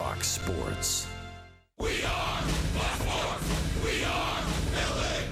Fox Sports. We are Fox Sports. We are Philly.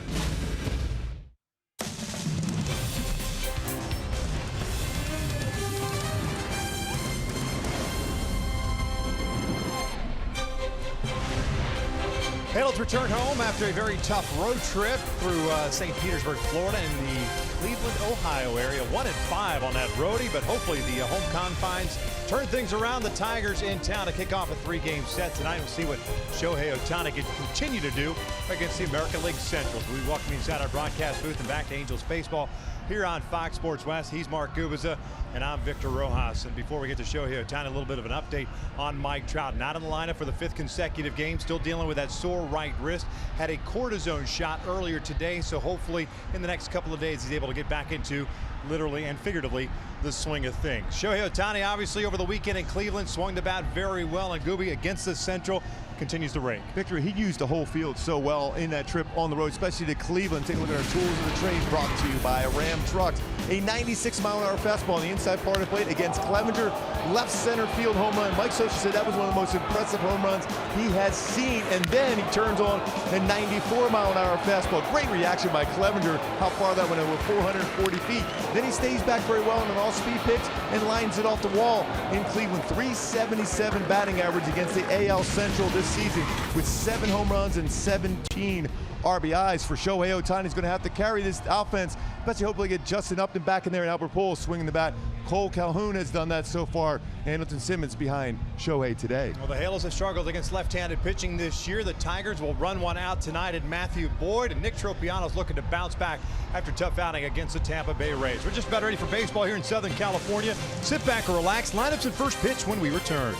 Halos returned home after a very tough road trip through St. Petersburg, Florida, and the Cleveland, Ohio area. 1-5 on that roadie, but hopefully the home confines turn things around. The Tigers in town to kick off a three-game set tonight. We'll see what Shohei Ohtani can continue to do against the American League Centrals. We welcome you inside our broadcast booth and back to Angels Baseball here on Fox Sports West. He's Mark Gubiza, and I'm Victor Rojas. And before we get to Shohei Ohtani, a little bit of an update on Mike Trout. Not in the lineup for the fifth consecutive game, still dealing with that sore right wrist. Had a cortisone shot earlier today, so hopefully in the next couple of days he's able to get back into, literally and figuratively, the swing of things. Shohei Ohtani, obviously, over the weekend in Cleveland, swung the bat very well, and Gooby against the Central continues to rake. Victor, he used the whole field so well in that trip on the road, especially to Cleveland. Take a look at our tools of the trade brought to you by Ram Trucks. A 96-mile-an-hour fastball on the inside part of the plate against Clevenger, left center field home run. Mike Socha said that was one of the most impressive home runs he has seen, and then he turns on a 94-mile-an-hour fastball. Great reaction by Clevenger, how far that went, over 440 feet. Then he stays back very well on an all-speed pitch and lines it off the wall in Cleveland. 377 batting average against the AL Central this season with 7 home runs and 17 RBIs. For Shohei Ohtani, he's going to have to carry this offense, especially hopefully get Justin Upton back in there and Albert Pujols swinging the bat. Cole Calhoun has done that so far. Hamilton Simmons behind Shohei today. Well, the Halos have struggled against left-handed pitching this year. The Tigers will run one out tonight at Matthew Boyd, and Nick Tropiano's looking to bounce back after a tough outing against the Tampa Bay Rays. We're just about ready for baseball here in Southern California. Sit back and relax. Lineups and first pitch when we return.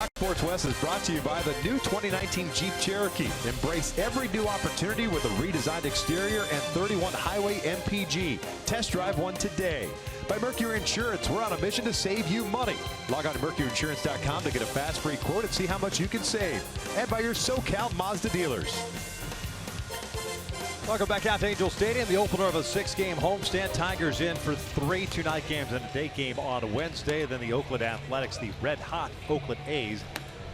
Sports West is brought to you by the new 2019 Jeep Cherokee. Embrace every new opportunity with a redesigned exterior and 31 highway MPG. Test drive one today. By Mercury Insurance, we're on a mission to save you money. Log on to mercuryinsurance.com to get a fast free quote and see how much you can save. And by your SoCal Mazda dealers. Welcome back out to Angel Stadium, the opener of a 6-game homestand. Tigers in for 3 2-night games and a day game on Wednesday. Then the Oakland Athletics, the red-hot Oakland A's,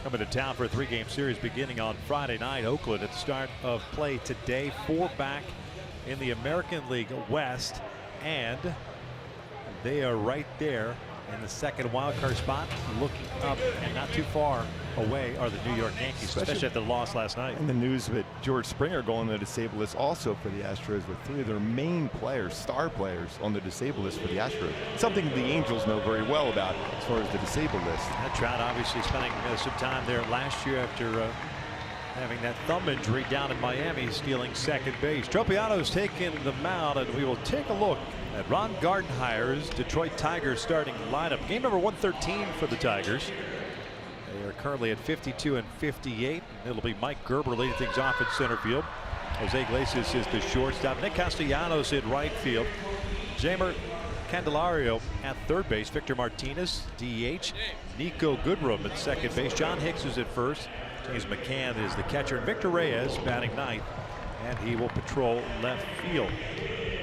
coming to town for a 3-game series beginning on Friday night. Oakland at the start of play today, 4 back in the American League West, and they are right there in the second wild card spot, looking up, and not too far away are the New York Yankees, especially after the loss last night. And the news of it, George Springer going on the disabled list also for the Astros, with 3 of their main players, star players, on the disabled list for the Astros. Something the Angels know very well about as far as the disabled list. That Trout obviously spending some time there last year after having that thumb injury down in Miami, stealing second base. Tropiano's taking the mound, and we will take a look at Ron Gardenhire's Detroit Tigers starting lineup. Game number 113 for the Tigers. They are currently at 52 and 58. It'll be Mike Gerber leading things off at center field. Jose Iglesias is the shortstop. Nick Castellanos in right field. Jamer Candelario at third base. Victor Martinez, DH. Nico Goodrum at second base. John Hicks is at first. James McCann is the catcher. And Victor Reyes batting ninth, and he will patrol left field.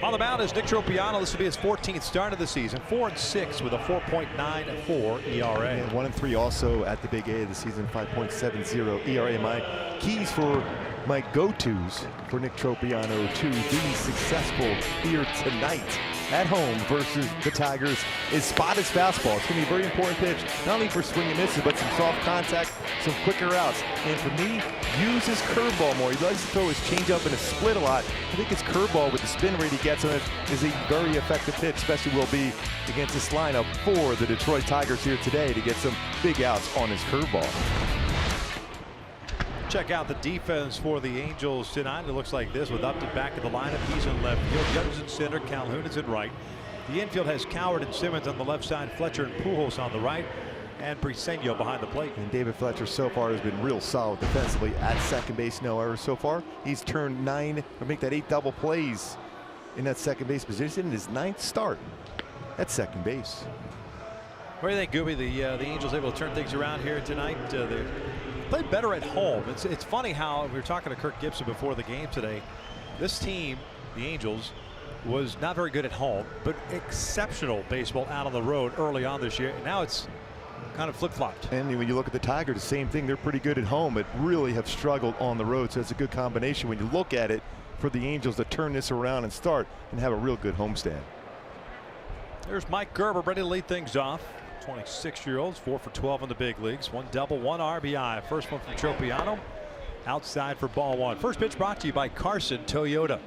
On the mound is Nick Tropiano. This will be his 14th start of the season. 4-6 with a 4.94 ERA. And 1-3 also at the Big A of the season. 5.70 ERA. My keys for my go-tos for Nick Tropiano to be successful here tonight at home versus the Tigers is spot his fastball. It's going to be a very important pitch, not only for swing and misses, but some soft contact, some quicker outs. And for me, use his curveball more. He likes to throw his changeup and his split a lot. I think his curveball with the spin rate he gets on it is a very effective pitch, especially will be against this lineup for the Detroit Tigers here today to get some big outs on his curveball. Check out the defense for the Angels tonight. It looks like this with Upton back in the lineup. He's in left field. Judge in center. Calhoun is in right. The infield has Coward and Simmons on the left side. Fletcher and Pujols on the right. And Briseño behind the plate. And David Fletcher so far has been real solid defensively at second base. No errors so far. He's turned 9 or make that 8 double plays in that second base position in his 9th start at second base. What do you think, Gooby? The Angels able to turn things around here tonight? They played better at home. It's funny how we were talking to Kirk Gibson before the game today. This team, the Angels, was not very good at home, but exceptional baseball out on the road early on this year. And now it's kind of flip-flopped. And when you look at the Tigers, the same thing. They're pretty good at home, but really have struggled on the road. So it's a good combination when you look at it for the Angels to turn this around and start and have a real good homestand. There's Mike Gerber ready to lead things off. 26-year-olds, 4 for 12 in the big leagues. 1 double, 1 RBI. First one from Tropiano. Outside for ball 1. First pitch brought to you by Carson Toyota.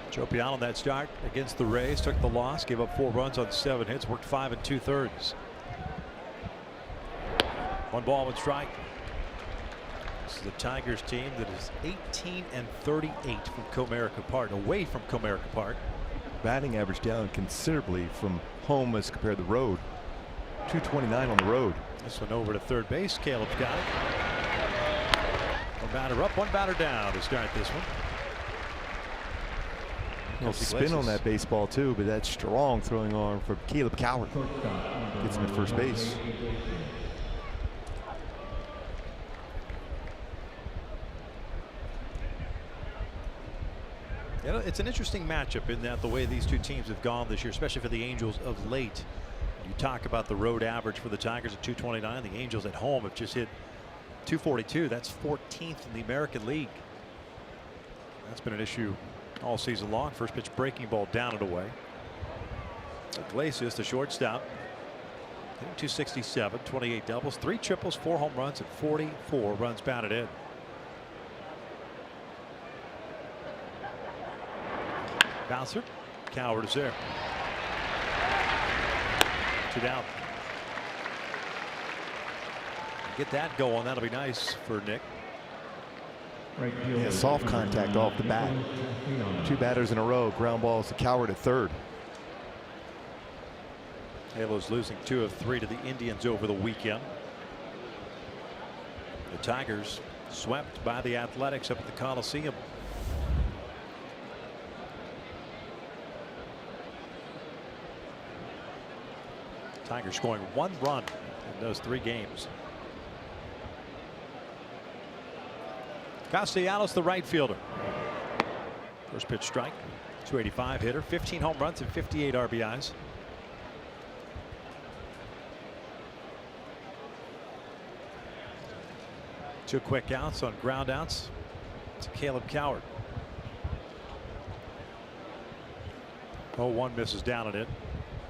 Tropiano on that start against the Rays took the loss, gave up 4 runs on 7 hits, worked 5 2/3. 1 ball, 1 strike. This is the Tigers team that is 18 and 38 from Comerica Park, away from Comerica Park. Batting average down considerably from home as compared to the road. 229 on the road. This one over to third base. Caleb's got it. 1 batter up, 1 batter down to start this one. A little spin on that baseball too, but that strong throwing arm from Caleb Coward gets him at first base. You know, it's an interesting matchup in that the way these two teams have gone this year, especially for the Angels of late. You talk about the road average for the Tigers at 229. The Angels at home have just hit 242. That's 14th in the American League. That's been an issue all season long. First pitch breaking ball down and away. Iglesias, the shortstop, hitting 267, 28 doubles, 3 triples, 4 home runs, and 44 runs batted in. Bouncer. Coward is there. 2 down. Get that going. That'll be nice for Nick. Yeah, soft contact off the bat. 2 batters in a row. Ground balls to Coward at third. Halos losing 2 of 3 to the Indians over the weekend. The Tigers swept by the Athletics up at the Coliseum. Tigers scoring 1 run in those 3 games. Castellanos, the right fielder. First pitch strike. 285 hitter, 15 home runs and 58 RBIs. Two quick outs on ground outs to Caleb Coward. 0-1 misses down at it.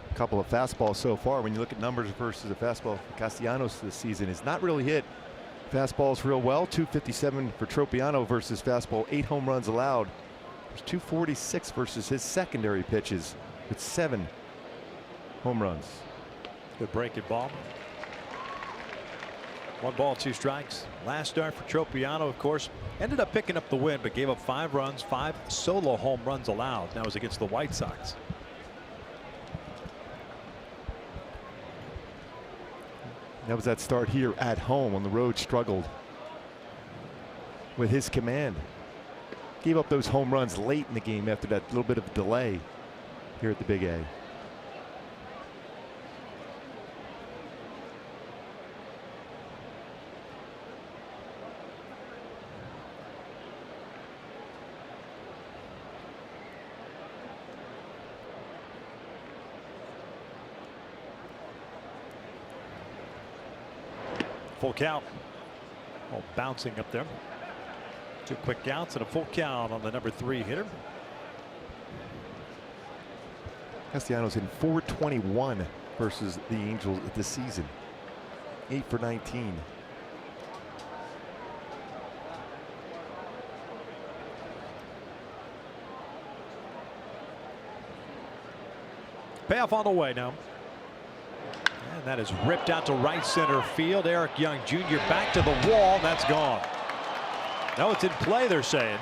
A couple of fastballs so far. When you look at numbers versus the fastball, Castellanos this season has not really hit fastballs real well. 257 for Tropiano versus fastball, 8 home runs allowed. There's 246 versus his secondary pitches with 7 home runs. Good breaking ball. 1 ball, 2 strikes. Last start for Tropiano, of course, ended up picking up the win, but gave up 5 runs, 5 solo home runs allowed. That was against the White Sox. That was that start here at home. On the road, struggled with his command. Gave up those home runs late in the game after that little bit of delay here at the Big A. Full count. Oh, bouncing up there. 2 quick outs and a full count on the number 3 hitter. Castellanos in 421 versus the Angels this season. 8 for 19. Payoff on the way now. And that is ripped out to right center field. Eric Young Jr. back to the wall. That's gone. No, it's in play, they're saying.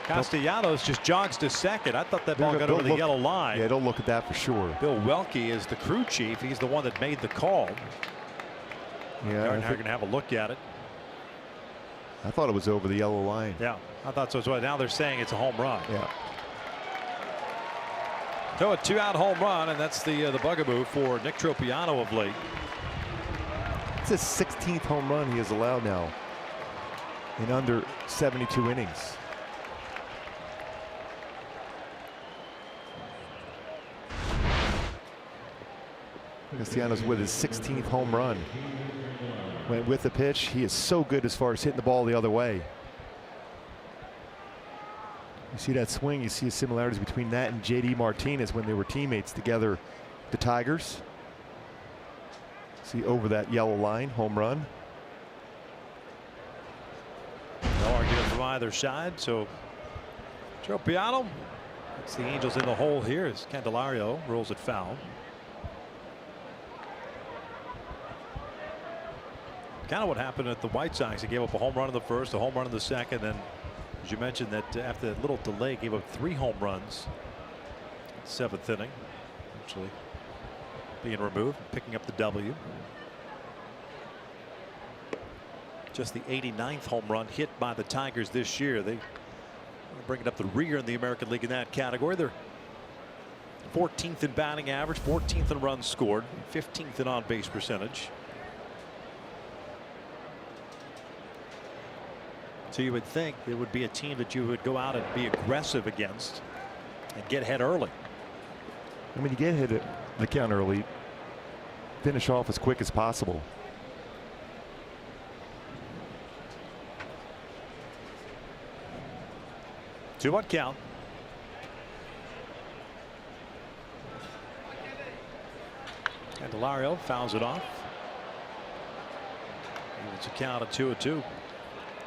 Castellanos just jogs to second. I thought that ball got over the yellow line. Yeah, don't look at that for sure. Bill Welke is the crew chief. He's the one that made the call. Yeah, Darren going to have a look at it. I thought it was over the yellow line. Yeah, I thought so as well. Now they're saying it's a home run. Yeah. So a 2-out home run, and that's the bugaboo for Nick Tropiano of late. It's his 16th home run he has allowed now in under 72 innings. Castellanos with his 16th home run. Went with the pitch. He is so good as far as hitting the ball the other way. You see that swing, you see similarities between that and JD Martinez when they were teammates together, the Tigers. See over that yellow line, home run. No argument from either side. So Tropiano, it's the Angels in the hole here as Candelario rolls it foul. Kind of what happened at the White Sox. They gave up a home run in the first, a home run in the second, then as you mentioned that after that little delay gave up 3 home runs. 7th inning, actually being removed, picking up the W. Just the 89th home run hit by the Tigers this year. They bring it up the rear in the American League in that category. They're 14th in batting average, 14th in runs scored, 15th in on base percentage. So you would think it would be a team that you would go out and be aggressive against and get ahead early. I mean, you get hit at the count early, finish off as quick as possible. Two-one count. Candelario fouls it off. It's a count of 2-2.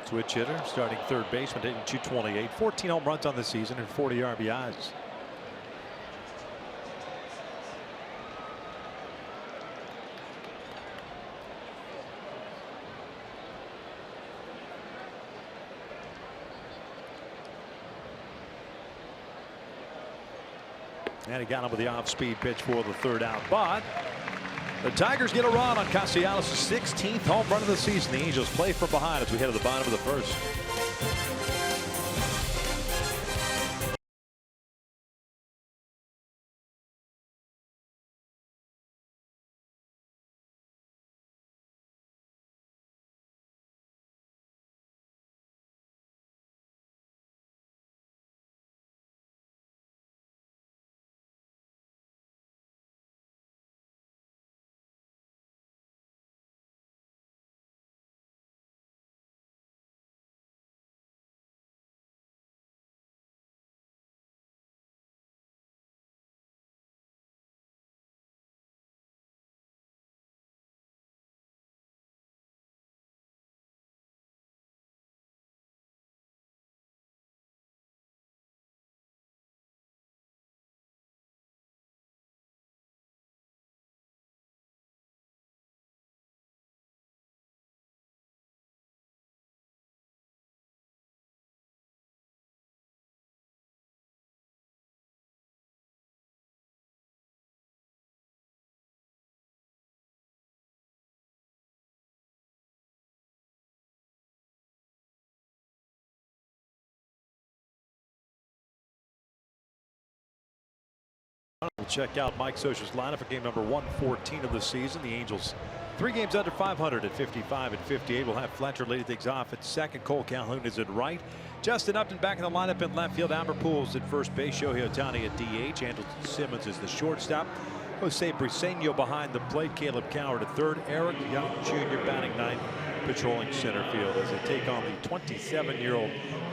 Switch hitter, starting third baseman, hitting 228, 14 home runs on the season and 40 RBIs. And he got him with the off-speed pitch for the 3rd out, but The Tigers get a run on Castellanos' 16th home run of the season. The Angels play from behind as we head to the bottom of the first. We'll check out Mike Scioscia's lineup for game number 114 of the season. The Angels 3 games under 500 at 55 and 58. We'll have Fletcher leading things off at second. Cole Calhoun is at right. Justin Upton back in the lineup in left field. Albert Pujols at first base. Shohei Ohtani at DH. Andrelton Simmons is the shortstop. Jose Briseño behind the plate. Caleb Coward at third. Eric Young Jr. batting ninth, patrolling center field as they take on the 27-year-old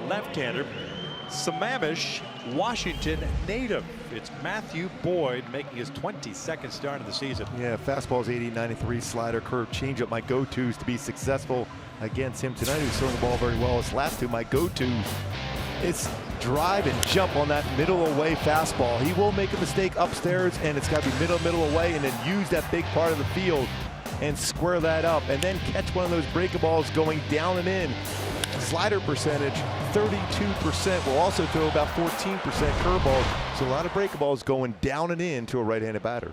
left-hander, Sammamish, Washington native. It's Matthew Boyd making his 22nd start of the season. Yeah, fastball's 80-93, slider, curve, changeup. My go-tos to be successful against him tonight. He's throwing the ball very well. His last two, my go-tos. It's drive and jump on that middle away fastball. He will make a mistake upstairs, and it's got to be middle away, and then use that big part of the field and square that up, and then catch one of those breaking balls going down and in. Slider percentage 32%. Will also throw about 14% curveballs. So a lot of breaking balls going down and in to a right-handed batter.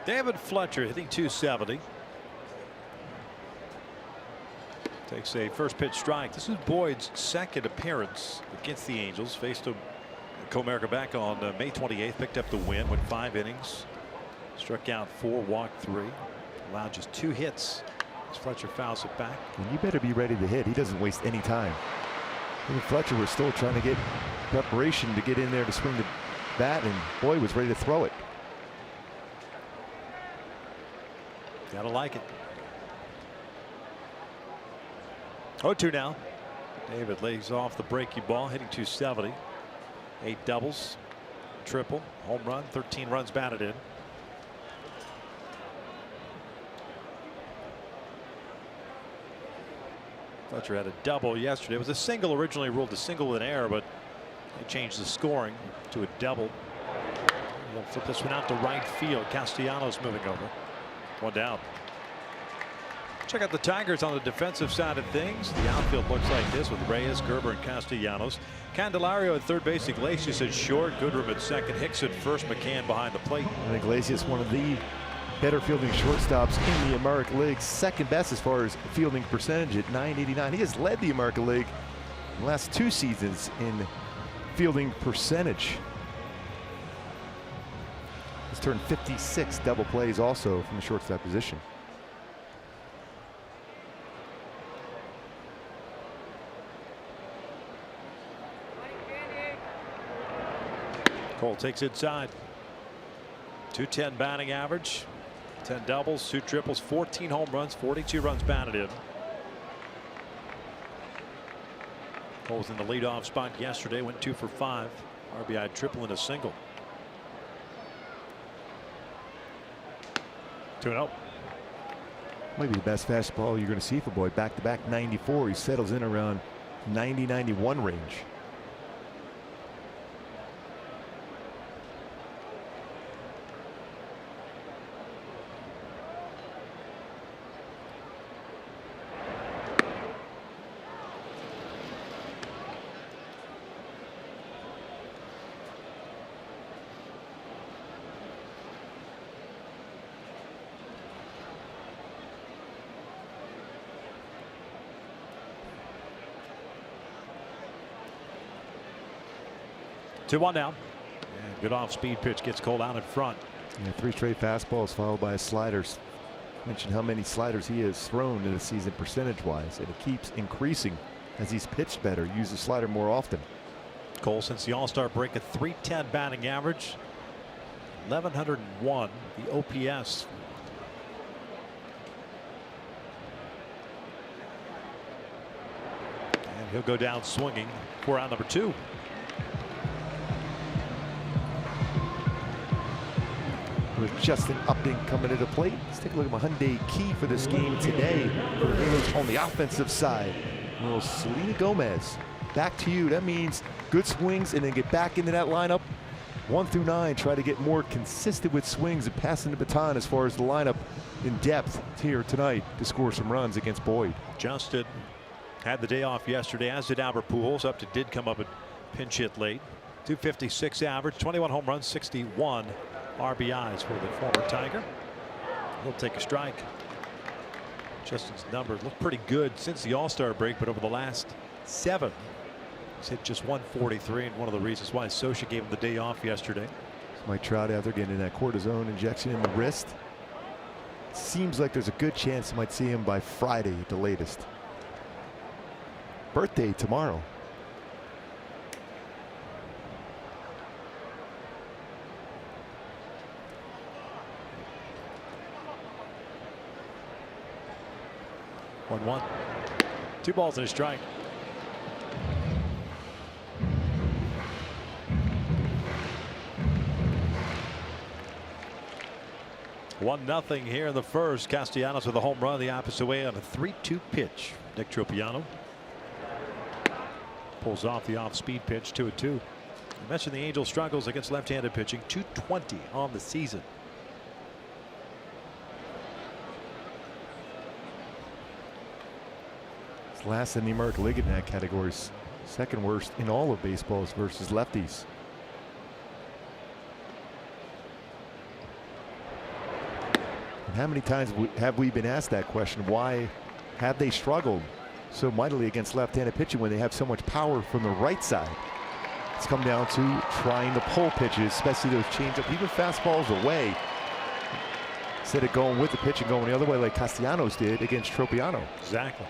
David Fletcher hitting .270. Takes a first pitch strike. This is Boyd's second appearance against the Angels. Faced him Comerica back on May 28th. Picked up the win, went 5 innings. Struck out 4, walked 3. Allowed just 2 hits as Fletcher fouls it back. And you better be ready to hit. He doesn't waste any time. And Fletcher was still trying to get preparation to get in there to swing the bat, and Boyd was ready to throw it. Gotta like it. 0-2 now. David lays off the breaking ball, hitting .270. 8 doubles, triple, home run, 13 runs batted in. Fletcher had a double yesterday. It was a single, originally ruled a single with an error, but they changed the scoring to a double. We'll flip this one out to right field. Castellanos moving over. 1 down. Check out the Tigers on the defensive side of things. The outfield looks like this with Reyes, Gerber, and Castellanos. Candelario at third base. Iglesias at short. Goodrum at second. Hicks at first. McCann behind the plate. And Iglesias, one of the better fielding shortstops in the American League. Second best as far as fielding percentage at .989. He has led the American League in the last 2 seasons in fielding percentage. He's turned 56 double plays also from the shortstop position. Cole takes inside. .210 batting average. 10 doubles, 2 triples, 14 home runs, 42 runs batted in. Cole was in the leadoff spot yesterday. Went 2 for 5. RBI triple and a single. 2-0. Might be the best fastball you're going to see for Boyd. Back-to-back 94. He settles in around 90-91 range. 2-1 now. And good off-speed pitch gets Cole out in front. Yeah, 3 straight fastballs followed by sliders. Mentioned how many sliders he has thrown in the season percentage-wise, and it keeps increasing as he's pitched better. Uses slider more often. Cole, since the All-Star break, a .310 batting average, 1,101 the OPS. And he'll go down swinging for out number 2. With Justin Upton coming to the plate. Let's take a look at my Hyundai key for this game today. For the Halos on the offensive side, little Selena Gomez. Back to you. That means good swings and then get back into that lineup. 1 through 9. Try to get more consistent with swings and passing the baton as far as the lineup in depth here tonight to score some runs against Boyd. Justin had the day off yesterday, as did Albert Pujols. Upton did come up and pinch hit late. .256 average, 21 home runs, 61 RBIs for the former Tiger. He'll take a strike. Justin's numbers look pretty good since the All-Star break, but over the last 7, he's hit just 143, and one of the reasons why Socha gave him the day off yesterday. Mike Trout out there getting that cortisone injection in the wrist. Seems like there's a good chance you might see him by Friday at the latest. Birthday tomorrow. 1-1. 2 balls and a strike. One nothing here in the first. Castellanos with a home run the opposite way on a 3-2 pitch. Nick Tropiano pulls off the off-speed pitch. 2-2. I mentioned the Angels' struggles against left-handed pitching. .220 on the season. Last in the American League in that category, second worst in all of baseballs versus lefties. And how many times have we been asked that question? Why have they struggled so mightily against left-handed pitching when they have so much power from the right side? It's come down to trying to pull pitches, especially those changeup, even fastballs away, instead of going with the pitch and going the other way like Castellanos did against Tropiano. Exactly.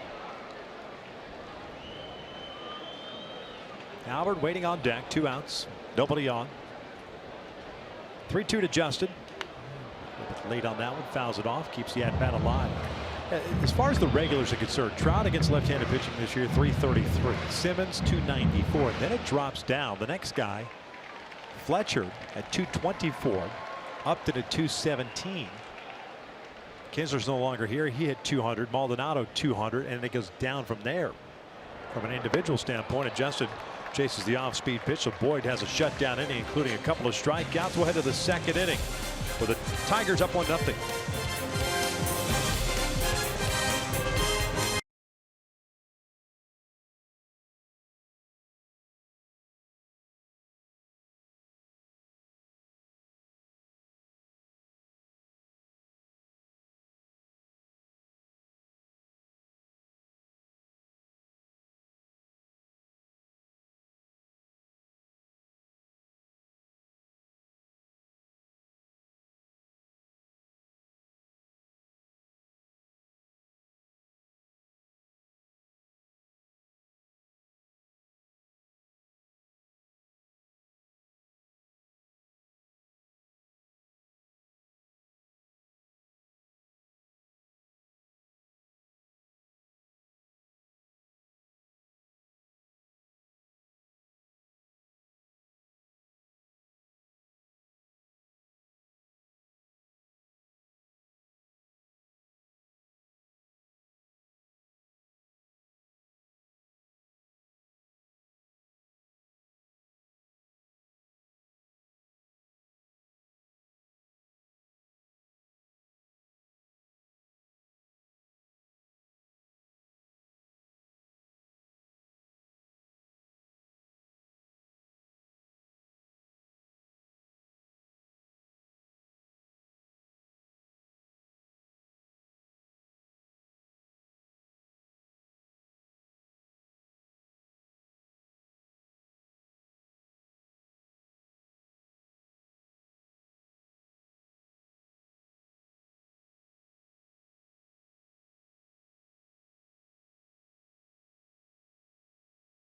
Albert waiting on deck. 2 outs. Nobody on. 3-2 to Justin. Late on that one. Fouls it off. Keeps the at-bat alive. As far as the regulars are concerned, Trout against left-handed pitching this year, 333. Simmons, 294. Then it drops down. The next guy, Fletcher, at 224. Upton at 217. Kinsler's no longer here. He hit 200. Maldonado 200. And it goes down from there. From an individual standpoint, and Justin chases the off-speed pitch, so Boyd has a shutdown inning, including a couple of strikeouts. We'll head to the second inning, with the Tigers up 1-0.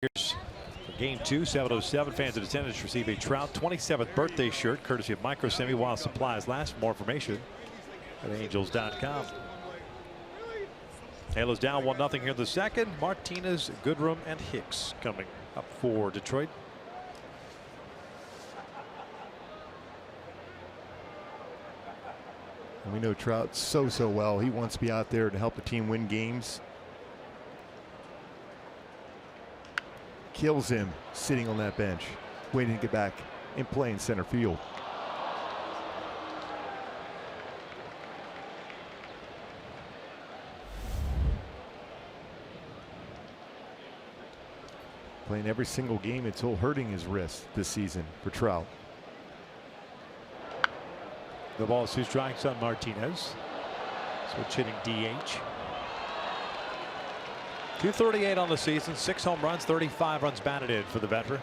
For game 2, 7:07. Fans in attendance receive a Trout 27th birthday shirt courtesy of Micro Semi while supplies last. For more information at angels.com. Halos down 1-0 here in the second. Martinez, Goodrum, and Hicks coming up for Detroit. And we know Trout so well. He wants to be out there to help the team win games. Kills him sitting on that bench, waiting to get back and play in center field. Playing every single game until hurting his wrist this season for Trout. The ball is 2 strikes on Martinez. Switch hitting DH. 238 on the season, 6 home runs, 35 runs batted in for the veteran.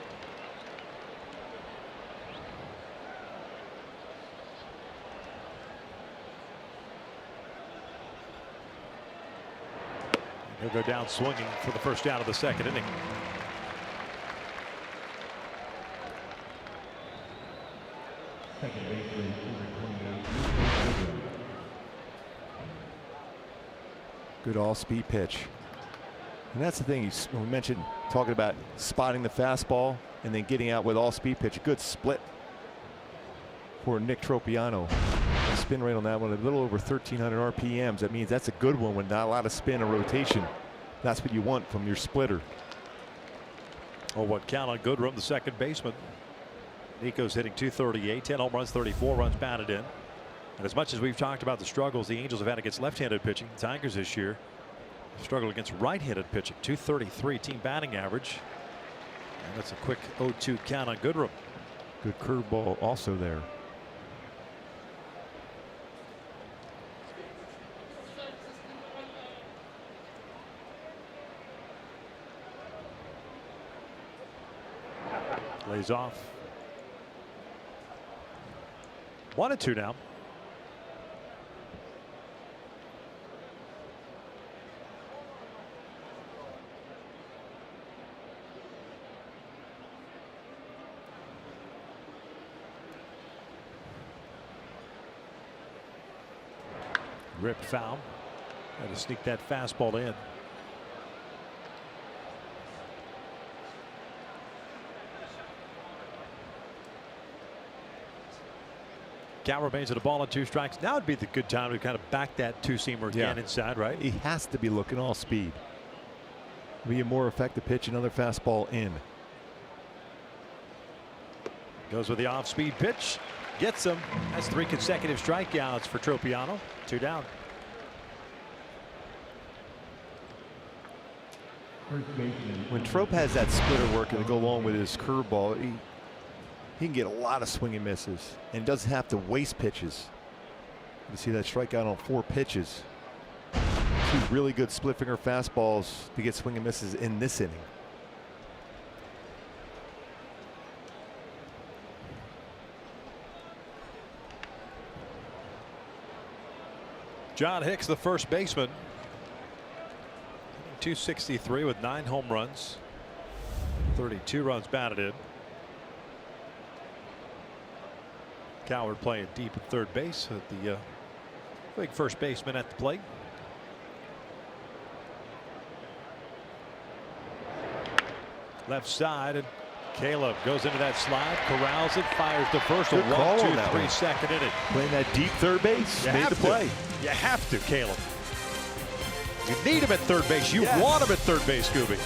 He'll go down swinging for the first out of the second inning. Good all-speed pitch. And that's the thing we mentioned, talking about spotting the fastball and then getting out with all-speed pitch. A good split for Nick Tropiano. Spin rate on that one a little over 1,300 RPMs. That means that's a good one with not a lot of spin or rotation. That's what you want from your splitter. Oh, what count on Goodrum, the second baseman. Nico's hitting 238, 10 home runs, 34 runs batted in. And as much as we've talked about the struggles the Angels have had against left-handed pitching, the Tigers this year struggle against right-handed pitching. 233 team batting average. And that's a quick 0-2 count on Goodrum. Good curveball also there. Lays off. 1-2 now. Ripped foul. Had to sneak that fastball in. Cal remains at a ball and 2 strikes. Now would be the good time to kind of back that 2-seamer again inside, right? He has to be looking all speed. Be a more effective pitch, another fastball in. Goes with the off-speed pitch. Gets him. That's 3 consecutive strikeouts for Tropiano. 2 down. When Trop has that splitter working to go along with his curveball, he can get a lot of swing and misses and doesn't have to waste pitches. You see that strikeout on 4 pitches. 2 really good split finger fastballs to get swing and misses in this inning. John Hicks, the first baseman. 263 with 9 home runs. 32 runs batted in. Coward playing deep at third base at the big first baseman at the plate. Left side, and Caleb goes into that slide, corrals it, fires the first. A 1-2-3 second inning. Playing that deep third base, made the play. You have to, Caleb. You need him at third base. You want him at third base, Scooby.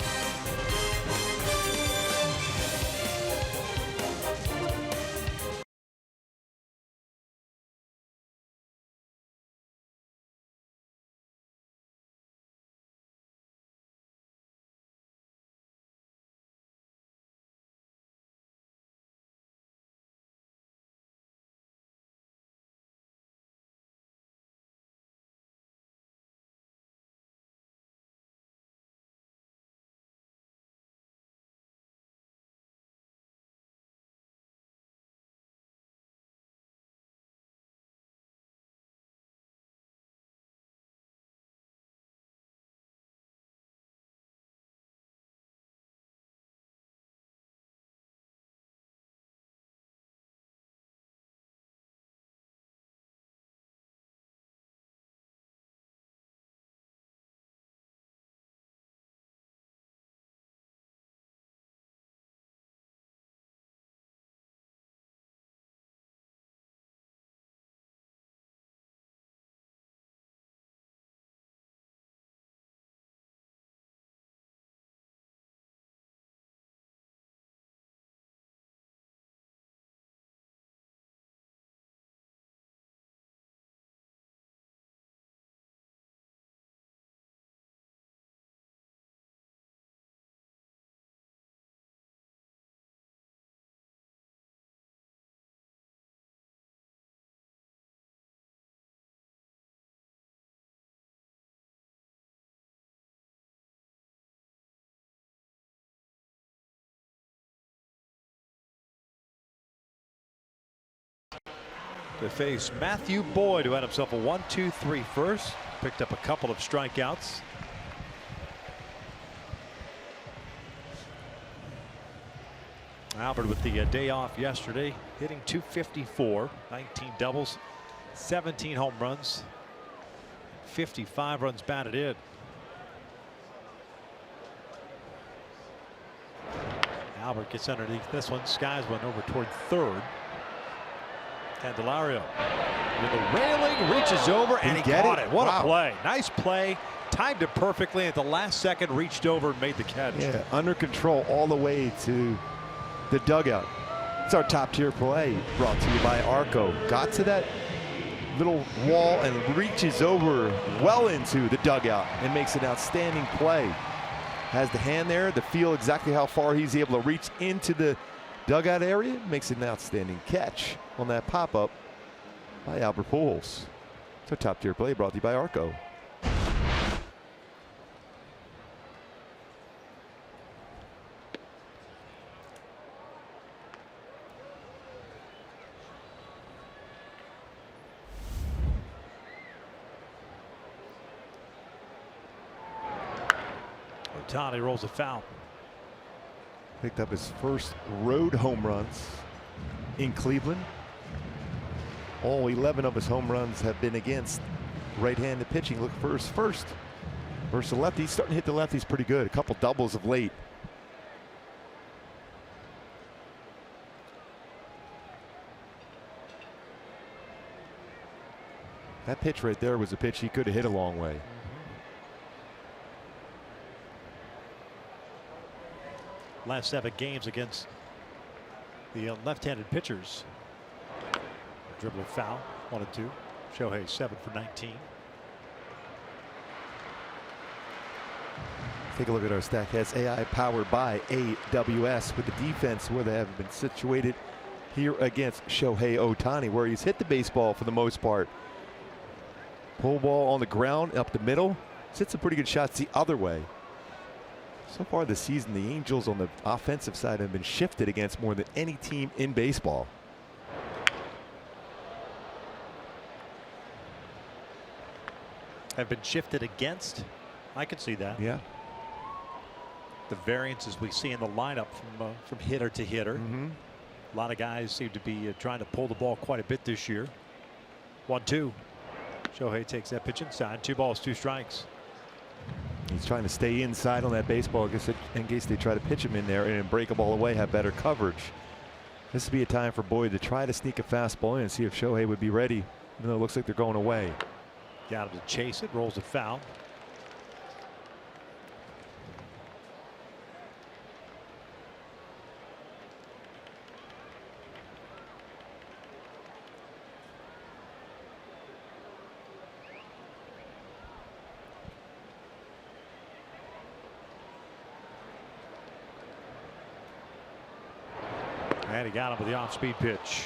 to face Matthew Boyd, who had himself a 1-2-3 first. Picked up a couple of strikeouts. Albert with the day off yesterday, hitting .254, 19 doubles, 17 home runs, 55 runs batted in. Albert gets underneath this one, skies one over toward third. Candelario with the railing, reaches over, and he caught it. What a play. Nice play. Timed it perfectly at the last second, reached over and made the catch. Yeah, under control all the way to the dugout. It's our top tier play, brought to you by Arco. Got to that little wall and reaches over well into the dugout and makes an outstanding play. Has the hand there to feel exactly how far he's able to reach into the dugout area. Makes an outstanding catch on that pop-up by Albert Pujols. It's our top tier play, brought to you by Arco. Ohtani rolls a foul. Picked up his first road home runs in Cleveland. All 11 of his home runs have been against right-handed pitching. Look for his first versus the lefty. He's starting to hit the lefties pretty good. A couple doubles of late. That pitch right there was a pitch he could have hit a long way. Last 7 games against the left-handed pitchers. Dribble foul, 1-2. Shohei 7 for 19. Take a look at our Statcast AI powered by AWS with the defense where they have been situated here against Shohei Ohtani, where he's hit the baseball for the most part. Pull ball on the ground up the middle. He's hit some pretty good shots the other way. So far this season, the Angels on the offensive side have been shifted against more than any team in baseball. Have been shifted against? I could see that. Yeah. The variances we see in the lineup from hitter to hitter. A lot of guys seem to be trying to pull the ball quite a bit this year. 1-2. Shohei takes that pitch inside. 2 balls, 2 strikes. He's trying to stay inside on that baseball in case they try to pitch him in there and break a ball away, have better coverage. This would be a time for Boyd to try to sneak a fastball in and see if Shohei would be ready. Even though it looks like they're going away. Got him to chase it, rolls it foul. And he got him with the off-speed pitch.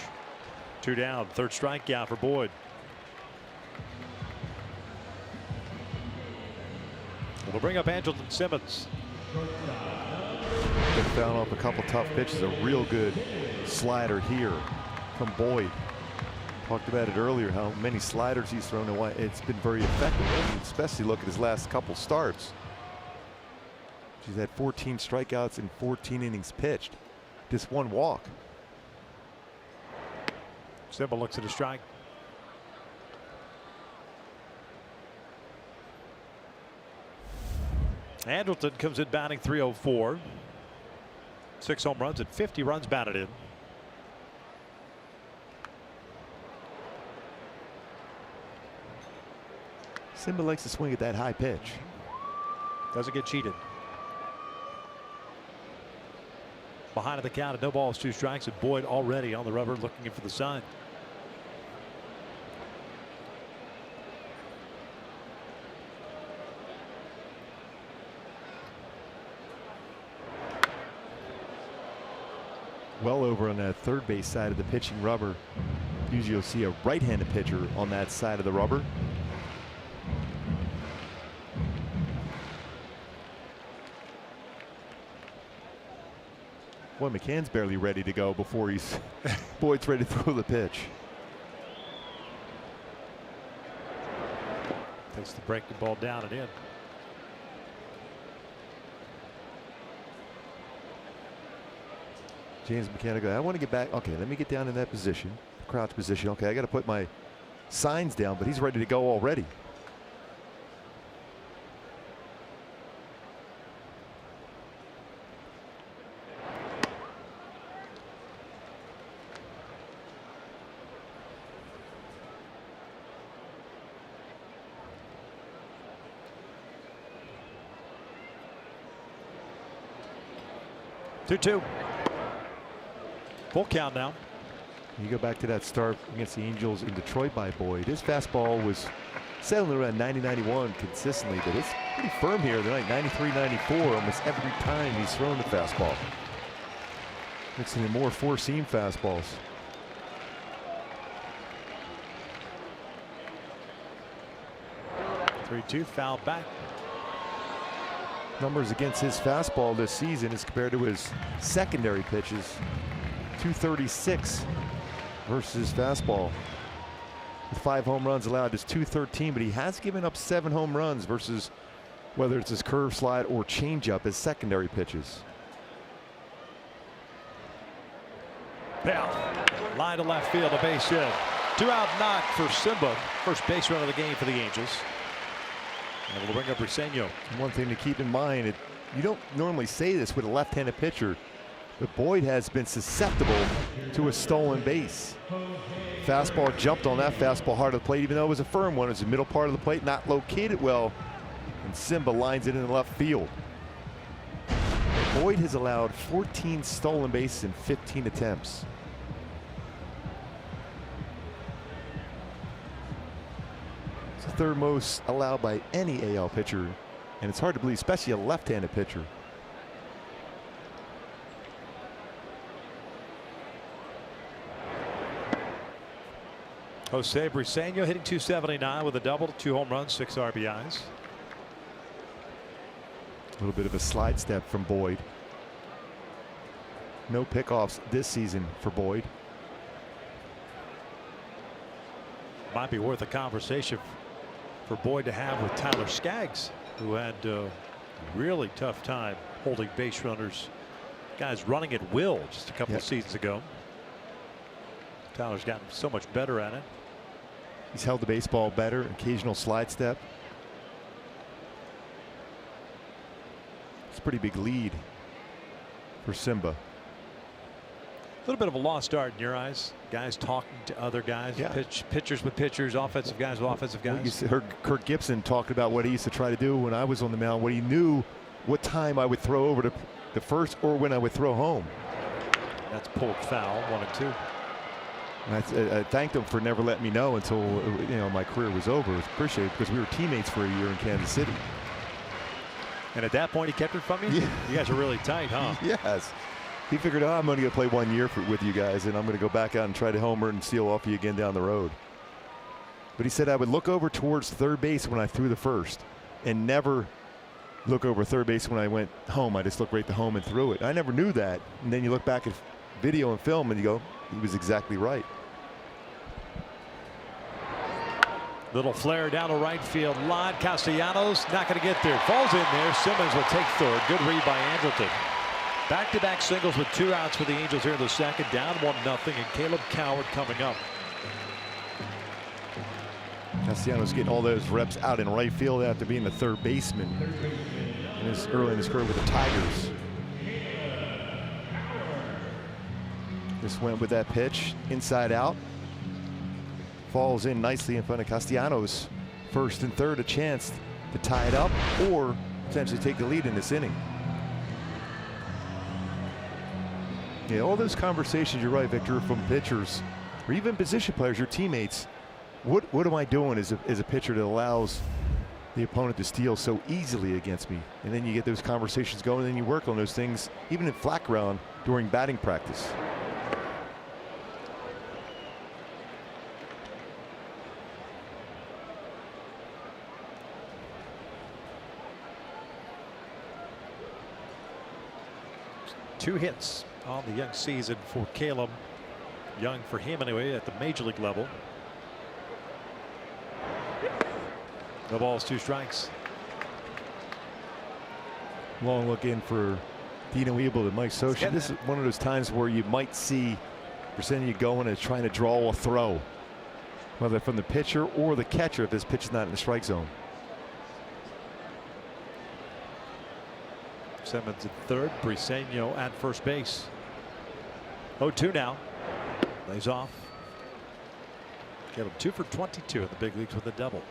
2 down, 3rd strikeout for Boyd. We'll bring up Andrelton Simmons. Been found off a couple tough pitches. A real good slider here from Boyd. Talked about it earlier, how many sliders he's thrown away. It's been very effective, especially look at his last couple starts. He's had 14 strikeouts in 14 innings pitched. Just 1 walk. Simmons looks at a strike. Andrelton comes in batting .304. 6 home runs and 50 runs batted in. Simba likes to swing at that high pitch. Doesn't get cheated. Behind the count, 2 balls, 2 strikes, and Boyd already on the rubber looking in for the sign. Well over on that third base side of the pitching rubber. Usually you'll see a right-handed pitcher on that side of the rubber. Boy, McCann's barely ready to go before he's Boyd's ready to throw the pitch. Takes the breaking ball down and in. James McCann, I want to get back. Okay, let me get down in that position, crouch position. Okay, I got to put my signs down, but he's ready to go already. Two. Full count now. You go back to that start against the Angels in Detroit by Boyd. His fastball was settling around 90-91 consistently, but it's pretty firm here tonight. 93-94 almost every time he's thrown the fastball. Mixing in more four-seam fastballs. Three-two, foul back. Numbers against his fastball this season as compared to his secondary pitches. 236 versus his fastball. With 5 home runs allowed, it's 213, but he has given up 7 home runs versus whether it's his curve, slide, or changeup as secondary pitches. Yeah, line to left field, a base hit. 2-out knock for Simba. First base run of the game for the Angels. And we'll bring up Briseño. One thing to keep in mind, you don't normally say this with a left-handed pitcher, but Boyd has been susceptible to a stolen base. Fastball jumped on that fastball hard of the plate, even though it was a firm one. It was the middle part of the plate, not located well, and Simba lines it in the left field. Boyd has allowed 14 stolen bases in 15 attempts. It's the 3rd most allowed by any AL pitcher, and it's hard to believe, especially a left-handed pitcher. Jose Briseño hitting .279 with a double, 2 home runs, 6 RBIs. A little bit of a slide step from Boyd. No pickoffs this season for Boyd. Might be worth a conversation for Boyd to have with Tyler Skaggs, who had a really tough time holding base runners. Guys running at will just a couple of seasons ago. Tyler's gotten so much better at it. He's held the baseball better, occasional slide step. It's a pretty big lead for Simba. A little bit of a lost start in your eyes. Guys talking to other guys, Yeah. pitchers with pitchers, offensive guys with offensive guys. You heard Kirk Gibson talk about what he used to try to do when I was on the mound, what he knew what time I would throw over to the first or when I would throw home. That's pulled foul, 1-2. I thanked him for never letting me know until my career was over. It's appreciated because we were teammates for a year in Kansas City. And at that point, he kept it from you? Yeah. You guys are really tight, huh? Yes. He figured, I'm only going to play 1 year with you guys, and I'm going to go back out and try to homer and steal off you again down the road. But he said I would look over towards third base when I threw the first and never look over third base when I went home. I just looked right to home and threw it. I never knew that. And then you look back at video and film and you go, he was exactly right. Little flare down to right field line. Castellanos not going to get there. Falls in there. Simmons will take third. Good read by Andrelton. Back-to-back singles with 2 outs for the Angels here in the second. Down 1-0, and Caleb Coward coming up. Castellanos getting all those reps out in right field after being the third baseman early in his career with the Tigers. Just went with that pitch inside out. Falls in nicely in front of Castellanos. First and third, a chance to tie it up or potentially take the lead in this inning. Yeah, all those conversations, you're right, Victor, from pitchers or even position players, your teammates. What am I doing as a pitcher that allows the opponent to steal so easily against me? And then you get those conversations going, and then you work on those things even in flat ground during batting practice. Two hits on the young season for Caleb. Young for him anyway at the major league level. The ball's 2 strikes. Long look in for Dino Ebel and Mike Socha. This is one of those times where you might see Briseno going and trying to draw a throw, whether from the pitcher or the catcher if this pitch is not in the strike zone. Simmons at third, Briseno at first base. 0-2 now. Lays off. Get him 2 for 22 in the big leagues with a double.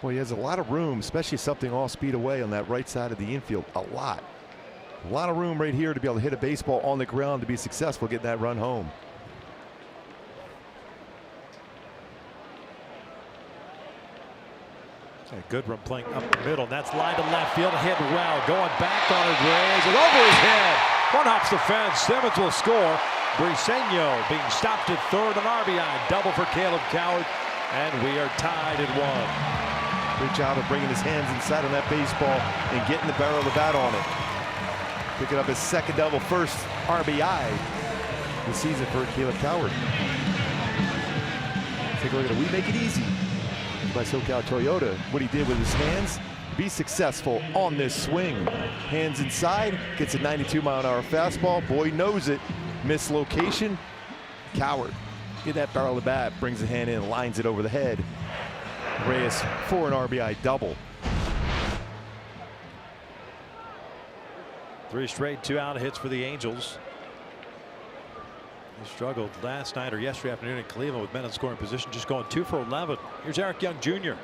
Well, he has a lot of room, especially something off speed away on that right side of the infield. A lot of room right here to be able to hit a baseball on the ground to be successful getting that run home. A good run playing up the middle. That's line to left field. Hit well. Going back on it. Reyes and over his head. One hops the fence. Simmons will score. Briseno being stopped at third. An RBI double for Caleb Coward. And we are tied at 1. Great job of bringing his hands inside on that baseball and getting the barrel of the bat on it. Picking up his second double, first RBI this season for Caleb Coward. Take a look at it. We make it easy by SoCal Toyota. What he did with his hands, be successful on this swing. Hands inside, gets a 92-mile-an-hour fastball. Boy knows it. Mislocation. Coward, get that barrel of the bat, brings the hand in, lines it over the head. Reyes for an RBI double. 3 straight 2-out hits for the Angels. They struggled last night or yesterday afternoon in Cleveland with men in scoring position, just going 2 for 11. Here's Eric Young Jr.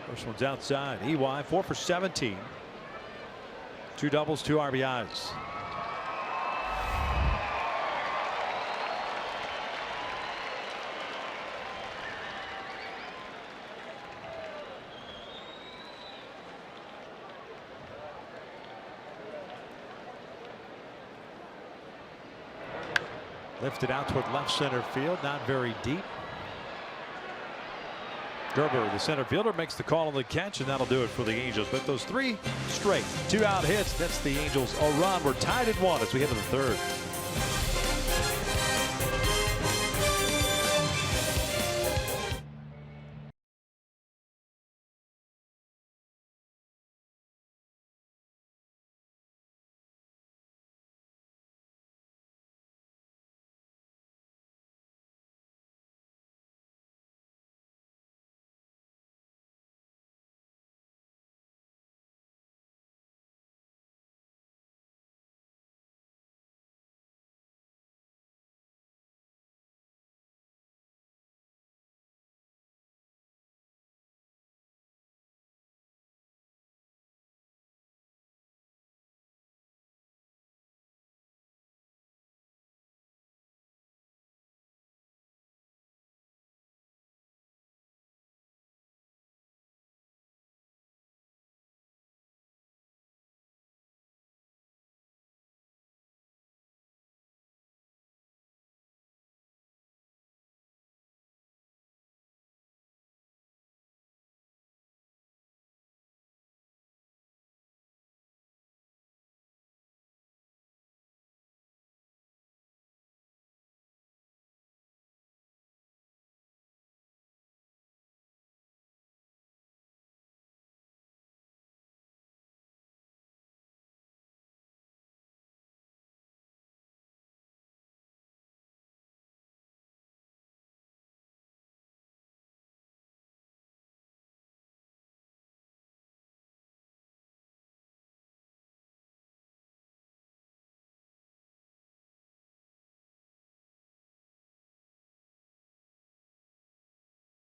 First one's outside. EY 4 for 17. 2 doubles, 2 RBIs. Lifted out toward left center field, not very deep. Gerber, the center fielder, makes the call on the catch, and that'll do it for the Angels. But those 3 straight 2-out hits, that's the Angels a run. We're tied at 1 as we hit to the third.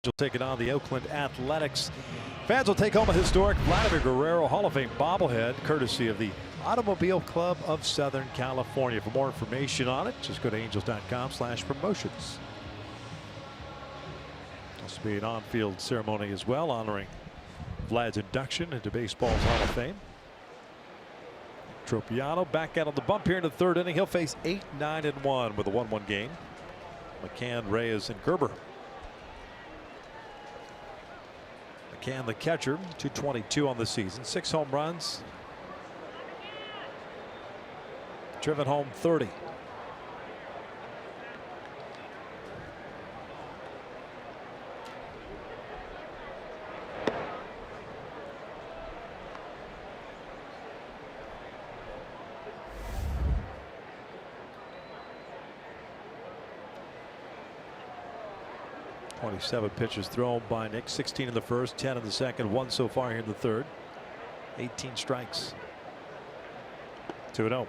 Will take it on the Oakland Athletics. Fans will take home a historic Vladimir Guerrero Hall of Fame bobblehead, courtcy of the Automobile Club of Southern California. For more information on it, just go to angels.com/promotions. This will be an on-field ceremony as well, honoring Vlad's induction into baseball's Hall of Fame. Tropiano back out on the bump here in the third inning. He'll face 8, 9, and 1 with a 1-1 game. McCann, Reyes, and Gerber. McCann, the catcher, 222 on the season, 6 home runs, driven home 30. 27 pitches thrown by Nick, 16 in the first, 10 in the second, 1 so far here in the third. 18 strikes. 2-0.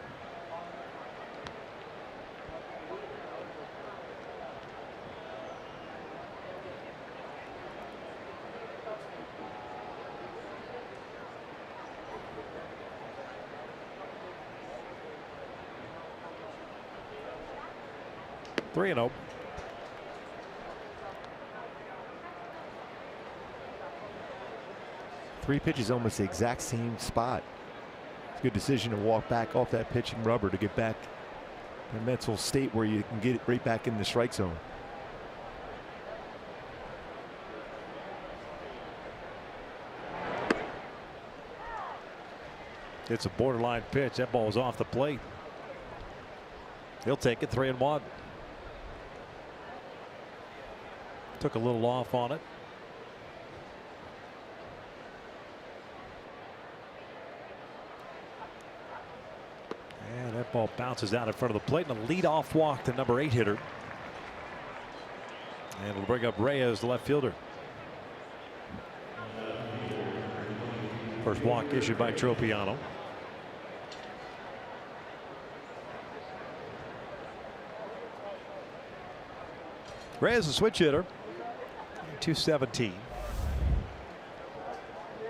Three and 0. Three pitches, almost the exact same spot. It's a good decision to walk back off that pitching rubber to get back in a mental state where you can get it right back in the strike zone. It's a borderline pitch. That ball is off the plate. He'll take it. 3-1. Took a little off on it. And that ball bounces out in front of the plate, and a leadoff walk to number 8 hitter. And it'll bring up Reyes, the left fielder. First walk issued by Tropiano. Reyes, a switch hitter. 217.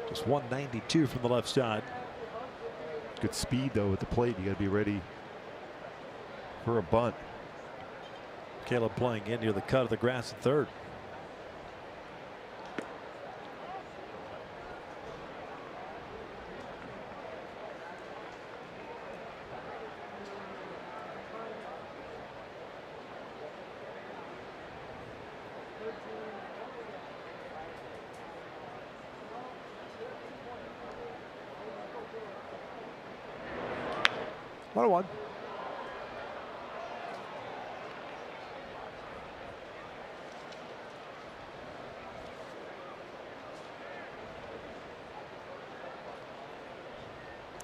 Just 192 from the left side. Good speed though at the plate. You got to be ready for a bunt. Caleb playing in near the cut of the grass at third. One.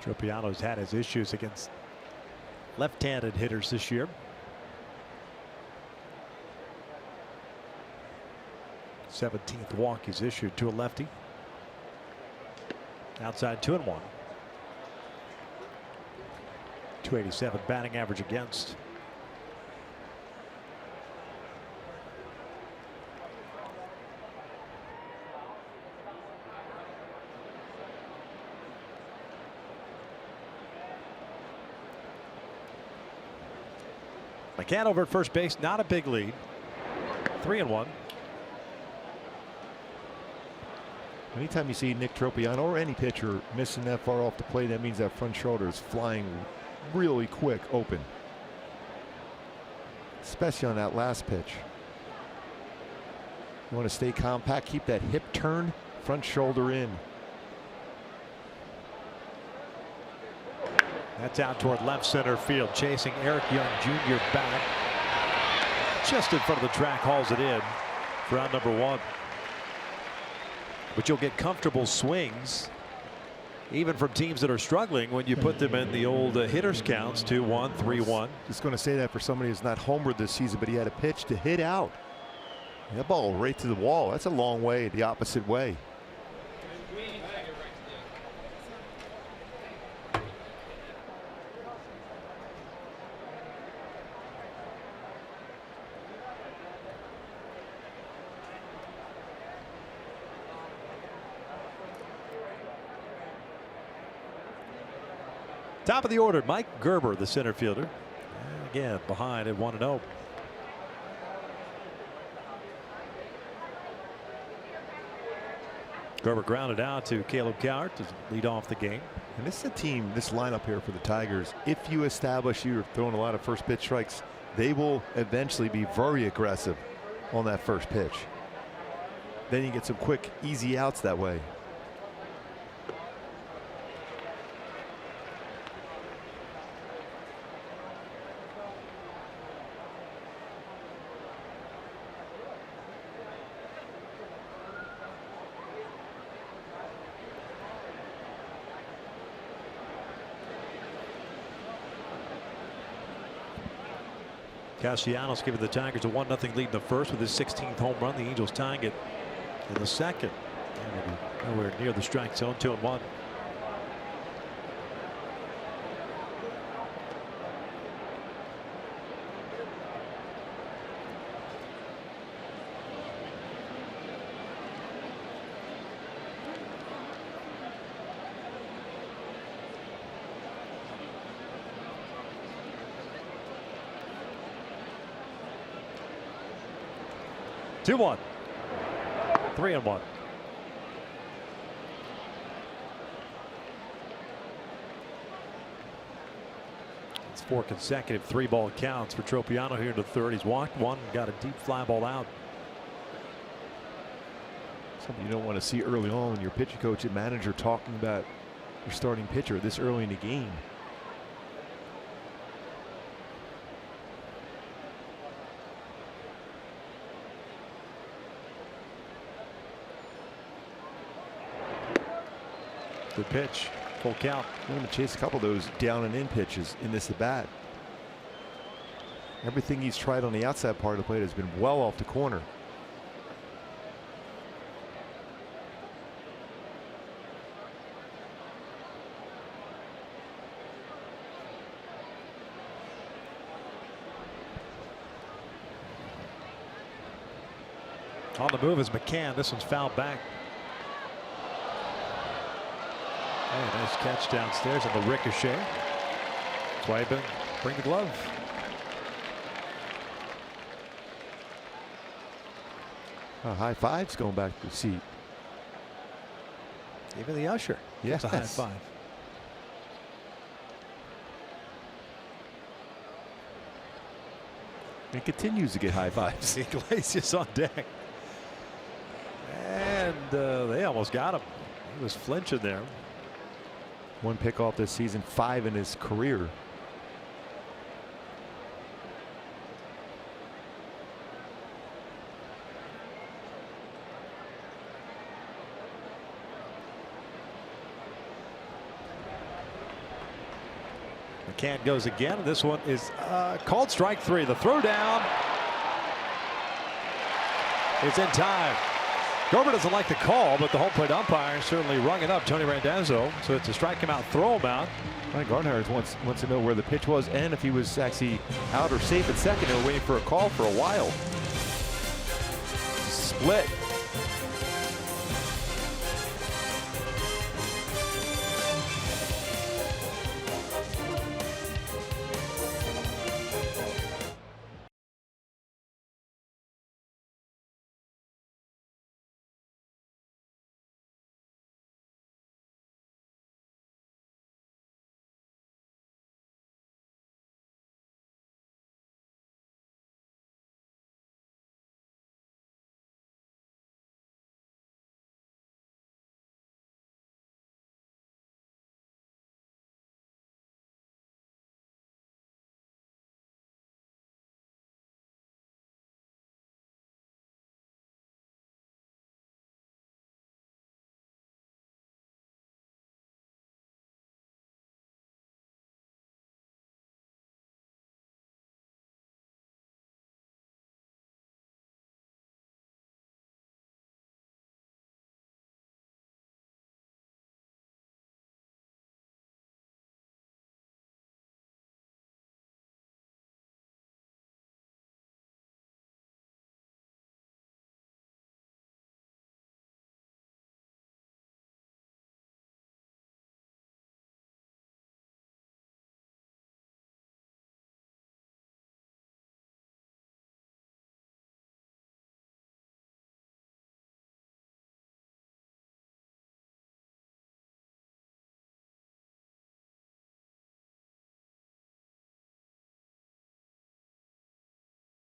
Tropiano's had his issues against left-handed hitters this year. 17th walk he's issued to a lefty. Outside 2-1. 287 batting average against. McCann over at first base, not a big lead. 3-1. Anytime you see Nick Tropiano or any pitcher missing that far off the plate, that means that front shoulder is flying really quick open, especially on that last pitch. You want to stay compact, keep that hip turn, front shoulder in. That's out toward left center field, chasing Eric Young Jr. back. Just in front of the track, hauls it in for round number 1. But you'll get comfortable swings even from teams that are struggling when you put them in the old hitters counts. 2-1, 3-1. Just going to say that for somebody who's not homered this season, but he had a pitch to hit out. That ball right to the wall. That's a long way the opposite way. Top of the order, Mike Gerber, the center fielder. And again, behind at 1-0. Gerber grounded out to Caleb Cowart to lead off the game. And this is a team, this lineup here for the Tigers, if you establish you're throwing a lot of first pitch strikes, they will eventually be very aggressive on that first pitch. Then you get some quick, easy outs that way. Castellanos giving the Tigers a 1-0 lead in the first with his 16th home run. The Angels tying it in the second. And nowhere near the strike zone. 2-1. Two one. 3-1. It's 4 consecutive 3-ball counts for Tropiano here in the third. He's walked one, got a deep fly ball out. Something you don't want to see early on when your pitching coach and manager talking about your starting pitcher this early in the game. Good pitch. Full count. I'm going to chase a couple of those down and in pitches in this at bat. Everything he's tried on the outside part of the plate has been well off the corner. On the move is McCann. This one's fouled back. Hey, nice catch downstairs on the ricochet. Swipe in, bring the glove. High fives going back to the seat. Even the usher. Yes. It's a high five. He continues to get high fives. Iglesias on deck. And they almost got him. He was flinching there. 1 pickoff this season, 5 in his career. McCann goes again. This one is called strike 3. The throw down is in time. Grover doesn't like the call, but the home plate umpire certainly rung it up, Tony Randazzo. So it's a strike him out, throw him out. Mike Garnhart wants to know where the pitch was and if he was actually out or safe at second. They were waiting for a call for a while. Split.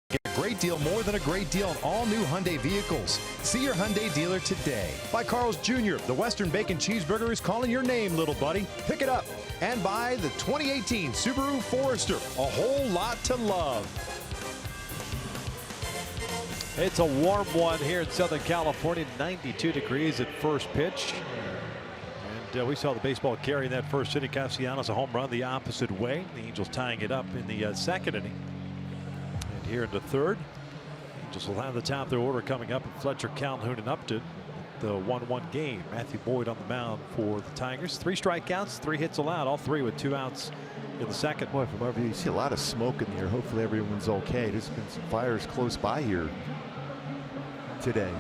Get a great deal more than a great deal on all new Hyundai vehicles. See your Hyundai dealer today. By Carl's Jr., the Western Bacon Cheeseburger is calling your name, little buddy. Pick it up. And by the 2018 Subaru Forester, a whole lot to love. It's a warm one here in Southern California, 92 degrees at first pitch. And we saw the baseball carry in that first inning. Castellanos a home run the opposite way. The Angels tying it up in the second inning. here into third. Angels will have the top of their order coming up. And Fletcher, Calhoun, and Upton. The 1-1 game. Matthew Boyd on the mound for the Tigers. 3 strikeouts, 3 hits allowed, all 3 with 2 outs in the second. Boy, from our view, you see a lot of smoke in the air. Hopefully everyone's okay. There's been some fires close by here today.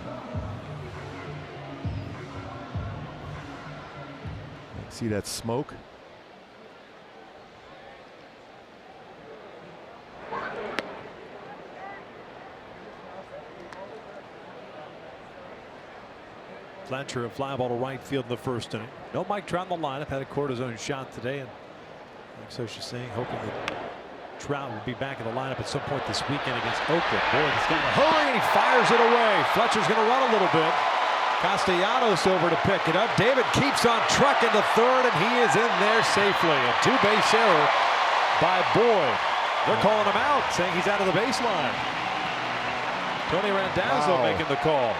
See that smoke? Fletcher, a fly ball to right field in the first inning. No Mike Trout in the lineup. Had a cortisone shot today, and like Sosha's saying, hoping that Trout will be back in the lineup at some point this weekend against Oakland. Boy, he's got a hurry, and he fires it away. Fletcher's going to run a little bit. Castellanos over to pick it up. David keeps on trucking to third, and he is in there safely. A 2-base error by Boyd. They're calling him out, saying he's out of the baseline. Tony Randazzo making the call.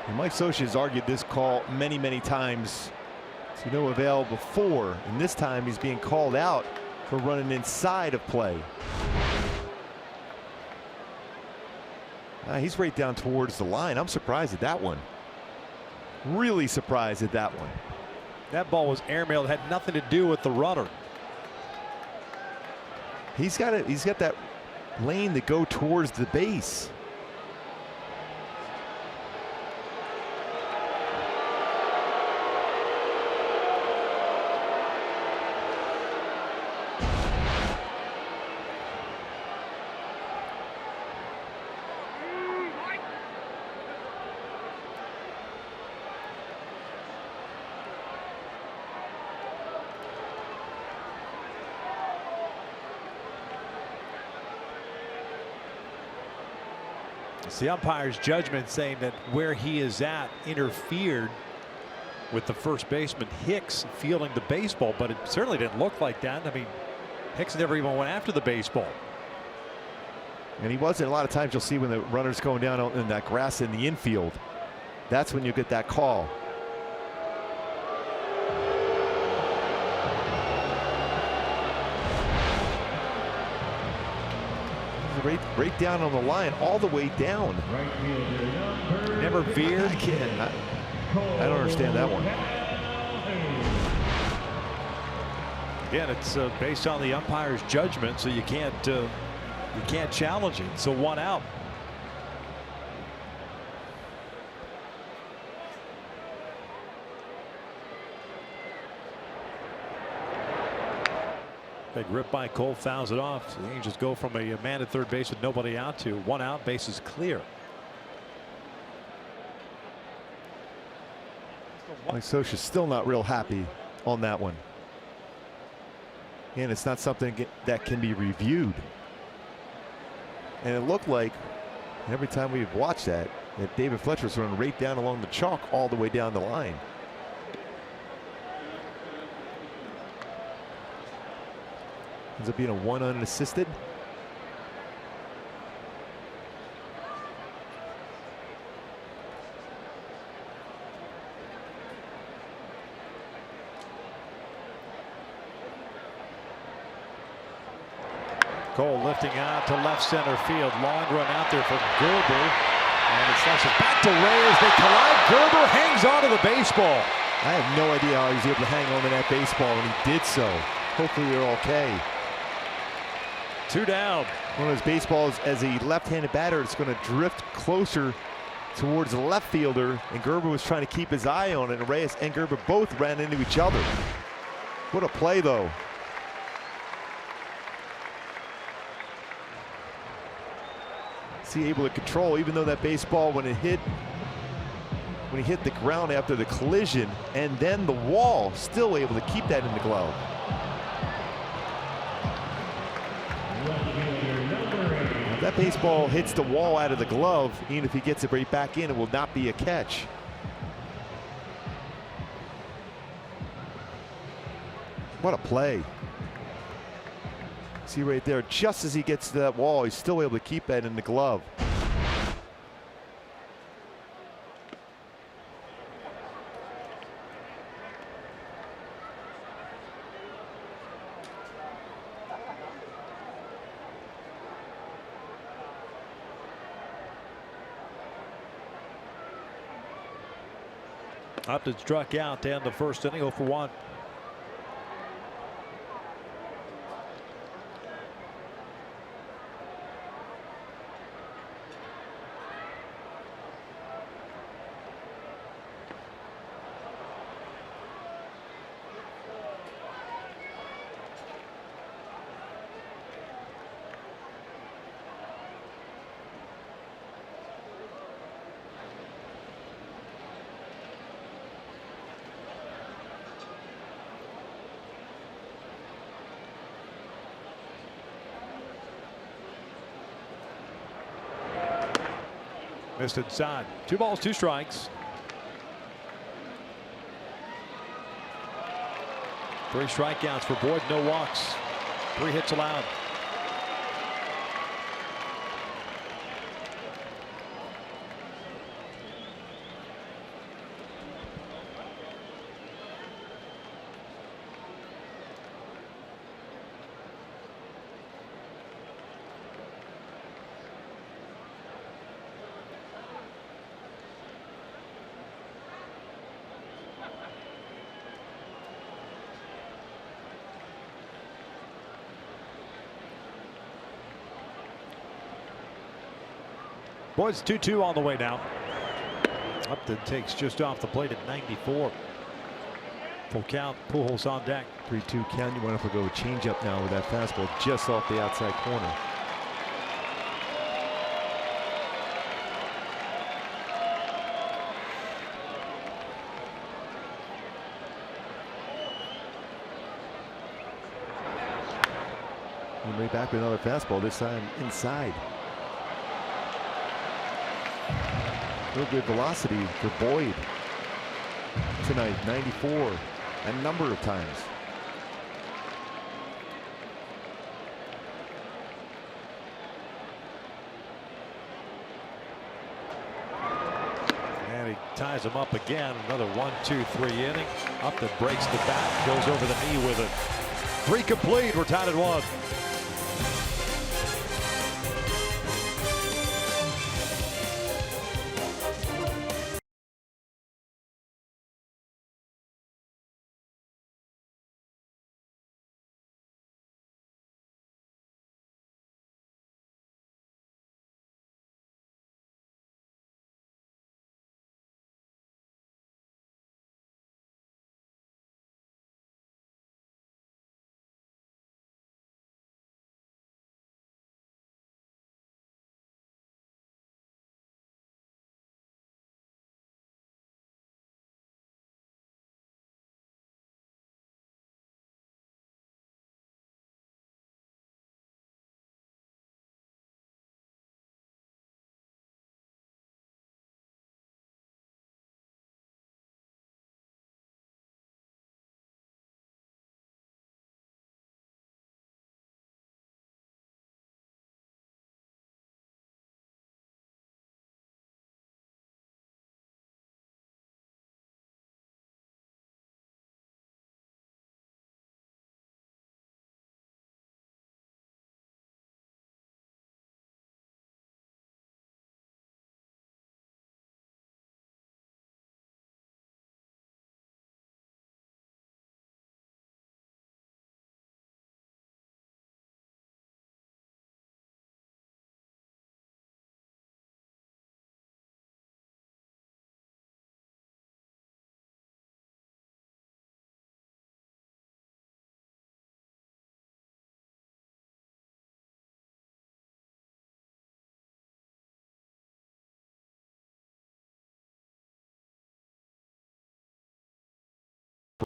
And Mike Scioscia has argued this call many, many times to no avail before, and this time he's being called out for running inside of play. He's right down towards the line. I'm surprised at that one. Really surprised at that one. That ball was airmailed, had nothing to do with the runner. He's got that lane to go towards the base. It's the umpire's judgment saying that where he is at interfered with the first baseman Hicks fielding the baseball, but it certainly didn't look like that. I mean, Hicks never even went after the baseball. And he wasn't. A lot of times you'll see when the runner's going down in that grass in the infield. That's when you get that call. Right down on the line, all the way down. Never veered. I don't understand that one. Again, it's based on the umpire's judgment, so you can't challenge it. So 1 out. Big rip by Cole, fouls it off. So the Angels go from a man at third base with nobody out to 1 out, bases clear. Mike Scioscia's still not real happy on that one. And it's not something that can be reviewed. And it looked like every time we've watched that David Fletcher was running right down along the chalk all the way down the line. Ends up being a 1 unassisted. Cole lifting out to left center field. Long run out there for Gerber. And it slashes back to Reyes. They collide. Gerber hangs onto the baseball. I have no idea how he was able to hang on to that baseball, and he did so. Hopefully they're okay. 2 down. One of those baseballs, as a left-handed batter, it's going to drift closer towards the left fielder, and Gerber was trying to keep his eye on it, and Reyes and Gerber both ran into each other. What a play, though. Is he able to control, even though that baseball, when he hit the ground after the collision and then the wall, still able to keep that in the glove. If that baseball hits the wall out of the glove, even if he gets it right back in, it will not be a catch. What a play. See right there, just as he gets to that wall, he's still able to keep that in the glove. Upton struck out to end the first inning, 0 for 1. Missed inside. 2 balls, 2 strikes. 3 strikeouts for Boyd, no walks. 3 hits allowed. Boyd's 2-2 on the way now. Upton takes just off the plate at 94. Full count. Pujols on deck. 3-2 count. You want to go change up now with that fastball just off the outside corner. And right back with another fastball, this time inside. Real good velocity for Boyd tonight, 94 a number of times. And he ties him up again. Another 1-2-3 inning. Upton breaks the bat, goes over the knee with it. 3 complete. We're tied at 1.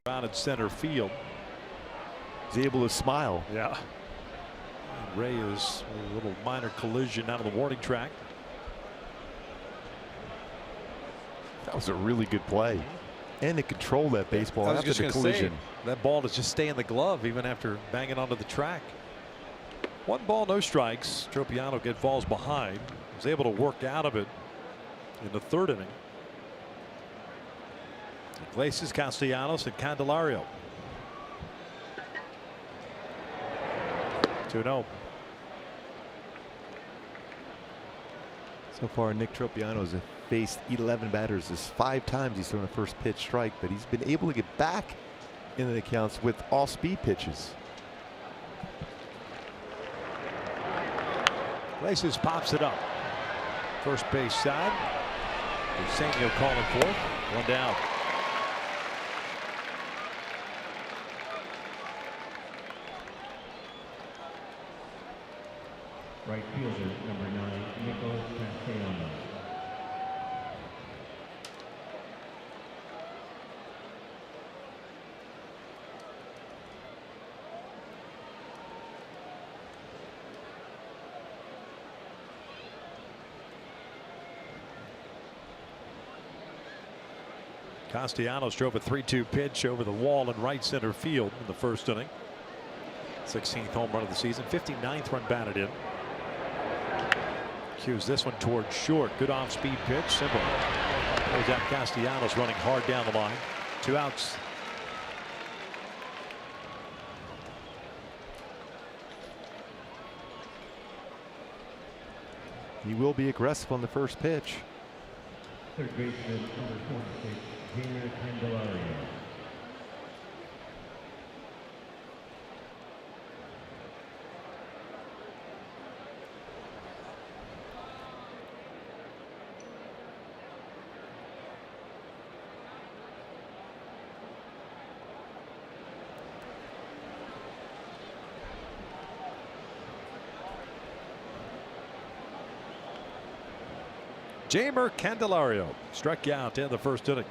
Around at center field. He's able to smile. Yeah. And Reyes, a little minor collision out of the warning track. That was a really good play. And to control that baseball after the collision. That ball to just stay in the glove even after banging onto the track. 1 ball, no strikes. Tropiano falls behind. Was able to work out of it in the 3rd inning. Iglesias, Castellanos, and Candelario. 2-0. So far, Nick Tropiano's faced 11 batters. This 5 times he's thrown a first pitch strike, but he's been able to get back into the counts with all speed pitches. Places pops it up. First base side. Senio calling fourth. One down. Right fielder, number 9, Nicholas Pastime. Castellanos drove a 3-2 pitch over the wall in right center field in the first inning. 16th home run of the season. 59th run batted in. Cues this one towards short. Good off speed pitch. Simple. Goes out Castellanos running hard down the line. 2 outs. He will be aggressive on the first pitch. Third baseman, number 46, Junior Candelario. Jamer Candelario struck out in the first inning.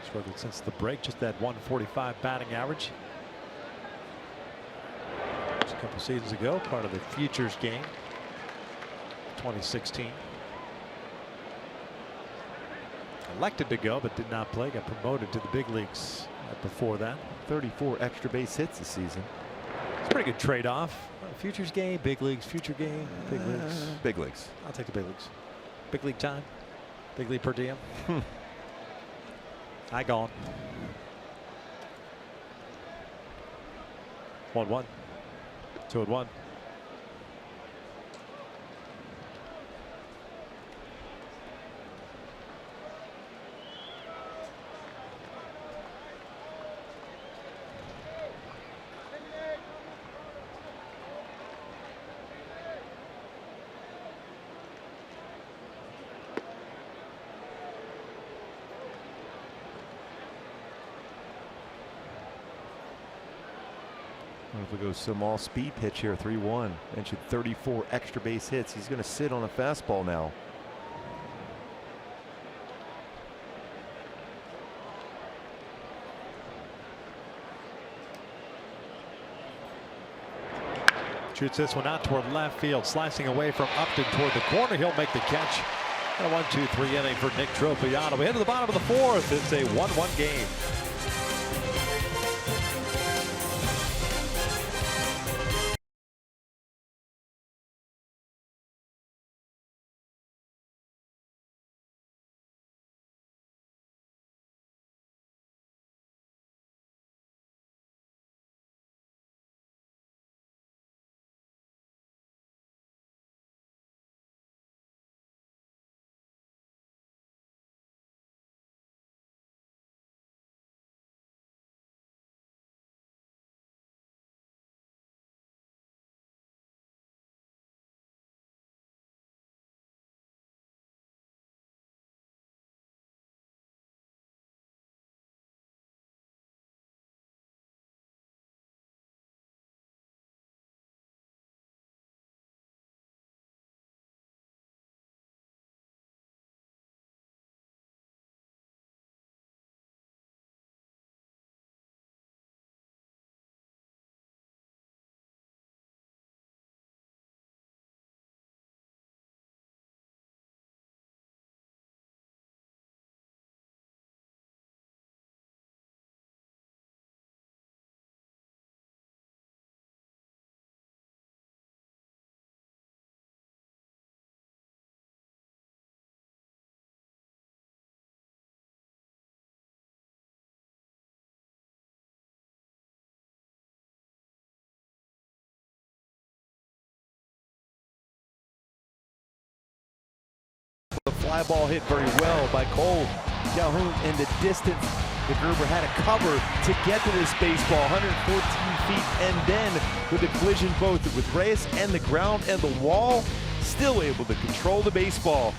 Struggled since the break, just that 145 batting average. Just a couple seasons ago, part of the Futures game, 2016. Elected to go, but did not play. Got promoted to the big leagues before that. 34 extra base hits this season. It's a pretty good trade-off. Futures game, big leagues, future game, big leagues. Big leagues. I'll take the big leagues. Big league time. Big league per diem. I gone. 1-1. 2-1. If we go some all speed pitch here, 3-1. Mentioned 34 extra base hits. He's going to sit on a fastball now. Shoots this one out toward left field, slicing away from Upton toward the corner. He'll make the catch. A 1-2-3 inning for Nick Tropiano. We head to the bottom of the fourth. It's a 1-1 game. The fly ball hit very well by Cole Calhoun in the distance. The Gerber had to cover to get to this baseball, 114 feet, and then with the collision both with Reyes and the ground and the wall, still able to control the baseball.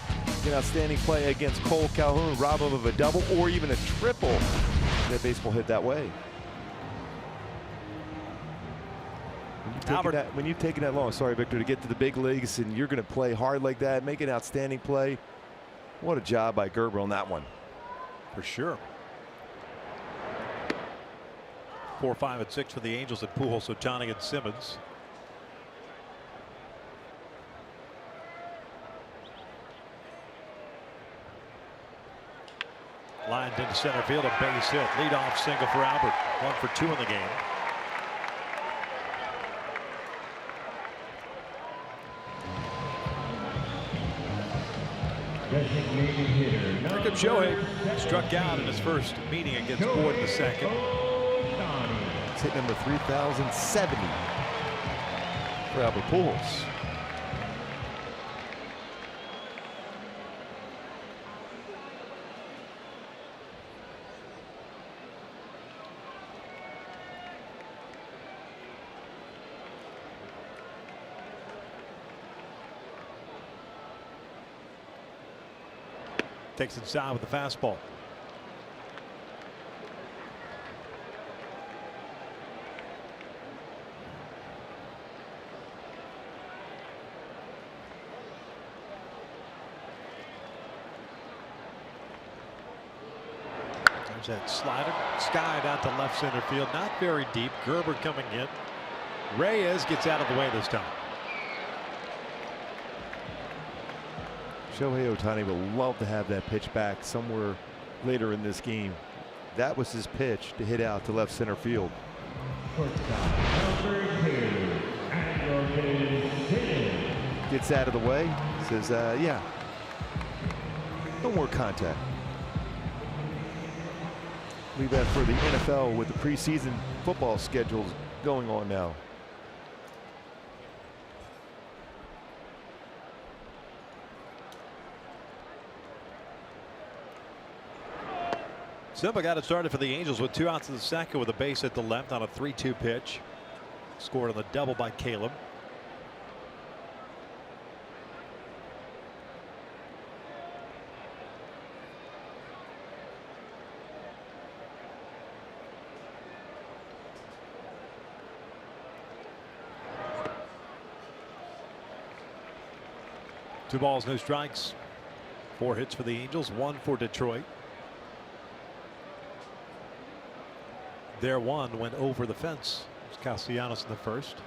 An outstanding play against Cole Calhoun, rob him of a double or even a triple. That baseball hit that way. When you've taken that long, sorry, Victor, to get to the big leagues and you're going to play hard like that, make an outstanding play. What a job by Gerber on that one. For sure. 4, 5, and 6 for the Angels at Pujols, Otani, and Simmons. Lined into center field, a base hit. Leadoff single for Albert. 1 for 2 in the game. Designated hitter. Jacob Shohei struck out in his first meeting against Boyd in the second. It's hit number 3070 for Albert Pujols. Takes inside with the fastball. There's that slider, skied out to left center field, not very deep. Gerber coming in. Reyes gets out of the way this time. Shohei Otani would love to have that pitch back somewhere later in this game. That was his pitch to hit out to left center field. Gets out of the way, says, yeah, no more contact. Leave that for the NFL with the preseason football schedules going on now. Simba got it started for the Angels with 2 outs in the second with a base hit to left on a 3-2 pitch. Scored on the double by Caleb. Two balls, no strikes. 4 hits for the Angels, 1 for Detroit. Their 1 went over the fence. It was Castellanos in the first.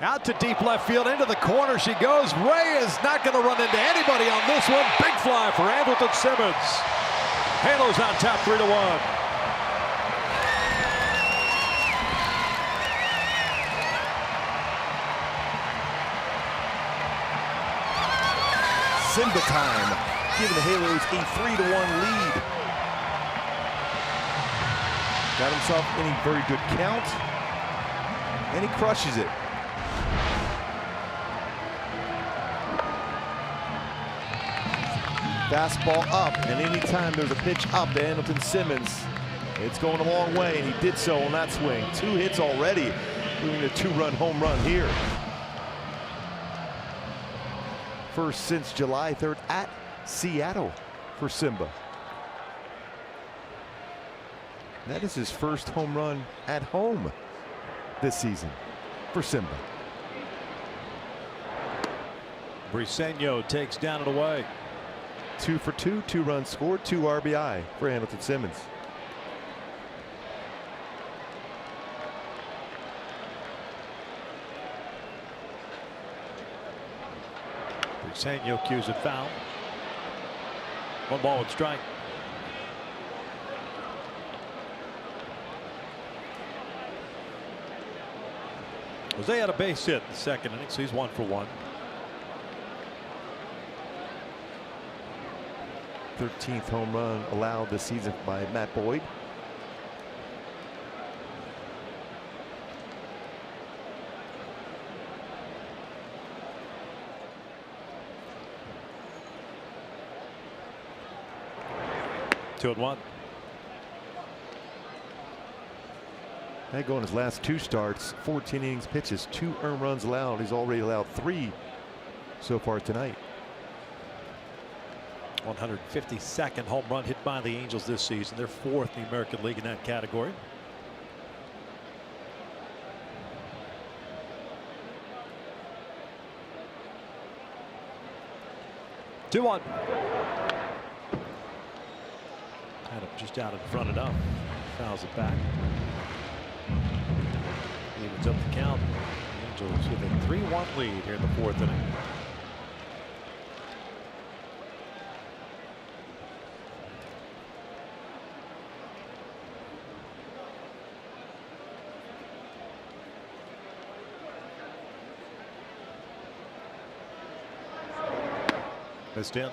Out to deep left field, into the corner she goes. Reyes not going to run into anybody on this one. Big fly for Andrelton Simmons. Halos on top, 3-1. Simba time, giving the Halos a 3-1 lead. Got himself in a very good count, and he crushes it. Fastball up, and anytime there's a pitch up to Andrelton Simmons, it's going a long way, and he did so on that swing. 2 hits already, doing a 2-run home run here. First since July 3rd at Seattle for Simba. That is his first home run at home this season for Simba. Briseño takes down and away. 2 for 2, 2 runs scored, 2 RBI for Andrelton Simmons. Briseño cues it foul. 1 ball and strike. Jose had a base hit in the second inning, so he's 1 for 1. 13th home run allowed this season by Matt Boyd. 2-1. That going his last 2 starts, 14 innings pitches, 2 earned runs allowed. He's already allowed 3 so far tonight. 152nd home run hit by the Angels this season. They're 4th in the American League in that category. Two one. Had him just out in front enough. Fouls it back. Evens up the count. The Angels with a 3-1 lead here in the 4th inning. Missed in. I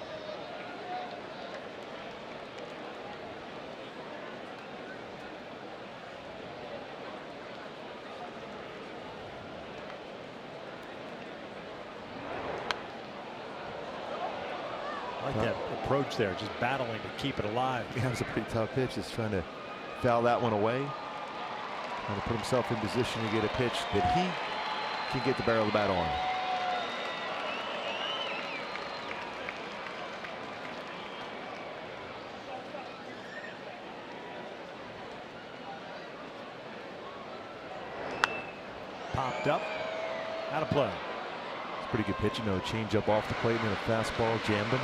like that approach there, just battling to keep it alive. Yeah, it was a pretty tough pitch. Just trying to foul that one away. Trying to put himself in position to get a pitch that he can get the barrel of the bat on. Popped up, out of play. It's a pretty good pitch, you know, change up off the plate and then a fastball jammed him.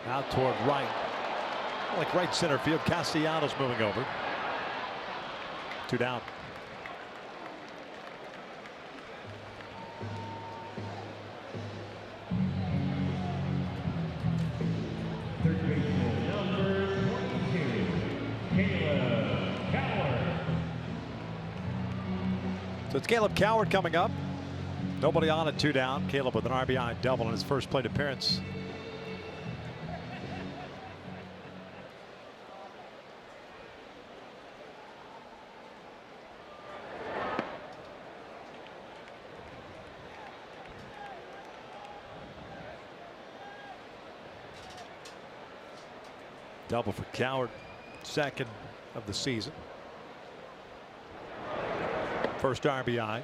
Out toward right. Like right center field. Castellanos moving over. 2 down. Third baseman, number 22, Caleb Coward. So it's Caleb Coward coming up. Nobody on at 2 down. Caleb with an RBI double in his first plate appearance. Double for Coward, 2nd of the season. First RBI.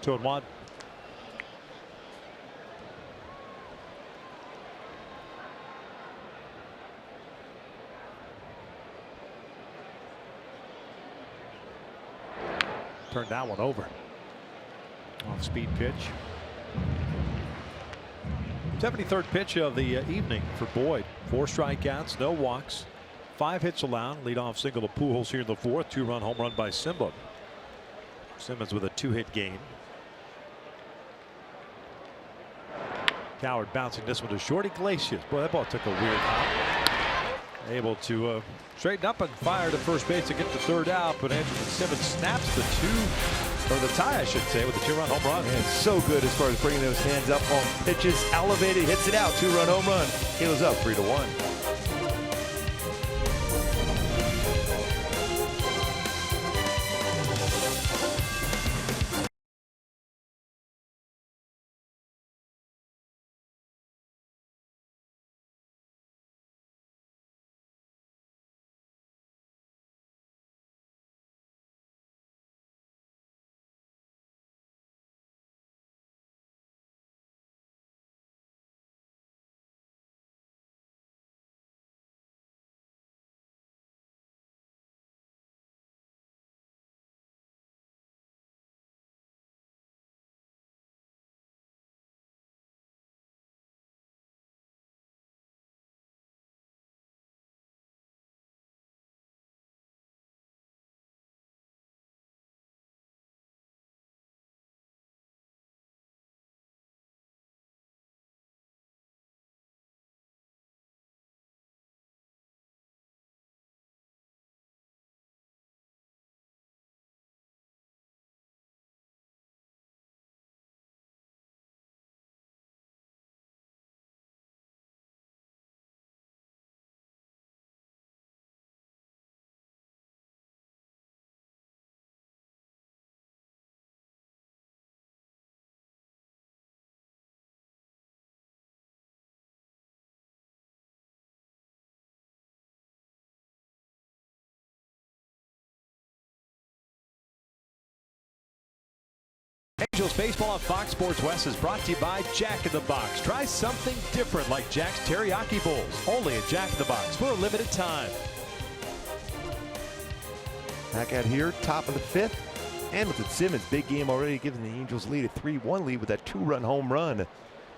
Two and one. Turned that one over. Off speed pitch. 73rd pitch of the evening for Boyd. 4 strikeouts, no walks, 5 hits allowed. Leadoff single to Pujols here in the 4th. 2-run home run by Simba. Simmons with a 2-hit game. Coward bouncing this one to short. Iglesias. Boy, that ball took a weird hop. Able to straighten up and fire to first base to get the 3rd out, but Andrew Simmons snaps the tie, I should say, with the 2-run home run. And so good as far as bringing those hands up on pitches, elevated, hits it out, 2-run home run. Halos up 3-1. Angels baseball on Fox Sports West is brought to you by Jack in the Box. Try something different like Jack's Teriyaki Bowls. Only at Jack in the Box for a limited time. Back out here, top of the fifth. Hamilton Simmons, big game already, giving the Angels lead, a 3-1 lead with that 2-run home run.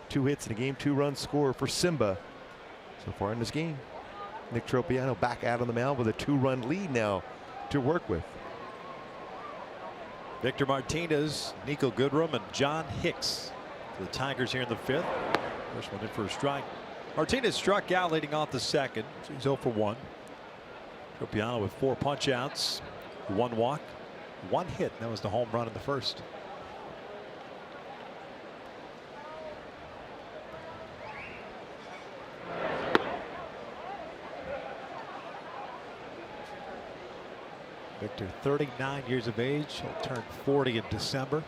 2 hits in a game, 2-run score for Simba so far in this game. Nick Tropiano back out on the mound with a 2-run lead now to work with. Victor Martinez, Nico Goodrum, and John Hicks for the Tigers here in the fifth. First one in for a strike. Martinez struck out leading off the second. So he's 0 for 1. Tropiano with 4 punch outs, 1 walk, 1 hit. That was the home run in the first. Victor, 39 years of age. He'll turn 40 in December.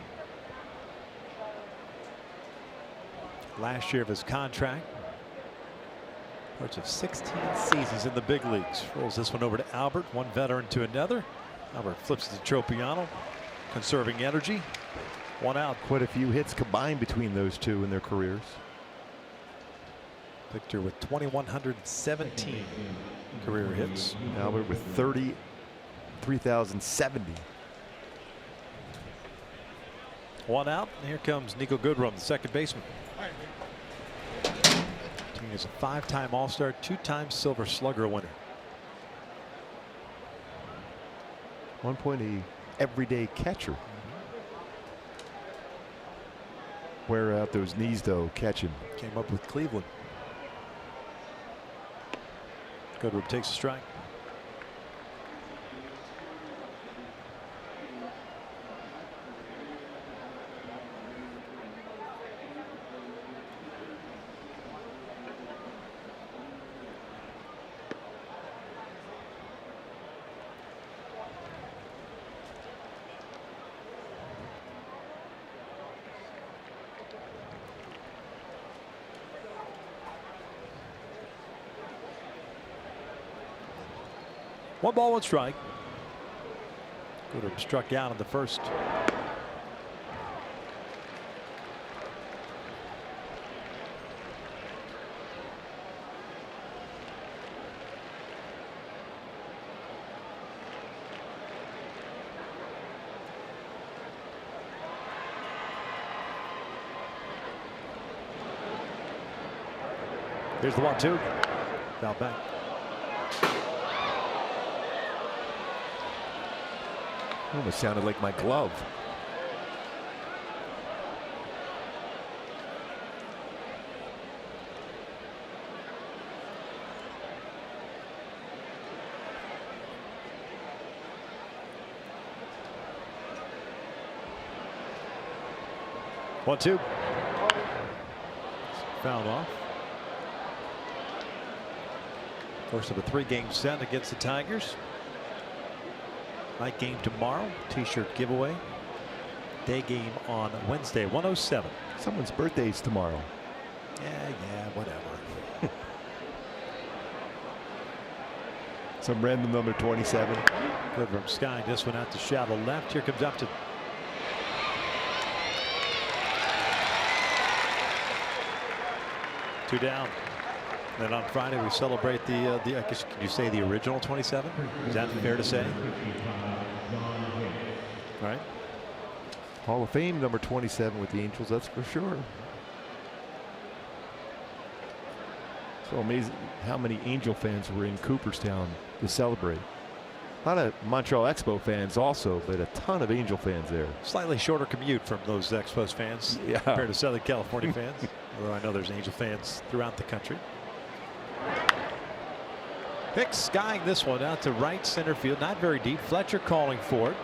Last year of his contract. Parts of 16 seasons in the big leagues. Rolls this one over to Albert. One veteran to another. Albert flips it to Tropiano. Conserving energy. 1 out. Quite a few hits combined between those two in their careers. Victor with 2,117 career hits. Albert with 3,070. 1 out. And here comes Nico Goodrum, the second baseman. He is a 5-time All-Star, 2-time Silver Slugger winner. 1 point a everyday catcher. Wear out those knees though, catch him. Came up with Cleveland. Goodrum takes a strike. One ball, 1 strike. Goodrum struck out in the first. Here's the 1-2. Foul back. Almost sounded like my glove. One, 2. Fouled off. First of a 3-game set against the Tigers. Night game tomorrow. T-shirt giveaway. Day game on Wednesday, 107. Someone's birthday's tomorrow. Yeah, whatever. Some random number 27. Goodrum skying this one out to shallow left. Here comes Upton. Two down. Then on Friday we celebrate the I guess can you say the original 27? Is that fair to say? All right. Hall of Fame number 27 with the Angels, that's for sure. So amazing how many Angel fans were in Cooperstown to celebrate. A lot of Montreal Expo fans also, but a ton of Angel fans there. Slightly shorter commute from those Expos fans compared to Southern California fans. Although I know there's Angel fans throughout the country. Hicks skying this one out to right center field. Not very deep. Fletcher calling for it.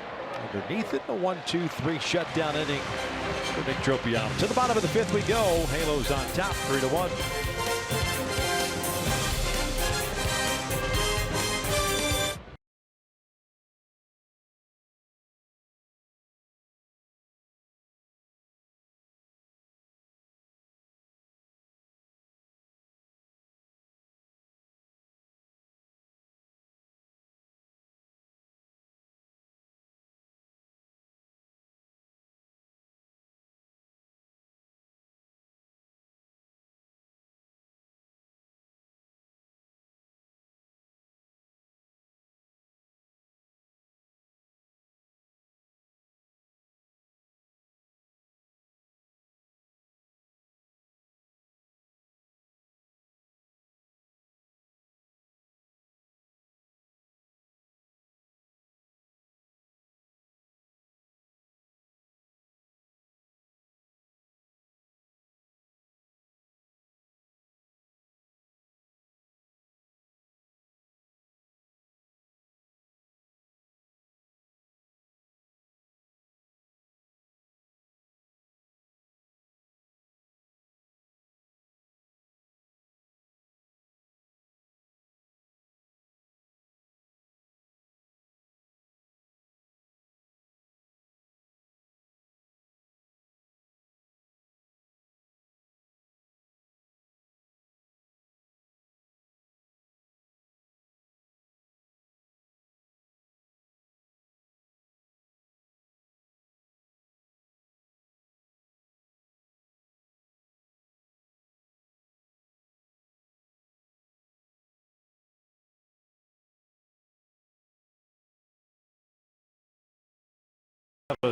Underneath it, a 1-2-3 shutdown inning for Nick Tropiano. To the bottom of the fifth we go. Halos on top, 3-1.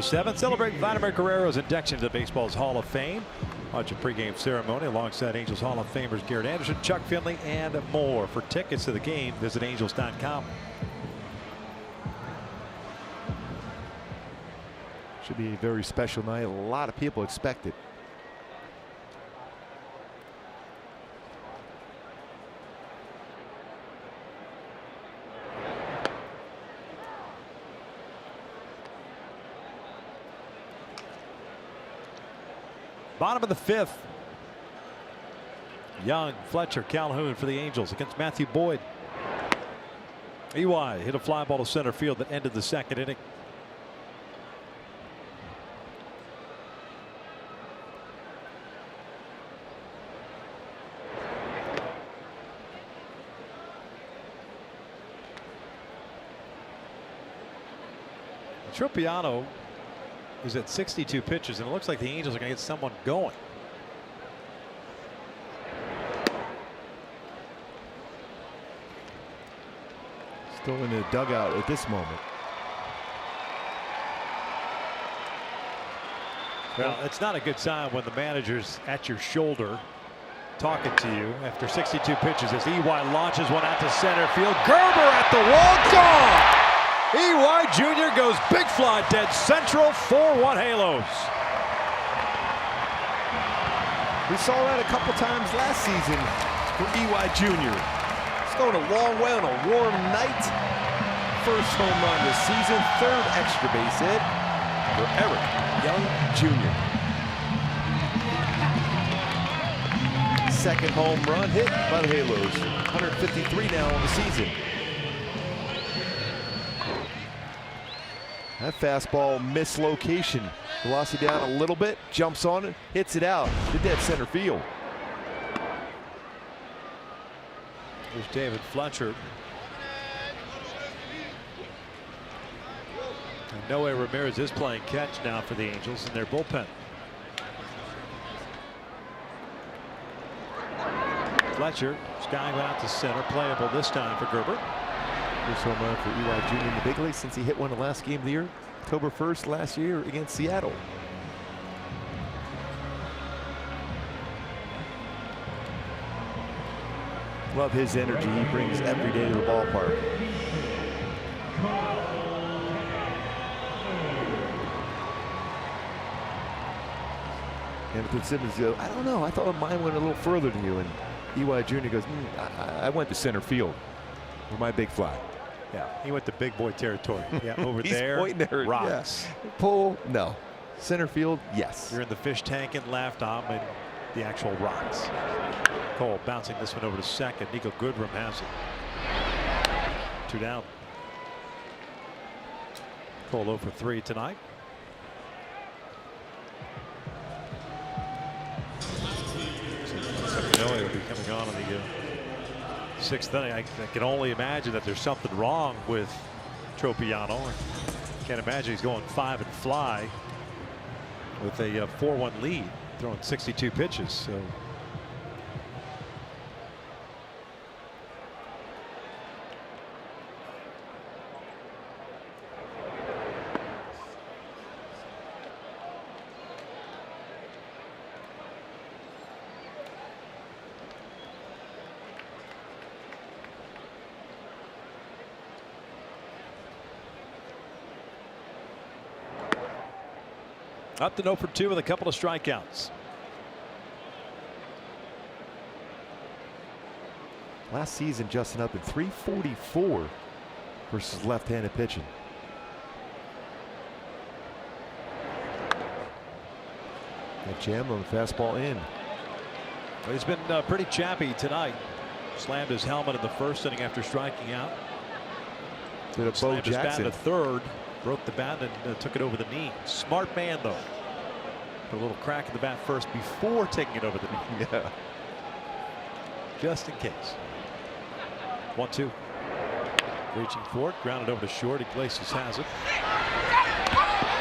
7. Celebrate Vladimir Guerrero's induction to baseball's Hall of Fame. Watch a pregame ceremony alongside Angels Hall of Famers Garrett Anderson, Chuck Finley, and more. For tickets to the game, visit angels.com. Should be a very special night. A lot of people expect it. Bottom of the 5th. Young, Fletcher, Calhoun for the Angels against Matthew Boyd. EY hit a fly ball to center field that ended the 2nd inning. Tropiano is at 62 pitches, and it looks like the Angels are going to get someone going. Still in the dugout at this moment. Well, it's not a good sign when the manager's at your shoulder talking to you after 62 pitches as EY launches one out to center field. Gerber at the wall, gone! EY Jr. goes big fly dead central, 4-1 Halos. We saw that a couple times last season for EY Jr. It's going a long way on a warm night. First home run this season, 3rd extra base hit for Eric Young Jr. 2nd home run hit by the Halos. 153 now on the season. That fastball mislocation. Velocity down a little bit, jumps on it, hits it out to dead center field. There's David Fletcher. And Noe Ramirez is playing catch now for the Angels in their bullpen. Fletcher skying out to center, playable this time for Gerber. First home run for EY Jr. in the big leagues since he hit one in the last game of the year, October 1st last year against Seattle. Love his energy he brings every day to the ballpark. And Simmons goes, I don't know, I thought mine went a little further than you. And EY Jr. goes, I went to center field for my big fly. Yeah, he went to big boy territory. Yeah, over there, there, rocks. Yeah. Pull, no. Center field, yes. You're in the fish tank and left. I'm in the actual rocks. Cole bouncing this one over to second. Nico Goodrum has it. 2 down. Cole 0 for 3 tonight. So Noe will be coming on in the 6th inning. I can only imagine that there's something wrong with Tropiano. Can't imagine he's going 5 and fly with a 4-1 lead, throwing 62 pitches. So up to 0 for 2 with a couple of strikeouts. Last season, Justin up at 344 versus left-handed pitching. That jam on the fastball in. Well, he's been pretty chappy tonight. Slammed his helmet in the 1st inning after striking out. Did a Bo Slammed his bat Jackson. in the 3rd. Broke the bat and took it over the knee. Smart man, though. Put a little crack in the bat first before taking it over the knee. Yeah. Just in case. 1-2. Reaching for it. Grounded over to short. Iglesias has it.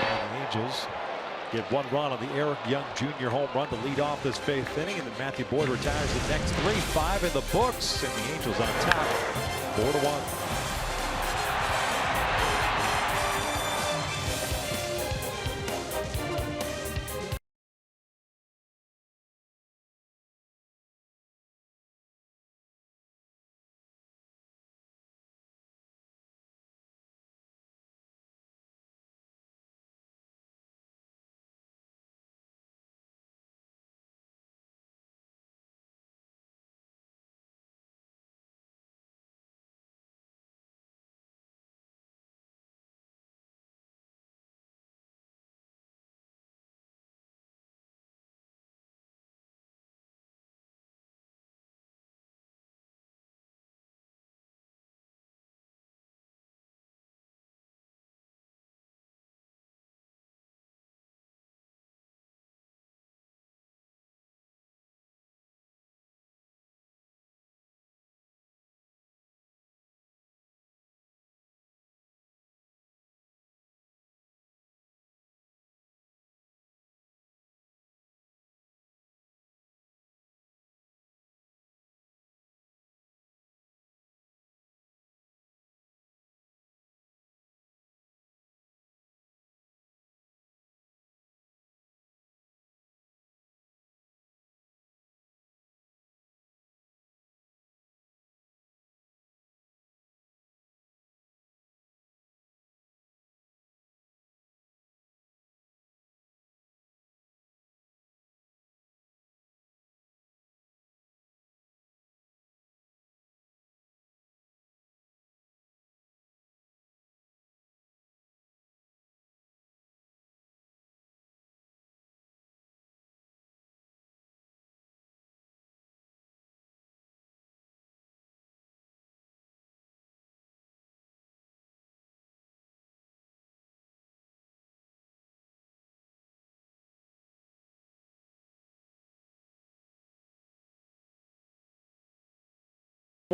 And the Angels get 1 run on the Eric Young Jr. home run to lead off this 5th inning. And then Matthew Boyd retires the next 3. 5 in the books. And the Angels on top. 4-1.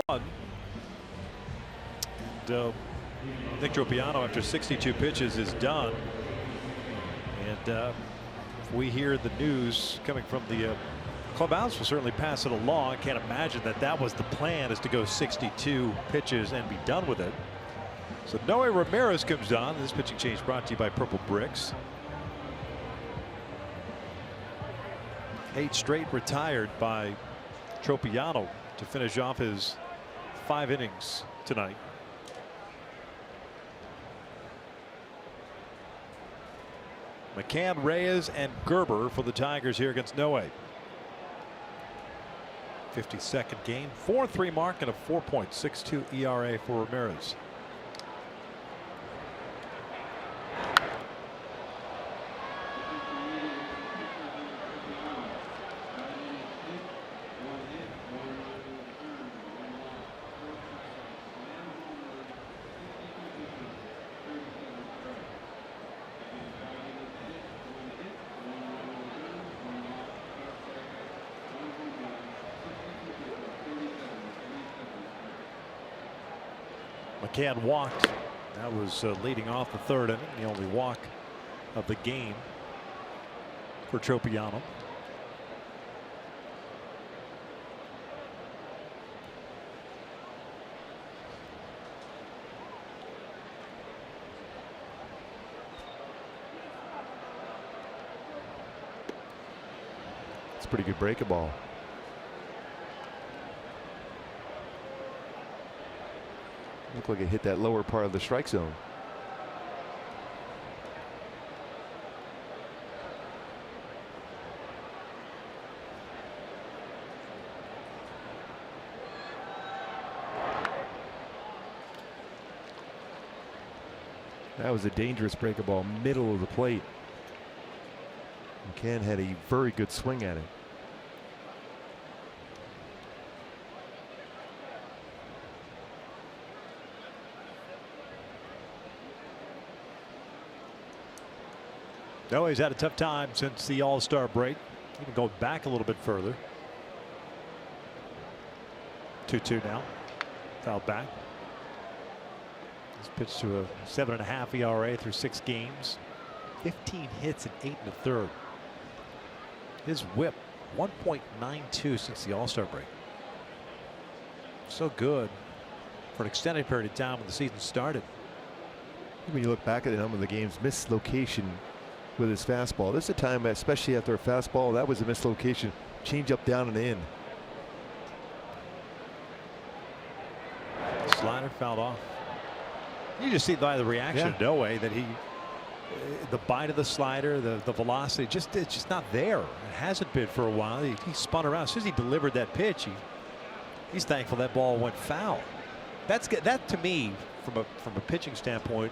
1. And Nick Tropiano, after 62 pitches, is done. And we hear the news coming from the clubhouse, will certainly pass it along. I can't imagine that that was the plan, is to go 62 pitches and be done with it. So Noe Ramirez comes on. This pitching change brought to you by Purple Bricks. 8 straight retired by Tropiano to finish off his 5 innings tonight. McCann, Reyes, and Gerber for the Tigers here against Noe. 52nd game, 4.3 mark and a 4.62 ERA for Ramirez. McCann walked. That was leading off the 3rd inning, the only walk of the game for Tropiano. It's a pretty good breaking ball. Looked like it hit that lower part of the strike zone. That was a dangerous breaking ball, middle of the plate. McCann had a very good swing at it. No, he's had a tough time since the All-Star break. Even going back a little bit further. 2-2 now. Fouled back. He's pitched to a 7.5 ERA through 6 games. 15 hits and 8 1/3. His whip 1.92 since the All-Star break. So good for an extended period of time when the season started. When you look back at some of the games, missed location with his fastball. This is a time, especially after a fastball, that was a mislocation. Change up, down, and in. Slider fouled off. You just see by the reaction of Noe that the bite of the slider, the velocity, it's just not there. It hasn't been for a while. He spun around. As soon as he delivered that pitch, he's thankful that ball went foul. That to me, from a pitching standpoint,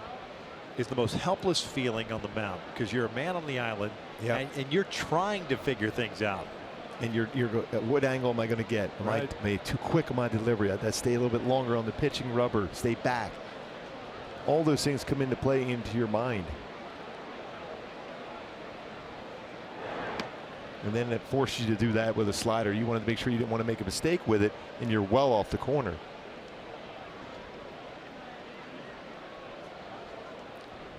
is the most helpless feeling on the mound, because you're a man on the island, and you're trying to figure things out. And you're at what angle am I going to get? Am I too quick on my delivery? I stay a little bit longer on the pitching rubber, stay back. All those things come into play into your mind. And then it forces you to do that with a slider. You wanted to make sure you didn't want to make a mistake with it, and you're well off the corner.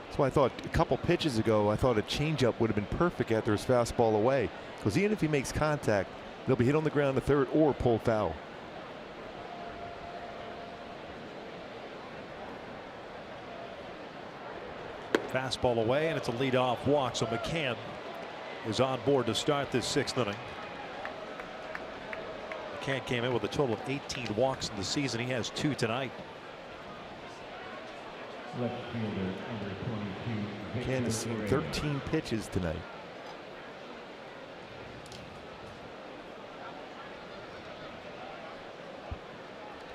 That's why I thought a couple pitches ago, I thought a changeup would have been perfect after his fastball away. Because even if he makes contact, they'll be hit on the ground to 3rd or pull foul. Fastball away, and it's a leadoff walk. So McCann is on board to start this 6th inning. McCann came in with a total of 18 walks in the season. He has 2 tonight. Left fielder, number 22. McCann has seen 13 pitches tonight.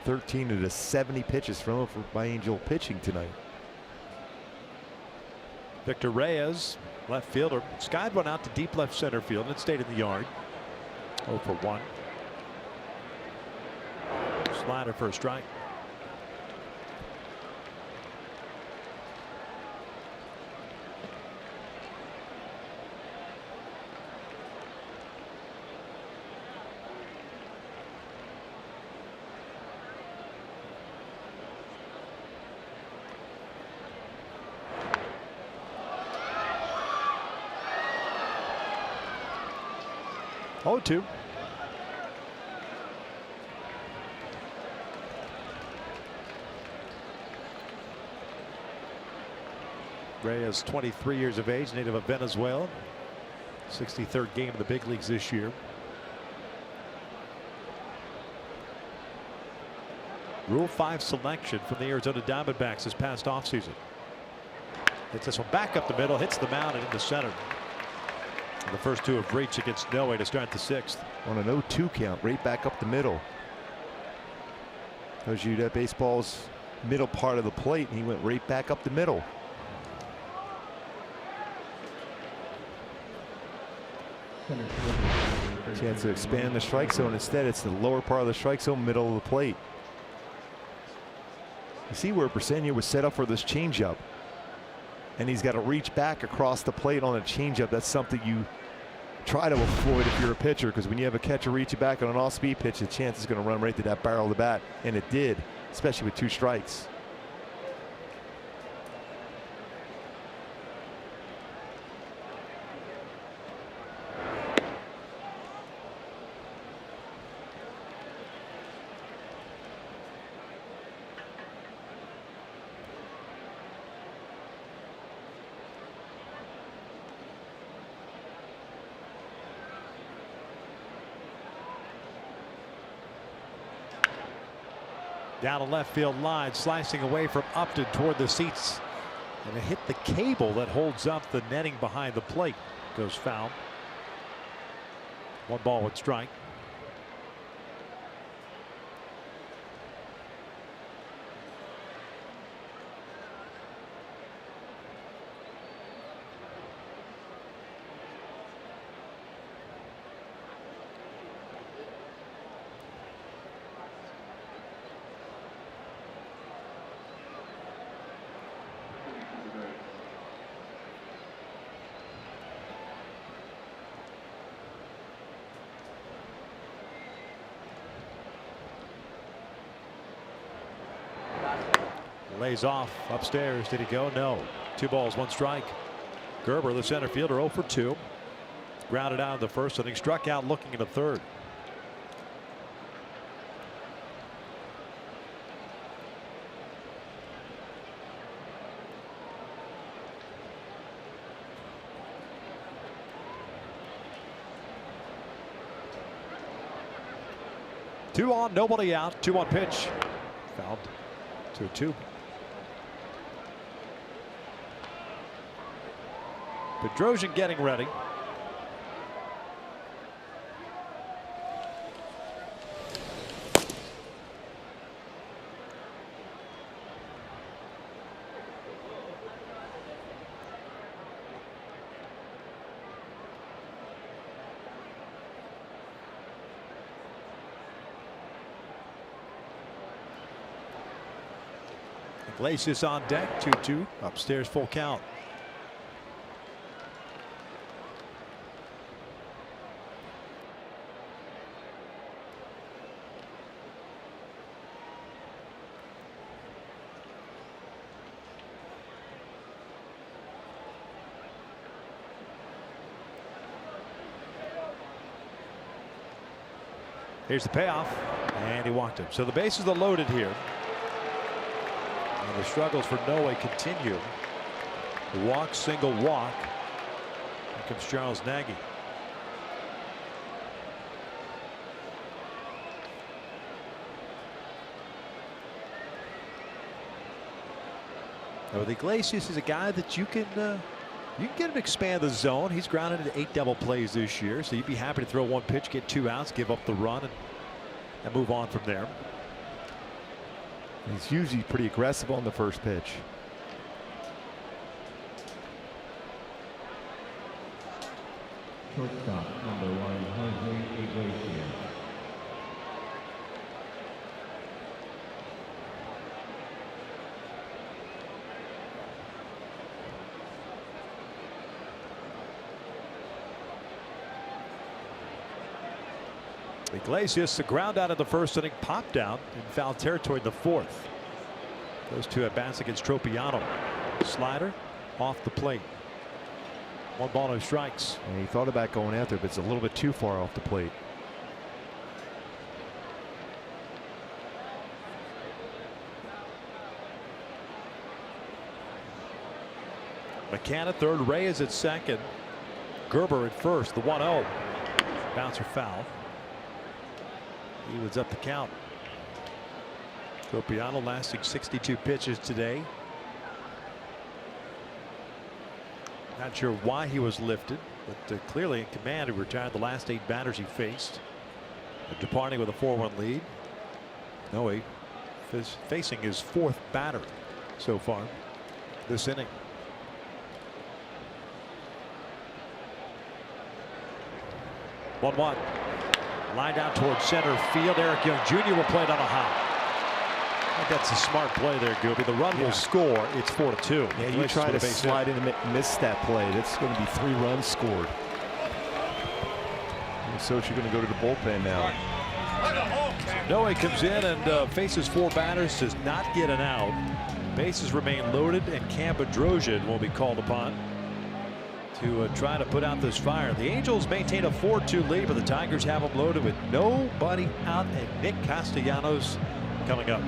(13 of the 70 pitches from him by Angel pitching tonight. Victor Reyes, left fielder, skied one out to deep left center field and it stayed in the yard. 0 for 1. Slider for a strike. 0-2. Ray is 23 years of age, native of Venezuela. 63rd game in the big leagues this year. Rule 5 selection from the Arizona Diamondbacks this past offseason. Hits this one back up the middle, hits the mound and into center. And the first two have reached against Noe to start the 6th. On an 0-2 count, right back up the middle. Shows you that baseball's middle part of the plate, and he went right back up the middle. Chance to expand the strike zone. Instead, it's the lower part of the strike zone, middle of the plate. You see where Briseno was set up for this changeup, and he's got to reach back across the plate on a changeup. That's something you try to avoid if you're a pitcher, because when you have a catcher reaching back on an off-speed pitch, the chance is going to run right to that barrel of the bat, and it did, especially with 2 strikes. Down a left field line, slicing away from Upton toward the seats. And it hit the cable that holds up the netting behind the plate. Goes foul. 1 ball, 1 strike. Lays off upstairs. Did he go? No. 2 balls, 1 strike. Gerber, the center fielder, 0 for 2. Grounded out in the first inning, struck out looking in the third. Two on, nobody out. 2-1 pitch. Fouled. 2-2. Bedrosian getting ready. Iglesias on deck. 2-2. Upstairs, full count. Here's the payoff, and he walked him. So the bases are loaded here. And the struggles for Noe continue. The walk, single walk. Here comes Charles Nagy. Now with Iglesias, is a guy that you can get him to expand the zone. He's grounded at 8 double plays this year, so you'd be happy to throw 1 pitch, get 2 outs, give up the run, and move on from there. He's usually pretty aggressive on the first pitch. Shortstop, number 1, Jose Iglesias. Iglesias, the ground out of the first inning, popped out in foul territory in the 4th. Those 2 at bats against Tropiano. Slider off the plate. 1 ball, no strikes. And he thought about going after it, but it's a little bit too far off the plate. McCann at third, Reyes at second, Gerber at first. The 1-0. Bouncer foul. Evens up the count. Tropiano lasting 62 pitches today. Not sure why he was lifted, but clearly in command. He retired the last 8 batters he faced. Departing with a 4-1 lead. Noe facing his 4th batter so far this inning. One line down towards center field. Eric Young Jr. will play it on a hop. I think that's a smart play there, Gooby. The run will score. It's 4-2. Yeah, you try to slide in and miss that play. That's going to be 3 runs scored. And so you're going to go to the bullpen now. Noe comes in and faces 4 batters, does not get an out. Bases remain loaded, and Cam Bedrosian will be called upon to try to put out this fire. The Angels maintain a 4-2 lead, but the Tigers have them loaded with nobody out, and Nick Castellanos coming up.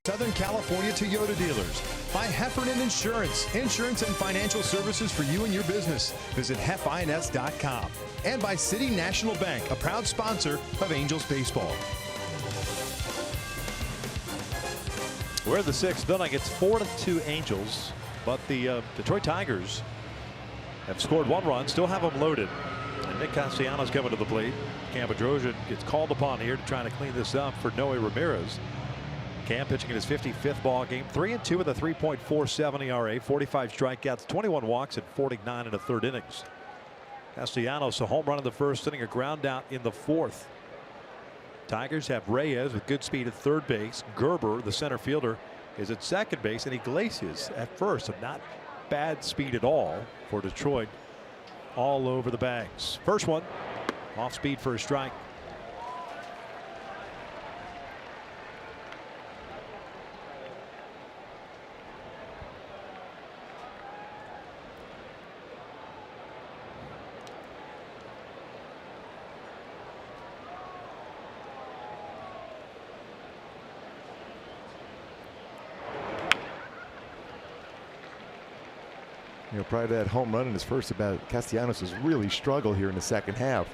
Southern California Toyota dealers. By Heffernan Insurance. Insurance and financial services for you and your business. Visit hefins.com. And by City National Bank, a proud sponsor of Angels baseball. We're in the 6th inning. It's 4-2 Angels, but the Detroit Tigers have scored 1 run, still have them loaded. And Nick Castellanos coming to the plate. Cam Bedrosian gets called upon here to try to clean this up for Noe Ramirez. Cam pitching in his 55th ball game, 3-2 with a 3.47 ERA, 45 strikeouts, 21 walks, and 49 in the 3rd innings. Castellanos a home run in the 1st inning, a ground out in the 4th. Tigers have Reyes with good speed at 3rd base. Gerber, the center fielder, is at 2nd base, and Iglesias at 1st. So not bad speed at all for Detroit. All over the bags. First one off speed for a strike. You know, prior to that home run in his first at bat, Castellanos has really struggled here in the 2nd half.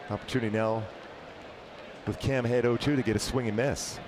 Opportunity now with Cam head 0-2 to get a swing and miss.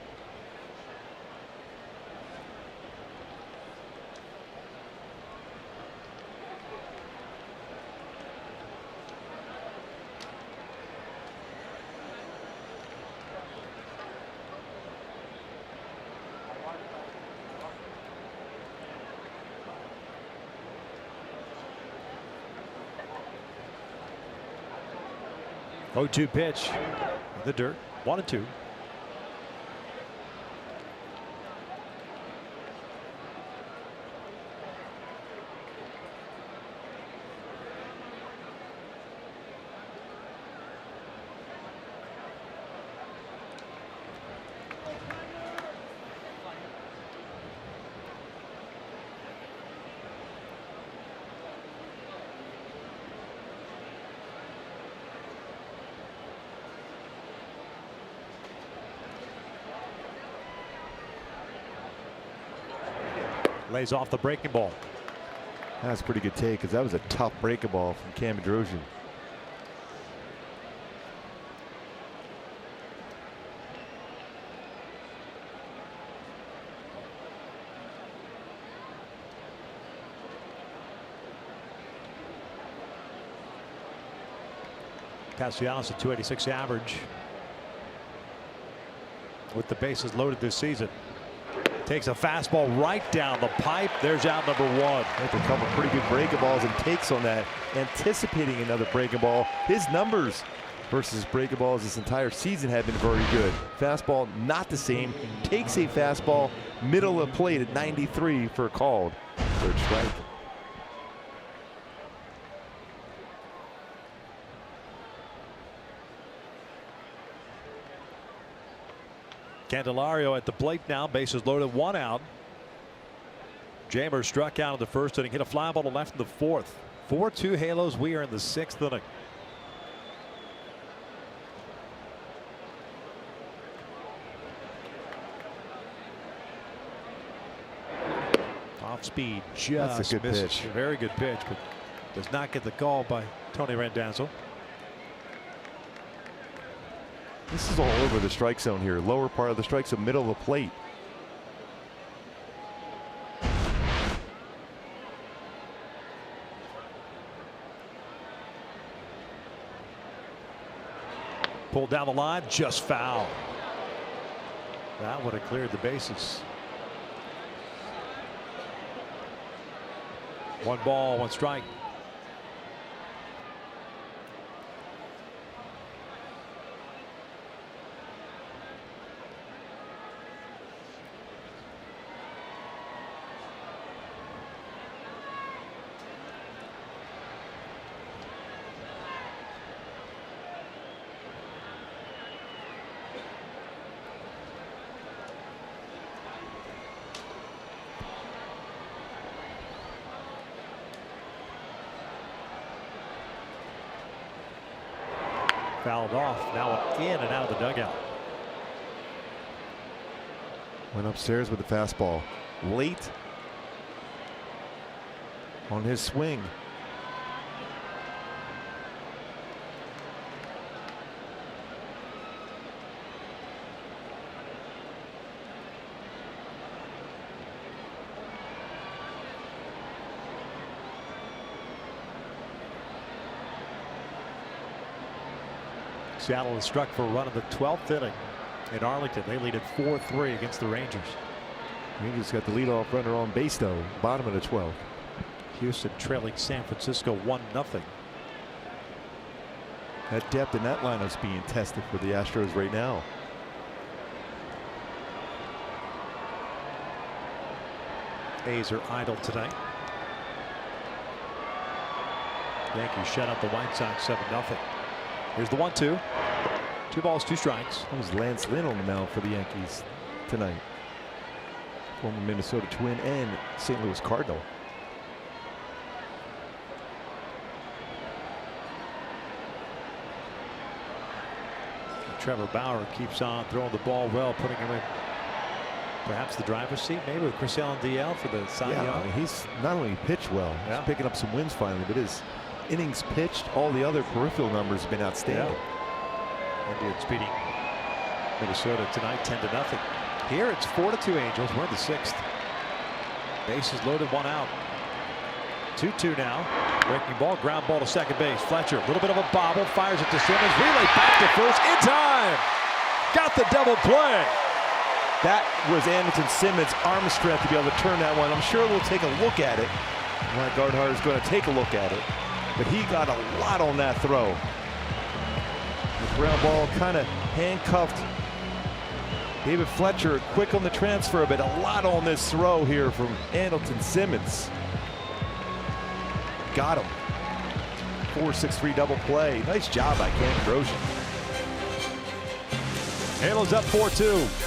0-2 pitch. In the dirt. 1-2. Lays off the breaking ball. That's a pretty good take because that was a tough breaking ball from Cam Bedrosian. Castellanos, a 286 average. With the bases loaded this season. Takes a fastball right down the pipe. There's out number one. That's a couple pretty good breaking balls and takes on that, anticipating another breaking ball. His numbers versus breaking balls this entire season have been very good. Fastball not the same. Takes a fastball middle of plate at 93 for a called third strike. Candelario at the plate now. Bases loaded, 1 out. Jamer struck out in the first inning, hit a fly ball to left in the fourth. 4-2 Halos. We are in the 6th inning. Off speed, just That's a good misses. pitch. A very good pitch, but does not get the call by Tony Randazzo. This is all over the strike zone here. Lower part of the strike zone, middle of the plate. Pulled down the line, just foul. That would have cleared the bases. 1 ball, 1 strike. Fouled off. Now in and out of the dugout. Went upstairs with the fastball. Late on his swing. Seattle is struck for a run in the 12th inning in Arlington. They lead at 4-3 against the Rangers. Rangers got the leadoff runner on base though, bottom of the 12th. Houston trailing San Francisco 1-0. That depth in that lineup's being tested for the Astros right now. A's are idle tonight. Yankees shut out the White Sox 7-0. Here's the 1-2. 2 balls, 2 strikes. That was Lance Lynn on the mound for the Yankees tonight. Former Minnesota Twin and St. Louis Cardinal. Trevor Bauer keeps on throwing the ball well, putting him in perhaps the driver's seat, maybe with Chris Allen DL for the Cy Young. I mean, he's not only pitched well, he's picking up some wins finally, but his innings pitched, all the other peripheral numbers have been outstanding. Indians beating Minnesota tonight 10-0. Here it's 4-2 Angels. We're in the 6th. Bases loaded, 1 out. 2-2 now. Breaking ball, ground ball to second base. Fletcher, a little bit of a bobble, fires it to Simmons. Relay back to first in time. Got the double play. That was Anderson Simmons' arm strength to be able to turn that one. I'm sure we'll take a look at it. Mike Gardhart is going to take a look at it, but he got a lot on that throw. The ground ball kind of handcuffed David Fletcher. Quick on the transfer, but a lot on this throw here from Andleton Simmons. Got him. 4-6-3 double play. Nice job by Ken Grosjean. Halo's up 4-2.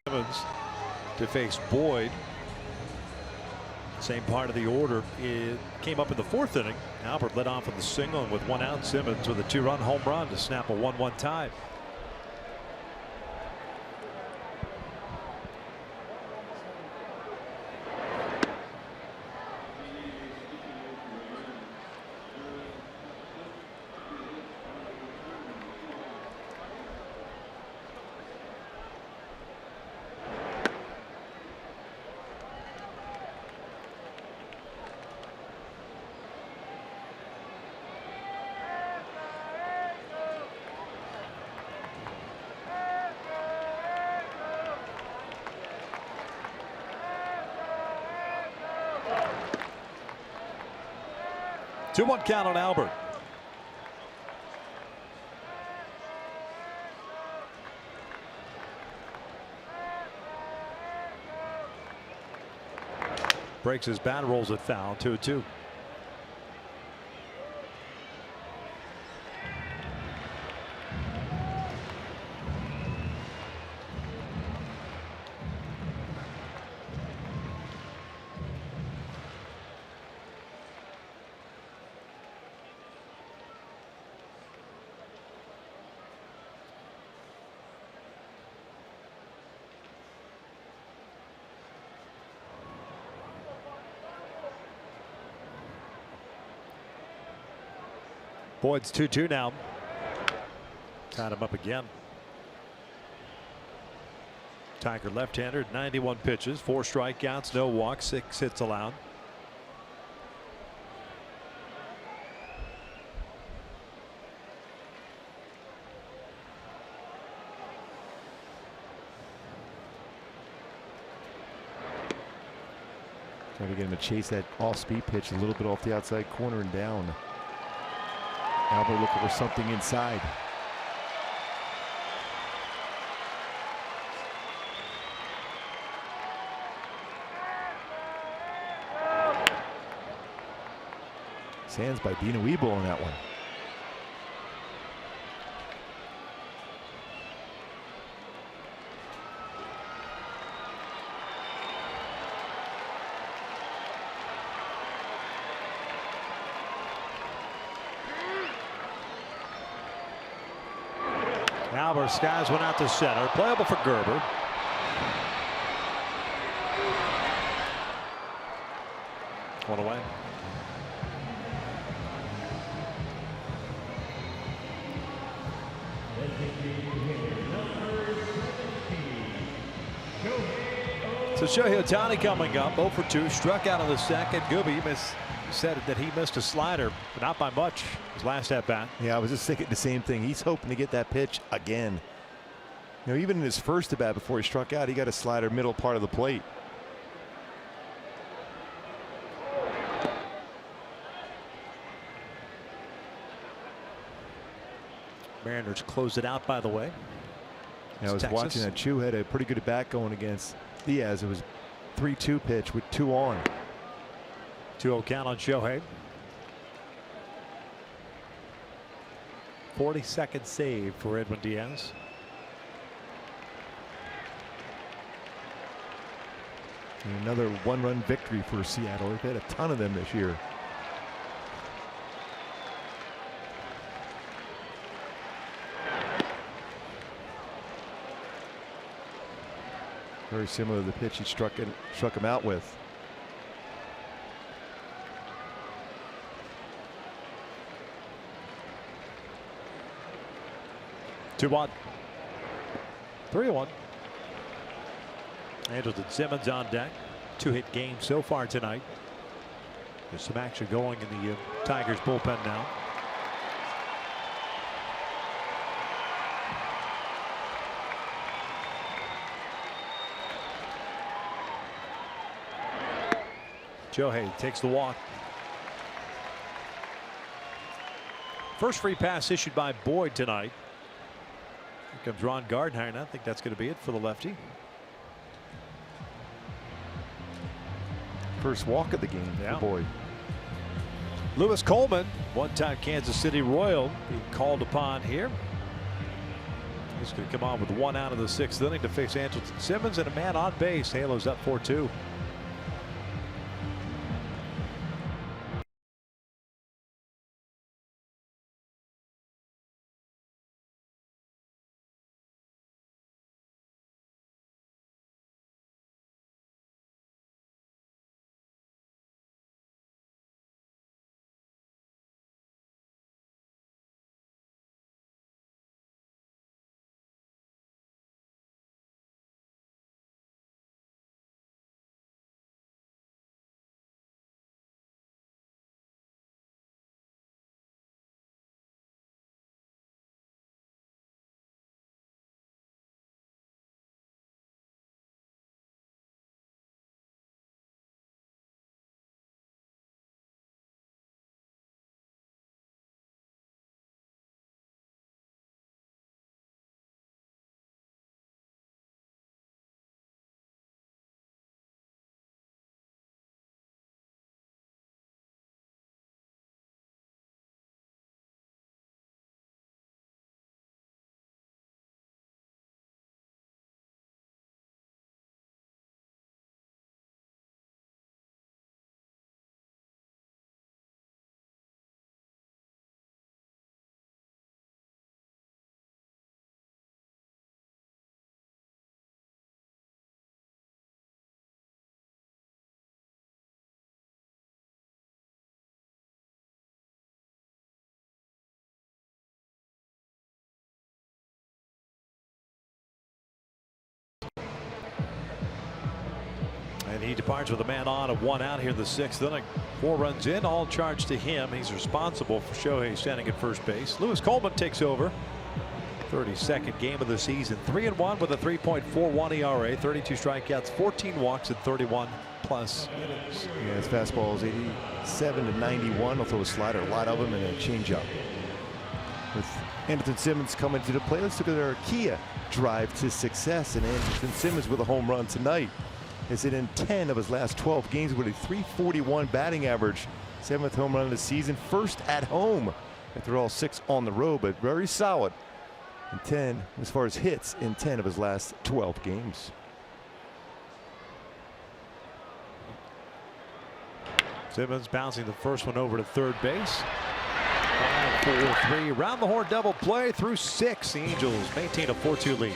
Simmons to face Boyd. Same part of the order. It came up in the fourth inning. Albert led off with the single, and with one out, Simmons with a 2-run home run to snap a 1-1 tie. Two-one count on Albert. Breaks his bat, rolls it foul. 2-2. Boyd's 2-2 now. Tied him up again. Tiger left-hander, 91 pitches, 4 strikeouts, no walks, 6 hits allowed. Trying to get him to chase that off-speed pitch a little bit off the outside corner and down. Albert looking for something inside. Sands by Dina Weeble on that one. Albert skies one out to center. Playable for Gerber. One away. So Shohei Ohtani coming up, 0 for 2, struck out in the second. Gooby said that he missed a slider, but not by much. His last at bat. Yeah, I was just thinking the same thing. He's hoping to get that pitch again. You know, even in his first at bat before he struck out, he got a slider middle part of the plate. Mariners close it out, by the way. Yeah, I was watching that. Chu had a pretty good at bat going against Diaz. It was 3-2 pitch with 2 on. 2-0 count on Shohei. 42nd save for Edwin Diaz. And another 1-run victory for Seattle. They've had a ton of them this year. Very similar to the pitch he struck him out with. Two one. 3-1. Angels and Simmons on deck. 2-hit game so far tonight. There's some action going in the Tigers bullpen now. Shohei takes the walk. First free pass issued by Boyd tonight. Here comes Ron Gardner, and I think that's going to be it for the lefty. First walk of the game for Boyd. Lewis Coleman, one-time Kansas City Royal, being called upon here. He's going to come on with 1 out of the 6th inning to face Angels and Simmons, and a man on base. Halos up 4-2. And he departs with a man on of 1 out here in the 6th inning. 4 runs in, all charged to him. He's responsible for Shohei standing at first base. Lewis Coleman takes over. 32nd game of the season. 3-1 with a 3.41 ERA. 32 strikeouts, 14 walks, and 31+ innings. Yeah, his fastball is 87 to 91. He'll throw a slider, a lot of them, and a changeup. With Anderson Simmons coming to the plate, let's look at our Kia drive to success. And Anderson Simmons with a home run tonight. Is it in 10 of his last 12 games with a .341 batting average. 7th home run of the season. First at home after all 6 on the road, but very solid. And 10 as far as hits in 10 of his last 12 games. Simmons bouncing the first one over to third base. 5-4-3 round the horn double play through 6. The Angels maintain a 4-2 lead.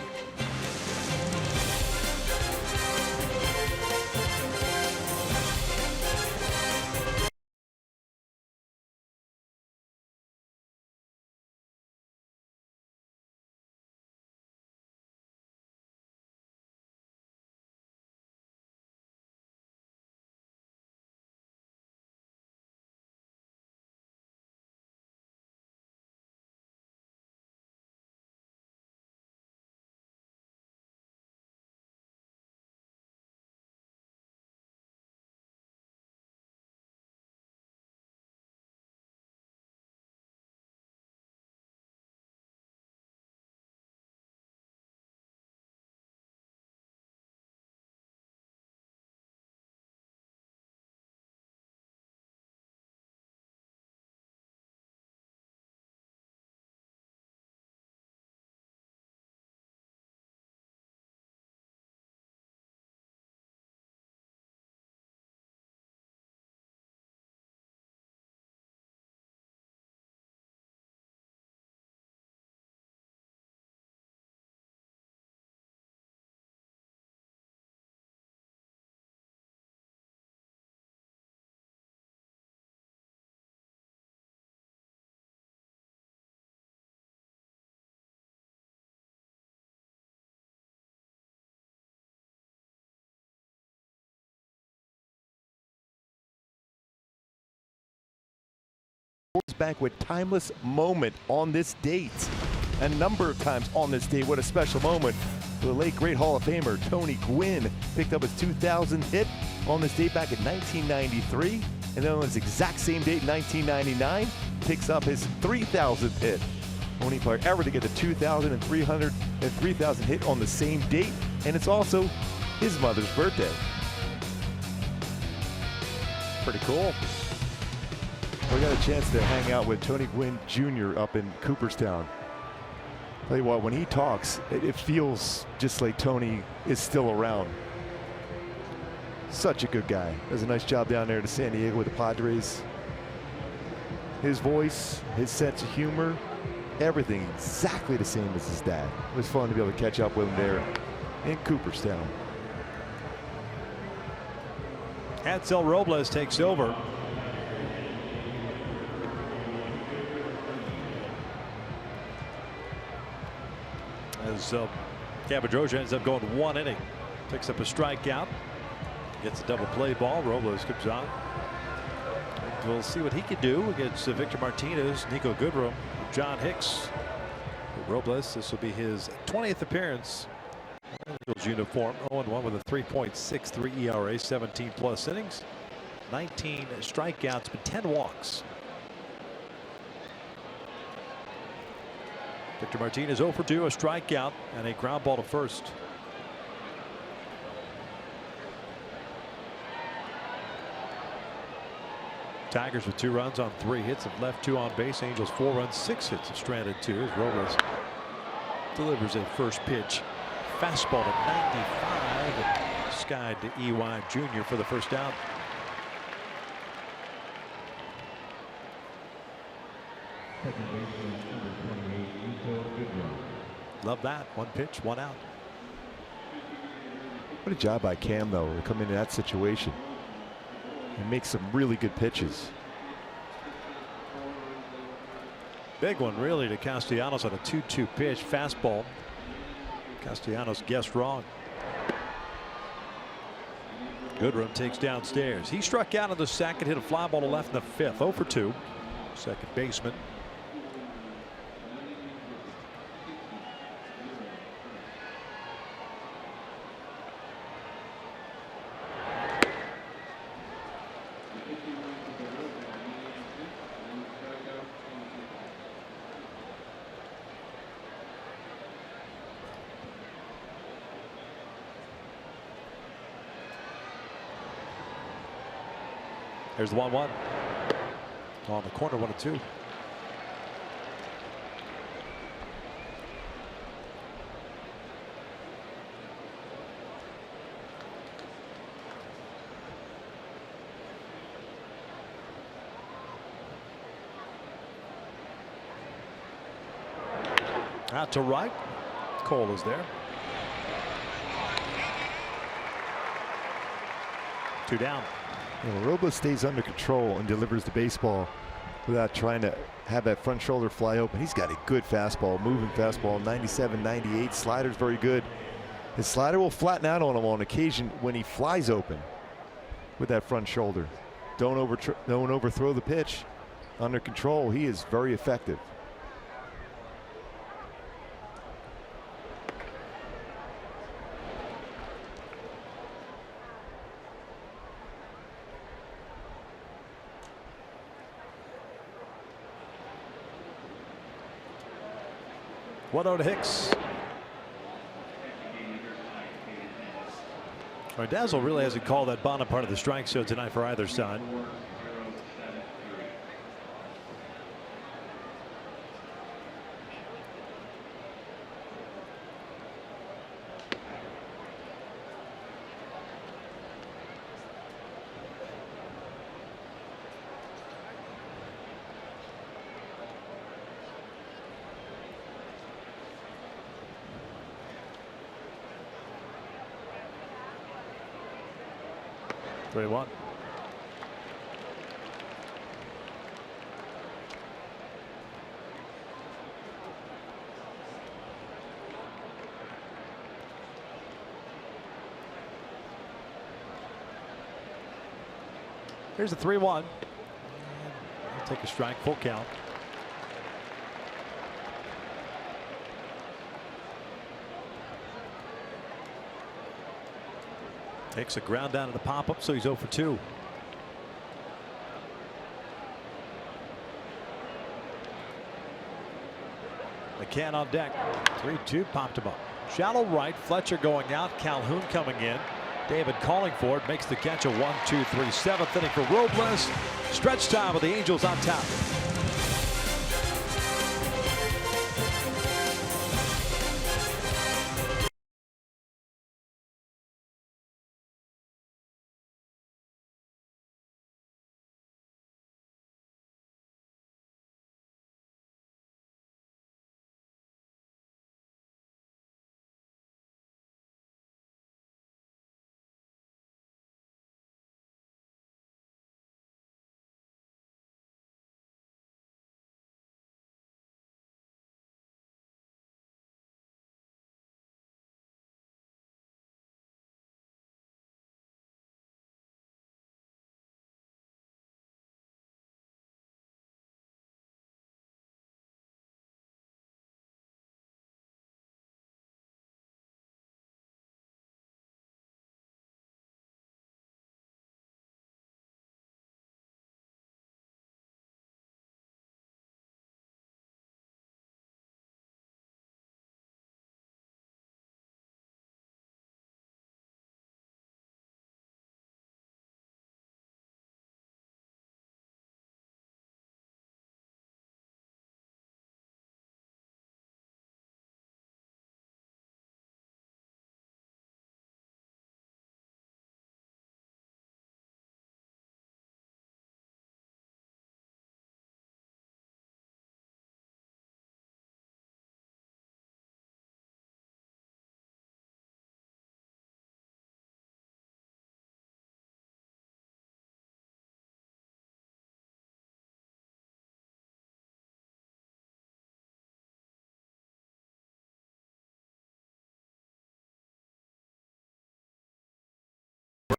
Banquet timeless moment on this date. A number of times on this date. What a special moment. The late great Hall of Famer Tony Gwynn picked up his 2000 hit on this date back in 1993. And then on this exact same date, 1999, picks up his 3000th hit. Only player ever to get the 2,000 and 300 and 3,000 hit on the same date. And it's also his mother's birthday. Pretty cool. We got a chance to hang out with Tony Gwynn Jr. up in Cooperstown. Tell you what, when he talks, it feels just like Tony is still around. Such a good guy. Does a nice job down there to San Diego with the Padres. His voice, his sense of humor, everything exactly the same as his dad. It was fun to be able to catch up with him there in Cooperstown. Hansel Robles takes over. As Cabadroja ends up going 1 inning. Picks up a strikeout. Gets a double play ball. Robles comes on. We'll see what he can do against Victor Martinez, Nico Goodrum, John Hicks. Robles, this will be his 20th appearance in the Eagles uniform. 0-1 with a 3.63 ERA, 17 plus innings, 19 strikeouts, but 10 walks. Victor Martinez 0 for 2, a strikeout and a ground ball to first. Tigers with 2 runs on 3 hits, have left 2 on base. Angels 4 runs, 6 hits, have stranded 2 as Robles delivers a first pitch fastball to 95, skied to EY Jr. for the first out. Second baseman, number 28, Nico Goodrum. Love that. 1 pitch, 1 out. What a job by Cam, though, to come into that situation and make some really good pitches. Big one really to Castellanos on a 2-2 pitch fastball. Castellanos guessed wrong. Goodrum takes downstairs. He struck out in the second, hit a fly ball to left in the 5th. 0 for 2. Second baseman. There's the 1-1 on the corner, 1-2. Out to right. Cole is there. 2 down. Robles stays under control and delivers the baseball without trying to have that front shoulder fly open. He's got a good fastball, moving fastball, 97, 98. Slider's very good. His slider will flatten out on him on occasion when he flies open with that front shoulder. Don't overthrow the pitch. Under control, he is very effective. One-0 to Hicks. Dazzle really hasn't called that bottom part of the strike zone tonight for either side. Three one. Here's a 3-1. Take a strike, full count. Takes a ground down to the pop-up, so he's 0 for 2. McCann on deck. 3-2, popped him up. Shallow right, Fletcher going out, Calhoun coming in. David calling for it, makes the catch. A 1-2-3, 7th inning for Robles. Stretch time with the Angels on top.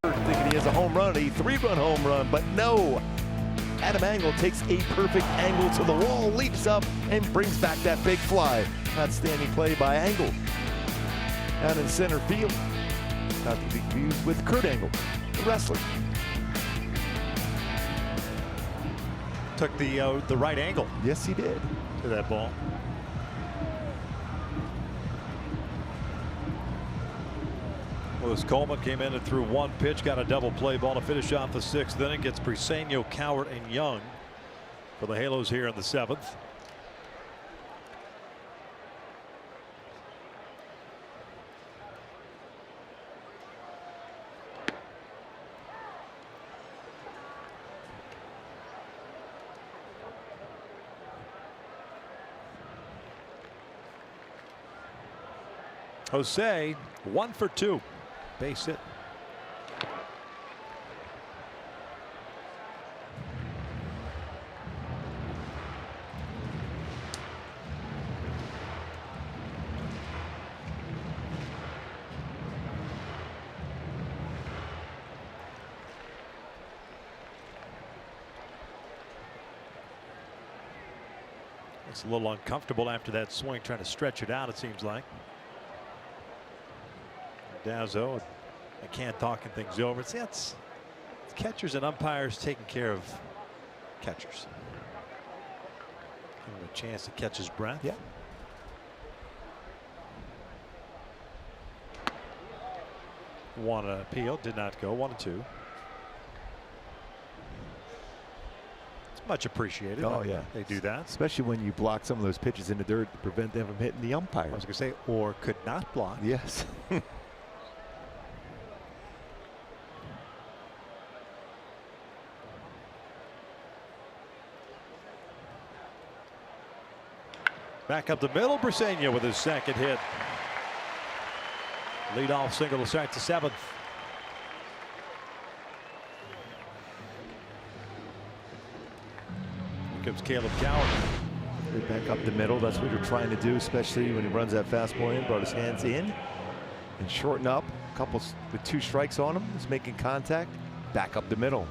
Thinking he has a home run, a 3-run home run, but no. Adam Engel takes a perfect angle to the wall, leaps up, and brings back that big fly. Outstanding play by Engel. Out in center field. Not to be confused with Kurt Angle, the wrestler. Took the right angle Yes, he did. to that ball. Willis Coleman came in and threw one pitch, got a double play ball to finish off the 6th inning. Gets Briseño, Cowart, and Young for the Halos here in the 7th. Jose 1 for 2. Base hit. It's a little uncomfortable after that swing, trying to stretch it out, it seems like. Dazzo, I can't talking things over. It's catchers and umpires taking care of catchers. Give him a chance to catch his breath. Yeah. One appeal, did not go. 1-2. It's much appreciated. Oh, yeah. They do that. Especially when you block some of those pitches in the dirt to prevent them from hitting the umpire. I was going to say, or could not block. Yes. Back up the middle, Briseño with his second hit. Leadoff single to start the 7th. Here comes Caleb Cowart. Back up the middle. That's what you're trying to do, especially when he runs that fastball in. Brought his hands in and shorten up. A couple with 2 strikes on him. He's making contact. Back up the middle.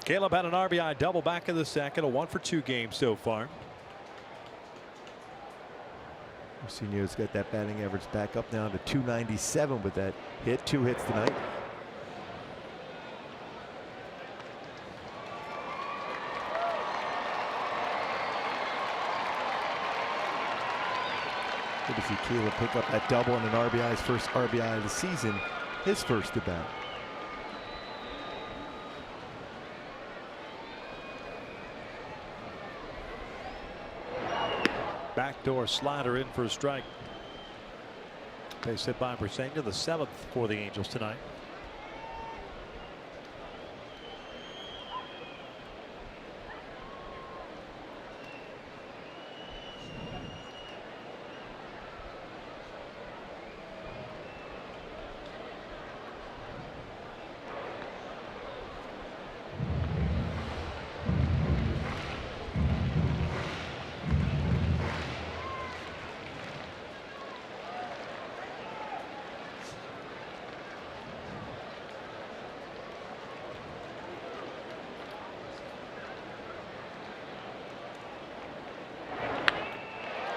Caleb had an RBI double back in the second, a 1-for-2 game so far. Senior's got that batting average back up now to 297 with that hit. 2 hits tonight. Good to see Caleb pick up that double and an RBI, his first RBI of the season, his first at bat. Backdoor slider in for a strike. Base hit by Briseño, the 7th for the Angels tonight.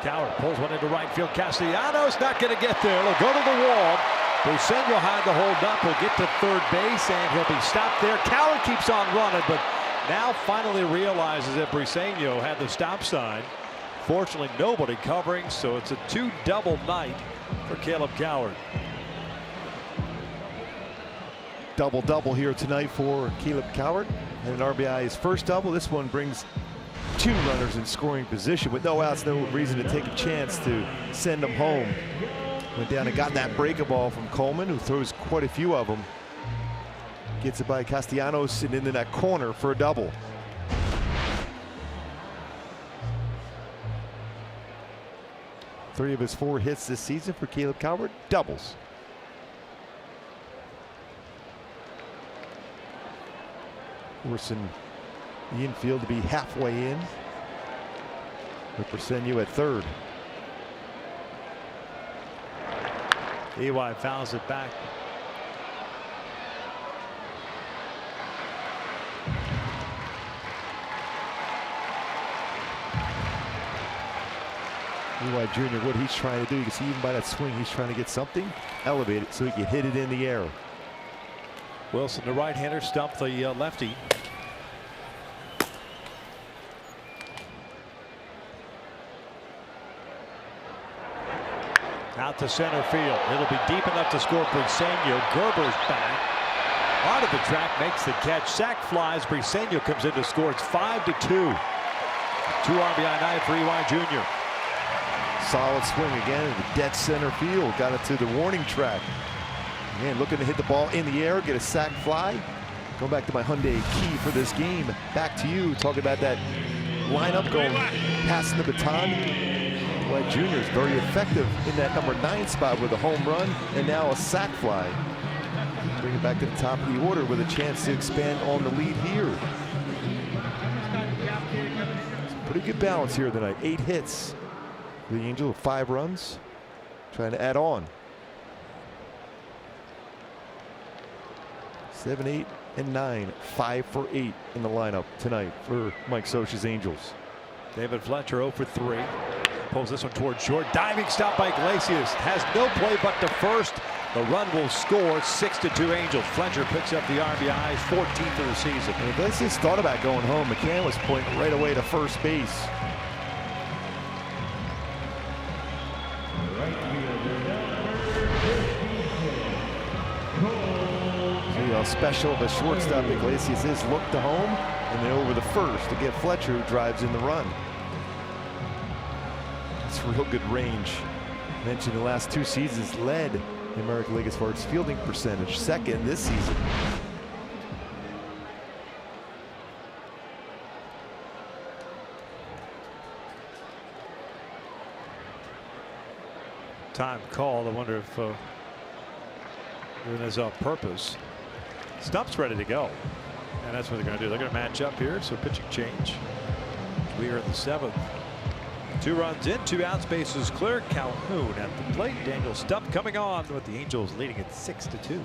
Coward pulls one into right field. Castellanos not going to get there. It'll go to the wall. Briseño had to hold up. He'll get to third base and he'll be stopped there. Coward keeps on running, but now finally realizes that Briseño had the stop sign. Fortunately, nobody covering, so it's a 2-double night for Caleb Coward. Double-double here tonight for Caleb Coward. And an RBI, his first double. This one brings 2 runners in scoring position with no outs, no reason to take a chance to send them home. Went down and got that breaker ball from Coleman, who throws quite a few of them. Gets it by Castellanos and into that corner for a double. Three of his 4 hits this season for Caleb Coward, doubles. Forcing the infield to be halfway in. With Briseño at third. EY fouls it back. EY Jr., what he's trying to do, you can see even by that swing, he's trying to get something elevated so he can hit it in the air. Wilson, the right-hander, stumped the lefty. Out to center field. It'll be deep enough to score. Briseño. Gerber's back. Out of the track, makes the catch. Sack flies. Briseño comes in to score. It's 5-2. 2 RBI night for EY Jr. Solid swing again in the dead center field. Got it to the warning track. Man, looking to hit the ball in the air, get a sack fly. Going back to my Hyundai key for this game. Back to you. Talking about that lineup going, passing the baton. EY Jr. is very effective in that number 9 spot with a home run and now a sack fly. Bring it back to the top of the order with a chance to expand on the lead here. Pretty good balance here tonight. 8 hits for the Angels, 5 runs. Trying to add on. 7, 8, and 9. 5 for 8 in the lineup tonight for Mike Scioscia's Angels. David Fletcher 0 for 3. Pulls this one towards short. Diving stop by Iglesias. Has no play but to first. The run will score. 6-2 Angels. Fletcher picks up the RBI. 14th of the season. And Iglesias thought about going home. McCann was pointing right away to first base. See how special of a shortstop Iglesias is. Look to home and then over the first to get Fletcher, who drives in the run. It's real good range. Mentioned the last 2 seasons led the American League as far as fielding percentage, second this season. Time called. I wonder if doing this on purpose. Stump's ready to go, and that's what they're going to do. They're going to match up here, so pitching change. We are in the 7th. 2 runs in, 2 outs, bases clear. Calhoun at the plate. Daniel Stump coming on with the Angels leading at 6-2.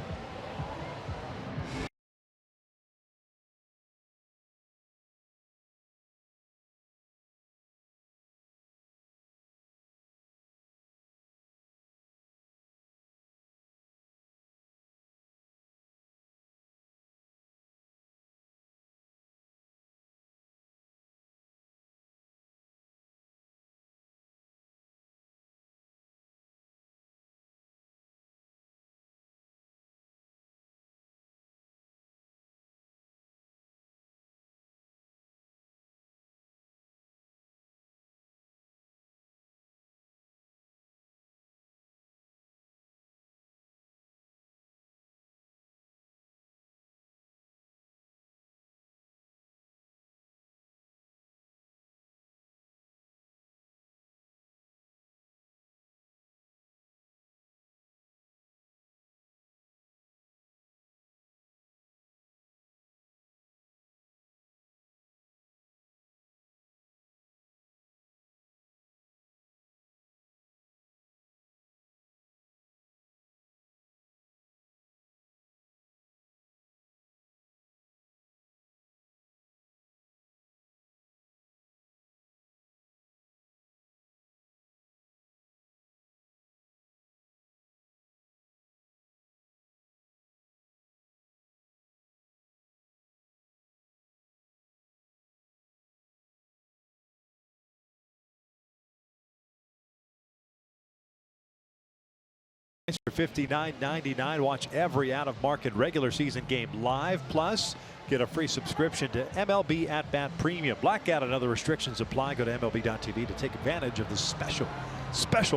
For $59.99. Watch every out-of-market regular season game live. Plus, get a free subscription to MLB At Bat Premium. Blackout and other restrictions apply. Go to MLB.tv to take advantage of this special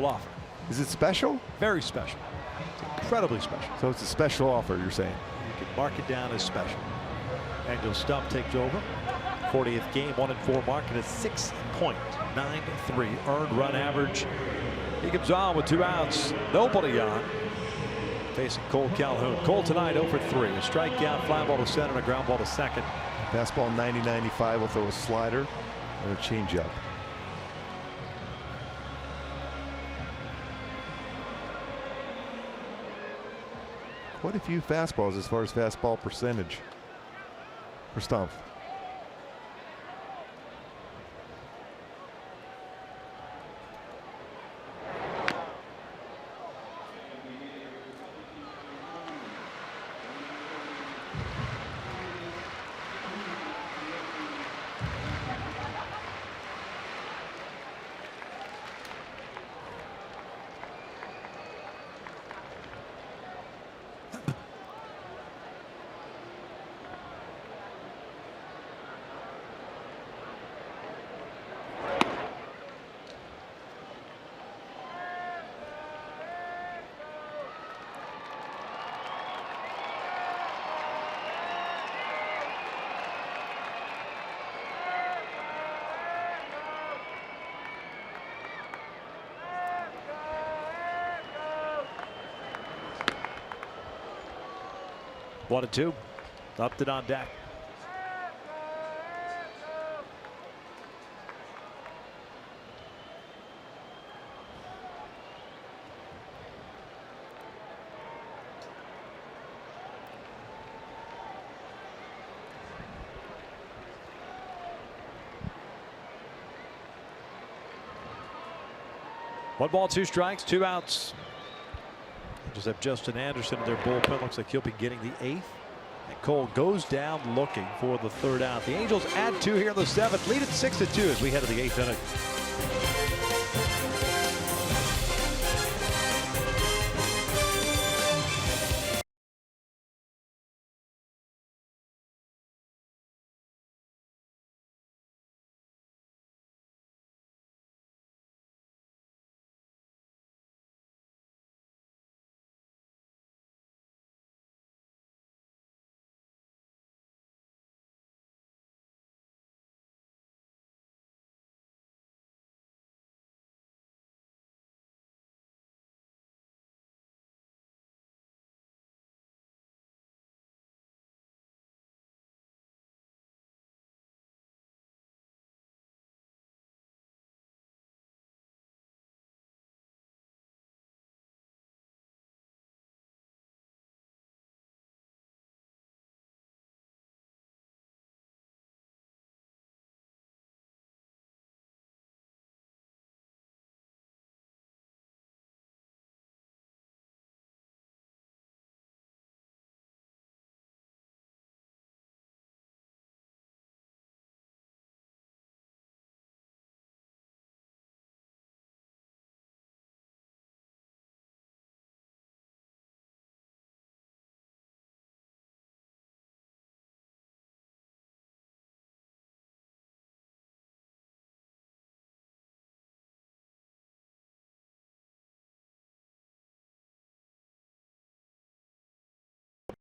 offer. Is it special? Very special. It's incredibly special. So it's a special offer, you're saying? You can mark it down as special. Angels Stump takes over. 40th game, 1-4 market at 6.93 earned run average. He comes on with 2 outs, nobody on. Facing Cole Calhoun. Cole tonight 0 for 3. A strikeout, fly ball to center, and a ground ball to second. Fastball 90-95 will throw a slider and a changeup. Quite a few fastballs as far as fastball percentage for Stump. One and 2. Upped it on deck. One ball, 2 strikes, 2 outs. Just have Justin Anderson in their bullpen. Looks like he'll be getting the 8th. And Cole goes down looking for the 3rd out. The Angels add 2 here in the 7th. Lead it 6-2 as we head to the 8th inning.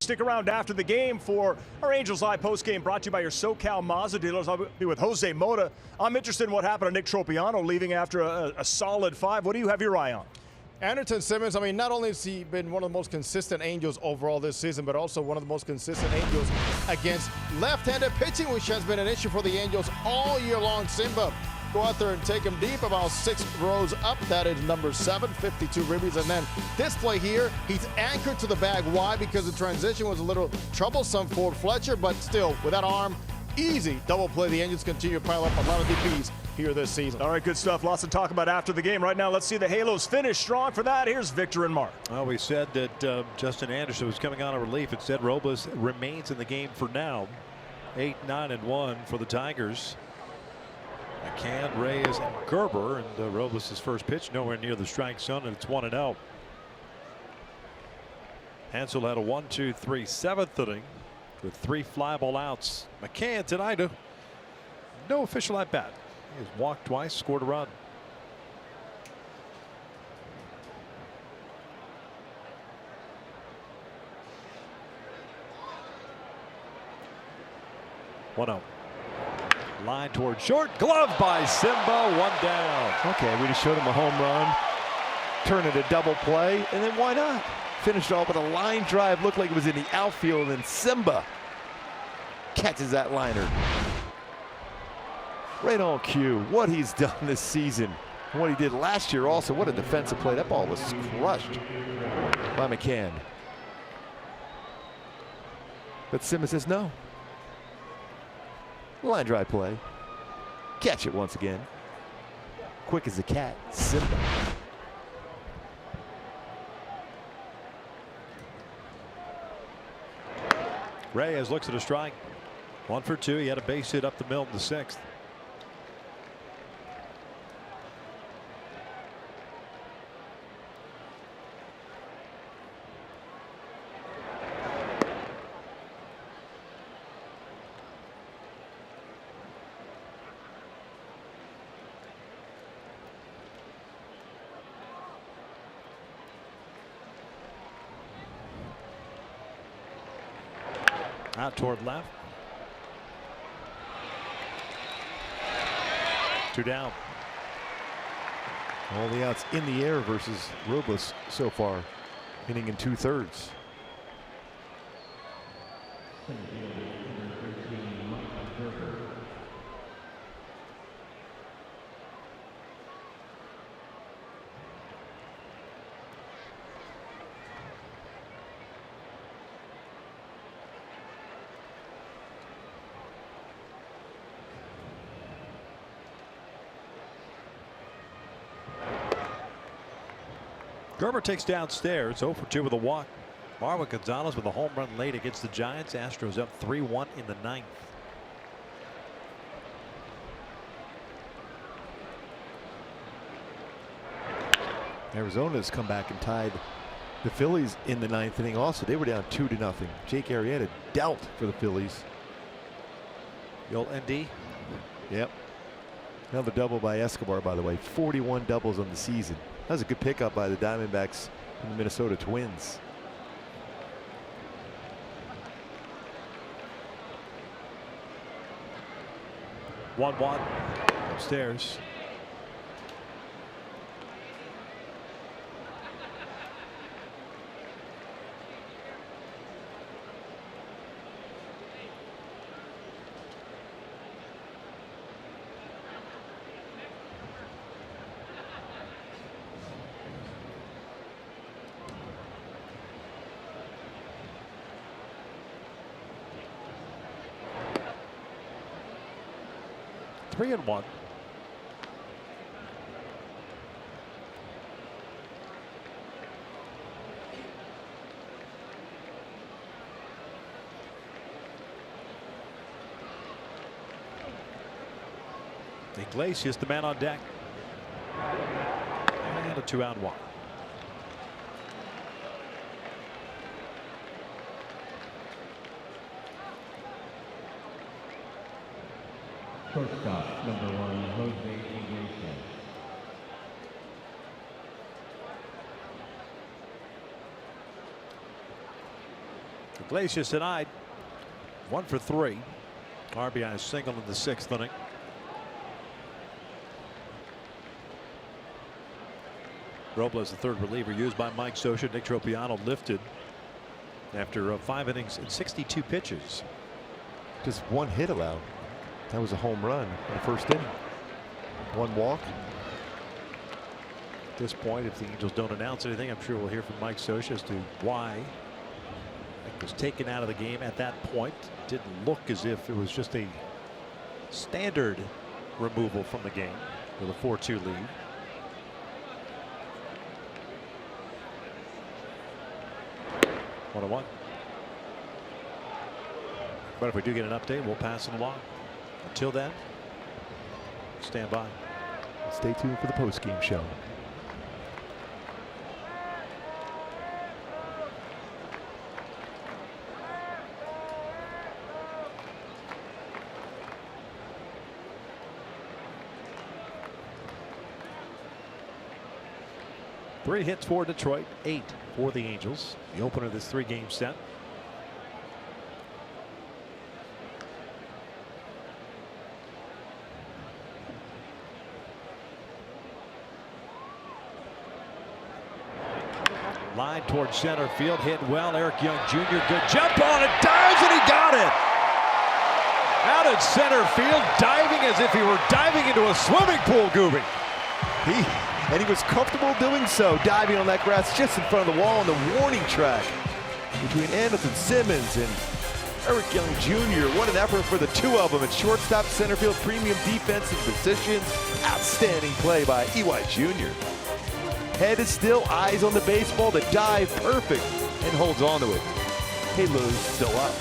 Stick around after the game for our Angels Live postgame, brought to you by your SoCal Mazda dealers. I'll be with Jose Mota. I'm interested in what happened to Nick Tropiano leaving after a solid 5. What do you have your eye on? Anderson Simmons, I mean, not only has he been one of the most consistent Angels overall this season, but also one of the most consistent Angels against left-handed pitching, which has been an issue for the Angels all year long. Simba, go out there and take him deep, about 6 rows up. That is number 7, 52 ribbies. And then this play here, he's anchored to the bag. Why? Because the transition was a little troublesome for Fletcher, but still, with that arm, easy double play. The Angels continue to pile up a lot of DPs here this season. All right, good stuff. Lots to talk about after the game. Right now, let's see the Halos finish strong. For that, here's Victor and Mark. Well, we said that Justin Anderson was coming on a relief. Instead, Robles remains in the game for now. 8-9-1 for the Tigers. McCann, Reyes, and Gerber, and Robles' first pitch nowhere near the strike zone, and it's 1-0. Hansel had a 1-2-3 7th inning with 3 fly ball outs. McCann tonight, no official at bat. He has walked twice, scored a run. One out. Line toward short. Glove by Simba. 1 down. Okay, we just showed him a home run. Turn it a double play, and then why not? Finished off with a line drive. Looked like it was in the outfield, and Simba catches that liner. Right on cue. What he's done this season. What he did last year also. What a defensive play. That ball was crushed by McCann. But Simba says no. Line drive play. Catch it once again. Quick as a cat. Simba. Reyes looks at a strike. 1 for 2. He had a base hit up the middle in the 6th. Out toward left. 2 down. All the outs in the air versus Robles so far. Inning in 2/3. Gerber takes downstairs. 0 for 2 with a walk. Marwin Gonzalez with a home run late against the Giants. Astros up 3-1 in the 9th. Arizona's come back and tied the Phillies in the 9th inning also. They were down 2-0. Jake Arrieta dealt for the Phillies. The old ND. Yep. Another double by Escobar, by the way. 41 doubles on the season. That was a good pickup by the Diamondbacks and the Minnesota Twins. One upstairs. Three and one. Iglesias, the man on deck. And a 2-out walk. Shortstop, number 1, Jose Iglesias. Iglesias tonight 1 for 3. RBI single in the 6th inning. Robles, the third reliever, used by Mike Scioscia. Nick Tropiano lifted after 5 innings and 62 pitches. Just 1 hit allowed. That was a home run in the first inning. 1 walk. At this point, if the Angels don't announce anything, I'm sure we'll hear from Mike Scioscia as to why it was taken out of the game at that point. It didn't look as if it was just a standard removal from the game with a 4-2 lead. One. But if we do get an update, we'll pass it along. Until then, stand by. Stay tuned for the post-game show. 3 hits for Detroit, 8 for the Angels. The opener of this 3-game set. Line towards center field, hit well. Eric Young Jr. good jump on it, dives, and he got it. Out at center field, diving as if he were diving into a swimming pool, Gooby. And he was comfortable doing so, diving on that grass just in front of the wall on the warning track between Anderson Simmons and Eric Young Jr. What an effort for the two of them at shortstop, center field, premium defensive positions. Outstanding play by EY Jr. Head is still, eyes on the baseball, the dive perfect, and holds on to it. Halo's still up.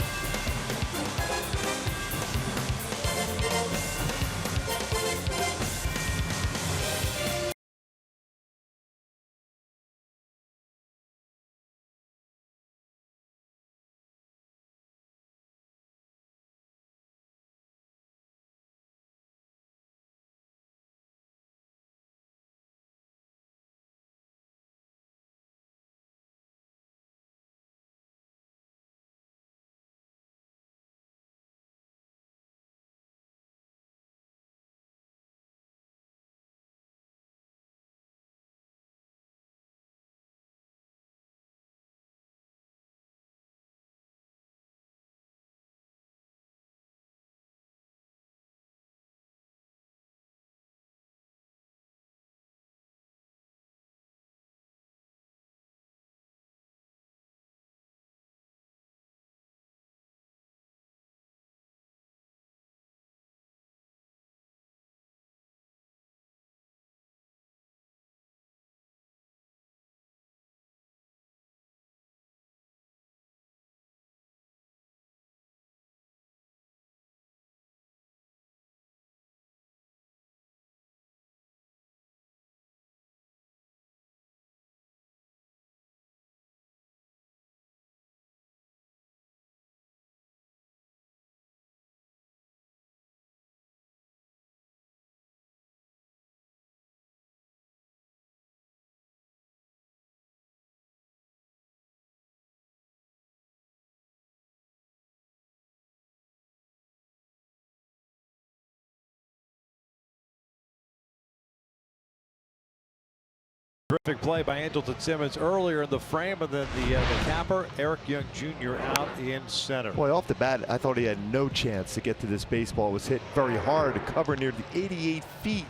Terrific play by Andrelton Simmons earlier in the frame, and then the capper, Eric Young Jr. out in center. Boy, off the bat, I thought he had no chance to get to this baseball. It was hit very hard to cover near the 88 feet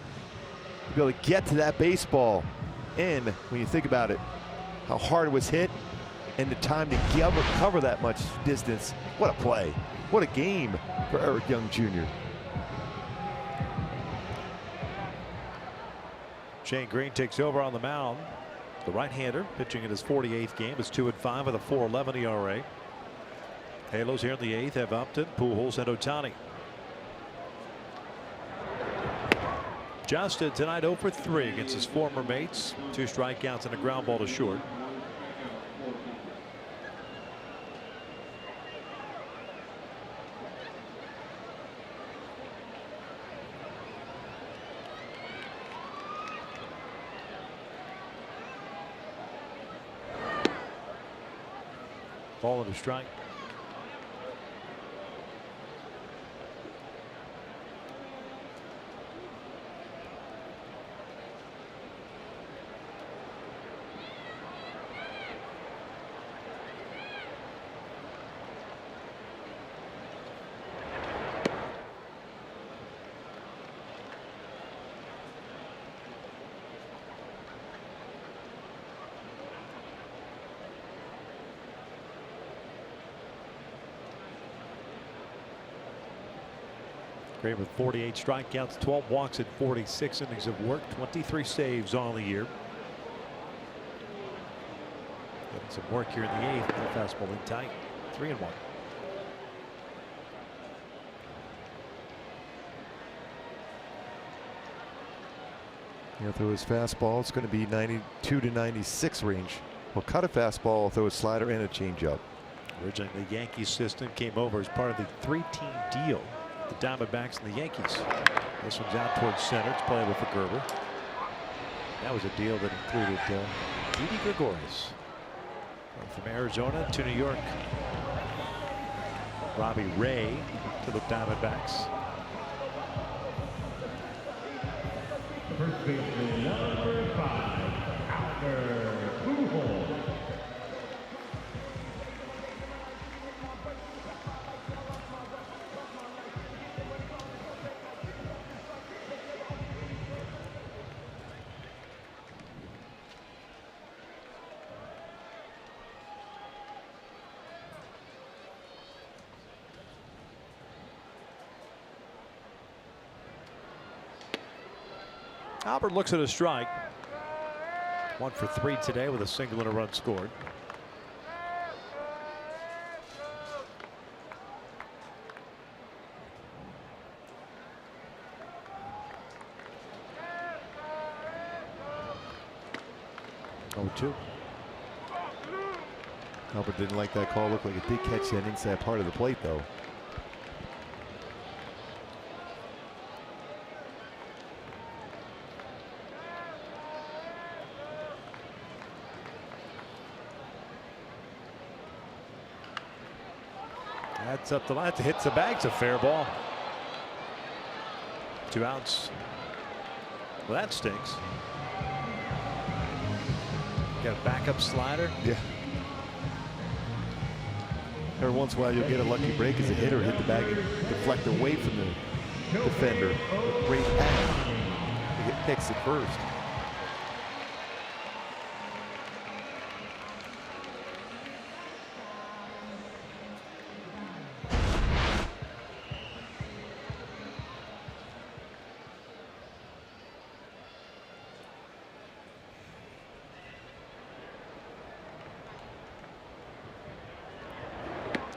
to be able to get to that baseball. And when you think about it, how hard it was hit and the time to cover that much distance, what a play. What a game for Eric Young Jr. Shane Green takes over on the mound. The right-hander pitching in his 48th game. It's 2-5 with a 4.11 ERA. Halos here in the 8th have Upton, Pujols, and Ohtani. Justin tonight 0 for 3 against his former mates. 2 strikeouts and a ground ball to short. Ball and a strike. Green with 48 strikeouts, 12 walks and 46 innings of work, 23 saves on the year. Getting some work here in the 8th. The fastball in tight. 3-1. He'll throw his fastball. It's going to be 92 to 96 range. He'll cut a fastball, throw a slider and a changeup. Originally, the Yankees system came over as part of the 3-team deal. The Diamondbacks and the Yankees. This one's out towards center. It's playable for Gerber. That was a deal that included Didi Gregorius. From Arizona to New York. Robbie Ray to the Diamondbacks. First baseman number 5, Albert Pujols. Albert looks at a strike. 1 for 3 today with a single and a run scored. Oh, 2. Albert didn't like that call. Looked like a big catch that inside part of the plate, though. That's up the line. It hits the bag. It's a fair ball. 2 outs. Well, that stinks. Got a backup slider. Yeah. Every once in a while you'll get a lucky break as a hitter hit the bag and deflect away from the defender. A great pass. It picks it first.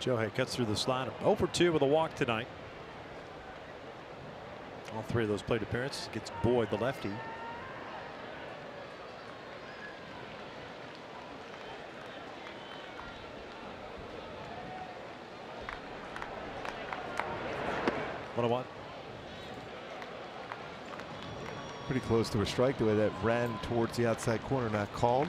Shohei cuts through the slider. 0 for 2 with a walk tonight. All 3 of those plate appearances. Gets Boyd, the lefty. One. Pretty close to a strike, the way that ran towards the outside corner, not called.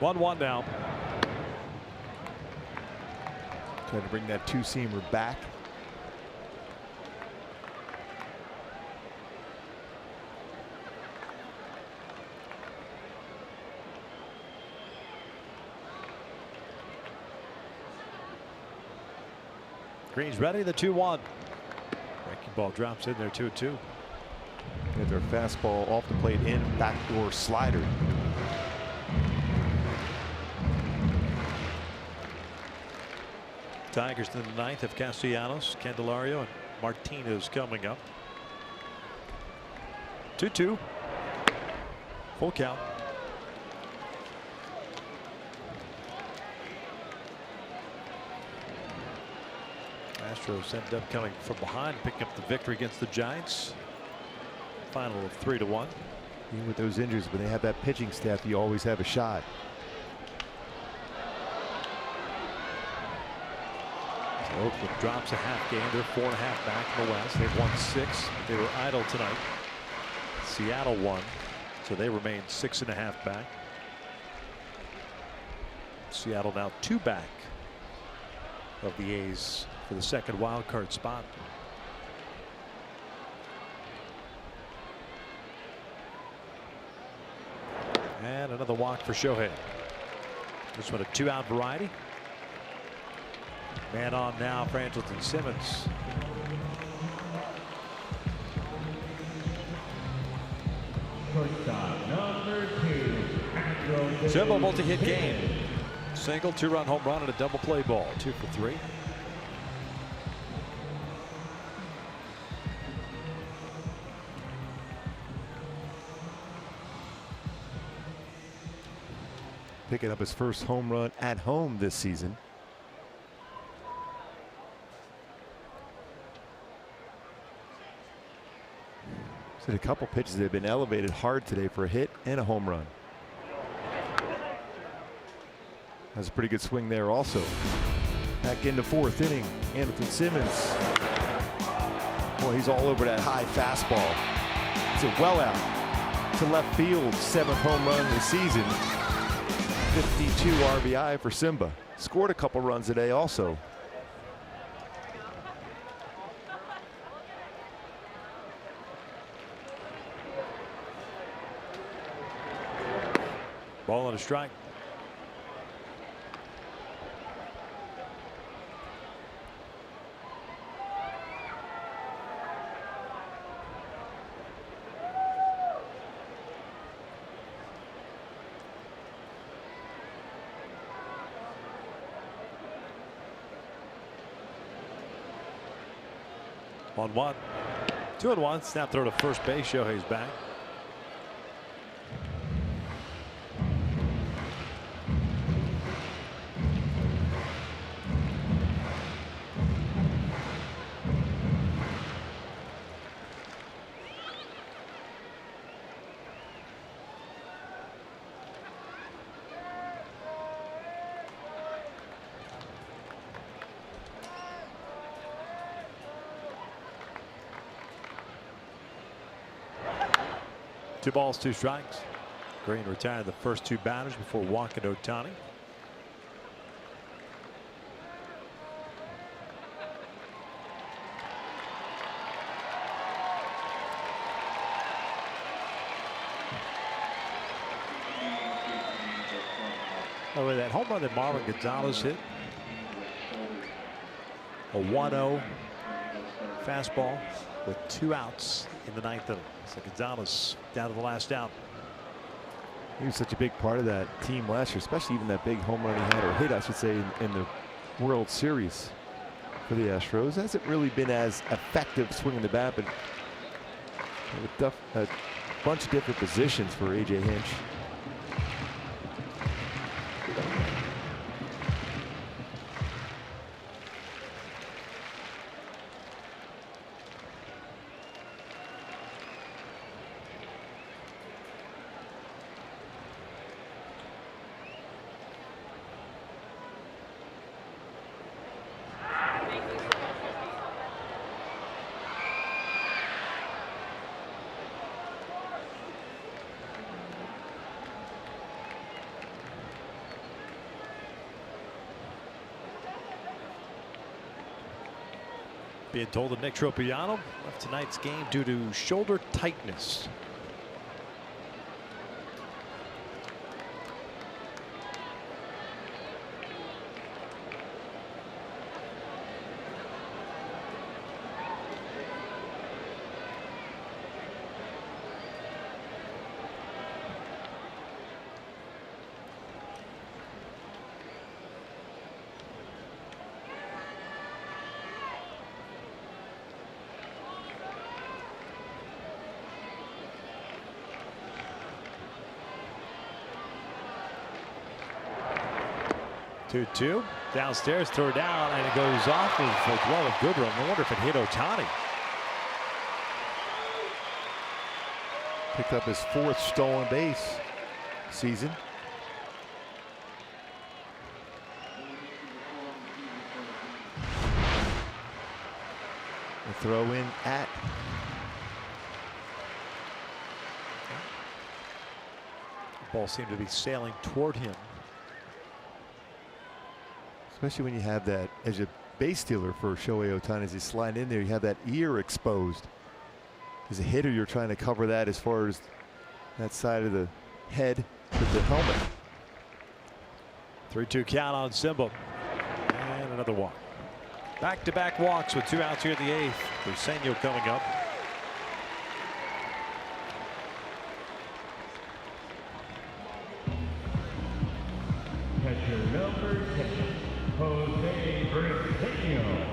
One now. Trying to bring that 2-seamer back. Green's ready. The 2-1. Breaking ball drops in there. 2-2. Get their fastball off the plate in, backdoor slider. Tigers in the 9th have Castellanos, Candelario, and Martinez coming up. 2-2. Full count. Astros end up coming from behind, picking up the victory against the Giants. Final of 3-1. Even with those injuries, when they have that pitching staff, you always have a shot. Oakland drops a half game. They're 4.5 back in the West. They've won 6. They were idle tonight. Seattle won, so they remain 6.5 back. Seattle now 2 back of the A's for the second wild card spot. And another walk for Shohei. This one a 2-out variety. Man on now for Andrelton Simmons. Shortstop number 2, Simple multi-hit game. Single, 2-run home run, and a double play ball. 2 for 3. Picking up his first home run at home this season. A couple pitches that have been elevated hard today for a hit and a home run. That's a pretty good swing there also. Back into 4th inning. Anderson Simmons. Boy, he's all over that high fastball. It's a well out to left field. 7th home run of the season. 52 RBI for Simba. Scored a couple runs today also. Ball and a strike. On one. 2-1. Snap throw to first base. Shohei's back. Two balls, two strikes. Green retired the first two batters before walking to Ohtani. Oh, with that home run that Marvin Gonzalez hit. A 1-0 fastball with 2 outs in the 9th inning. So Gonzalez down to the last out. He was such a big part of that team last year, especially even that big home run he had, or hit I should say, in the World Series for the Astros. Hasn't really been as effective swinging the bat, but with a bunch of different positions for A.J. Hinch. Being told that Nick Tropiano left tonight's game due to shoulder tightness. Two downstairs, throw it down, and it goes off of a glove of Goodrum. I wonder if it hit Ohtani. Picked up his 4th stolen base season. A throw in at. The ball seemed to be sailing toward him. Especially when you have that as a base stealer for Shohei Ohtani, as you slide in there, you have that ear exposed. As a hitter, you're trying to cover that as far as that side of the head with the helmet. 3-2 count on Simba. And another walk. Back-to-back walks with 2 outs here in the 8th. Briseño coming up. Catcher number 10, Jose Briseño.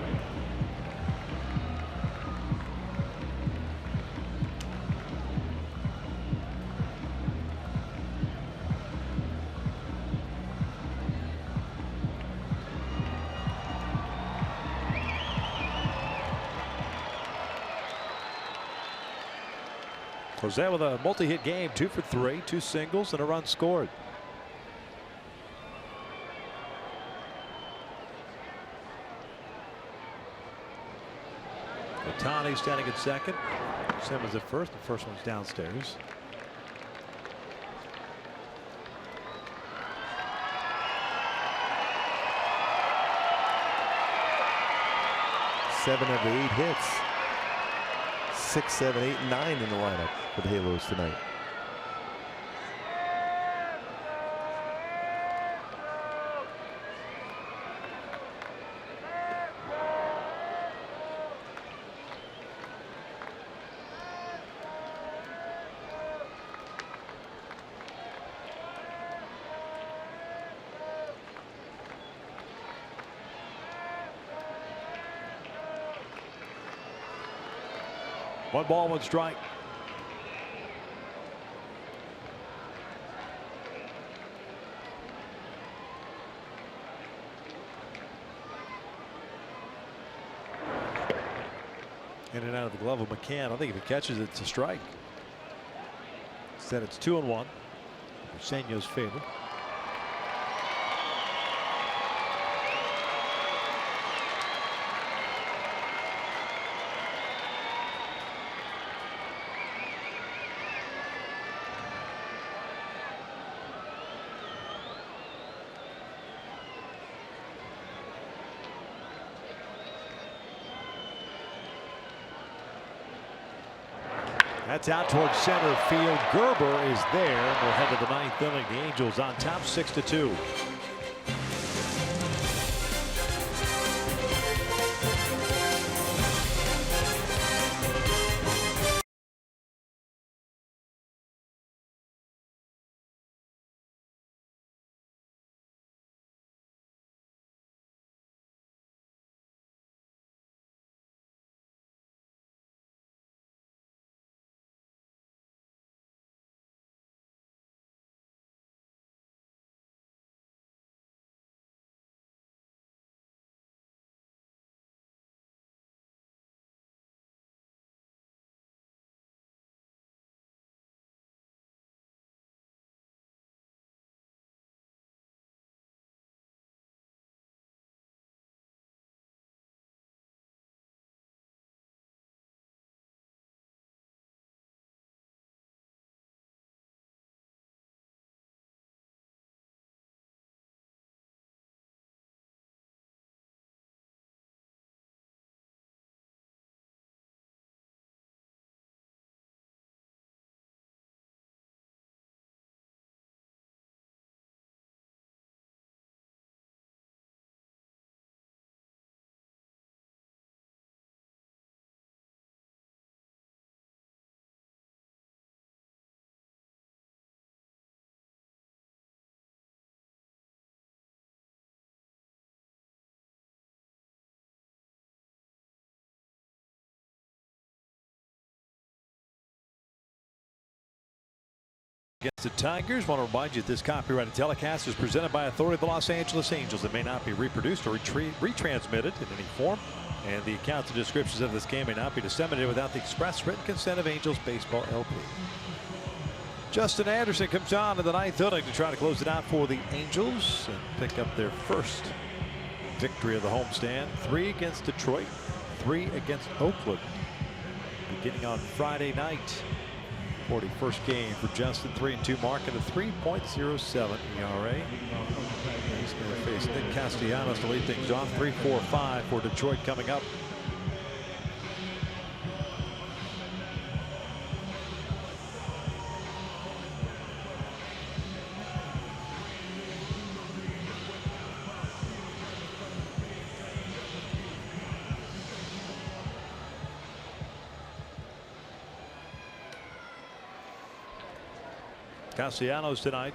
Jose with a multi-hit game, 2 for 3, 2 singles and a run scored. Otani standing at second. Simmons at first. The first one's downstairs. Seven of the 8 hits. 6, 7, 8, 9 in the lineup for the Halos tonight. One ball, one strike. In and out of the glove of McCann. I think if he catches it, it's a strike. Instead, it's 2-1. Senio's favor. That's out towards center field. Gerber is there. We'll head to the 9th inning. The Angels on top 6-2. Against the Tigers. Want to remind you that this copyrighted telecast is presented by authority of the Los Angeles Angels. It may not be reproduced or retransmitted in any form, and the accounts and descriptions of this game may not be disseminated without the express written consent of Angels Baseball LP. Justin Anderson comes on in the 9th inning to try to close it out for the Angels and pick up their first victory of the homestand. 3 against Detroit, 3 against Oakland. Beginning on Friday night. 41st game for Justin. 3-2 mark and a 3.07 ERA. He's going to face Nick Castellanos to lead things off. 3-4-5 for Detroit coming up. Castellanos tonight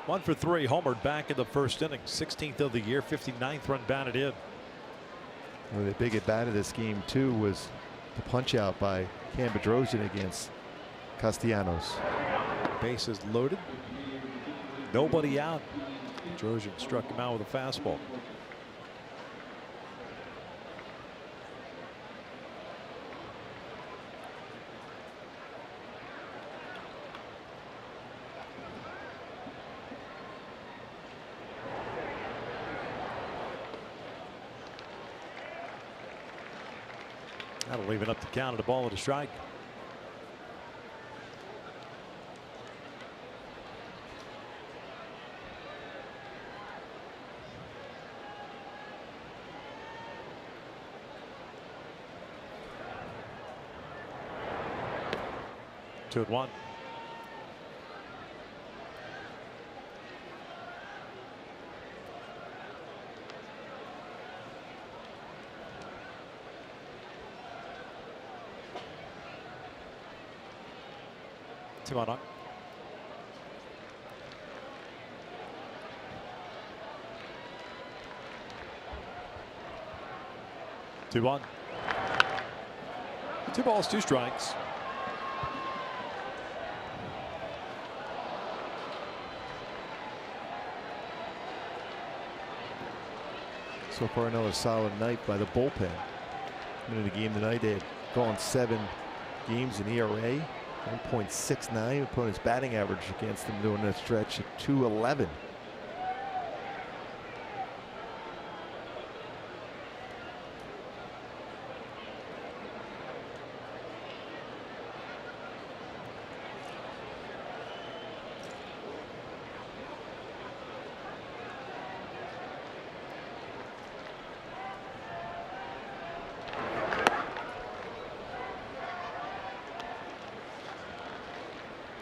1 for 3, homered back in the first inning, 16th of the year, 59th run batted in. Well, the big at bat of this game too was the punch out by Cam Bedrosian against Castellanos. Bases loaded, nobody out. Bedrosian struck him out with a fastball. That'll even up the count of the ball at a strike. Two and one. Two on. 2-1. 2 balls, 2 strikes. So far, another solid night by the bullpen. In the game tonight, they had gone 7 games in ERA, 1.69. Opponent's batting average against them during that stretch at .211.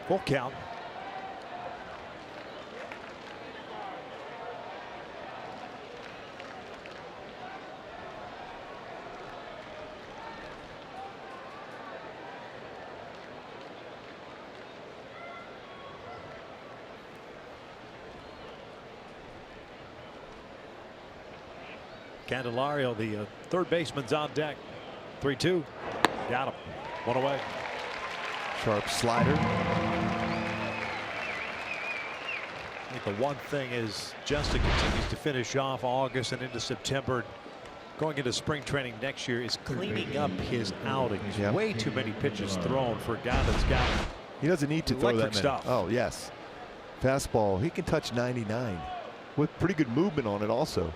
Full count. Candelario, the third baseman's on deck. 3-2. Got him. 1 away. Sharp slider. I think the one thing is Justin continues to finish off August and into September. Going into spring training next year is cleaning up his outings. Yep. Way too many pitches thrown for a guy that's got. He doesn't need to throw that electric many. stuff. Oh, yes. Fastball. He can touch 99 with pretty good movement on it also.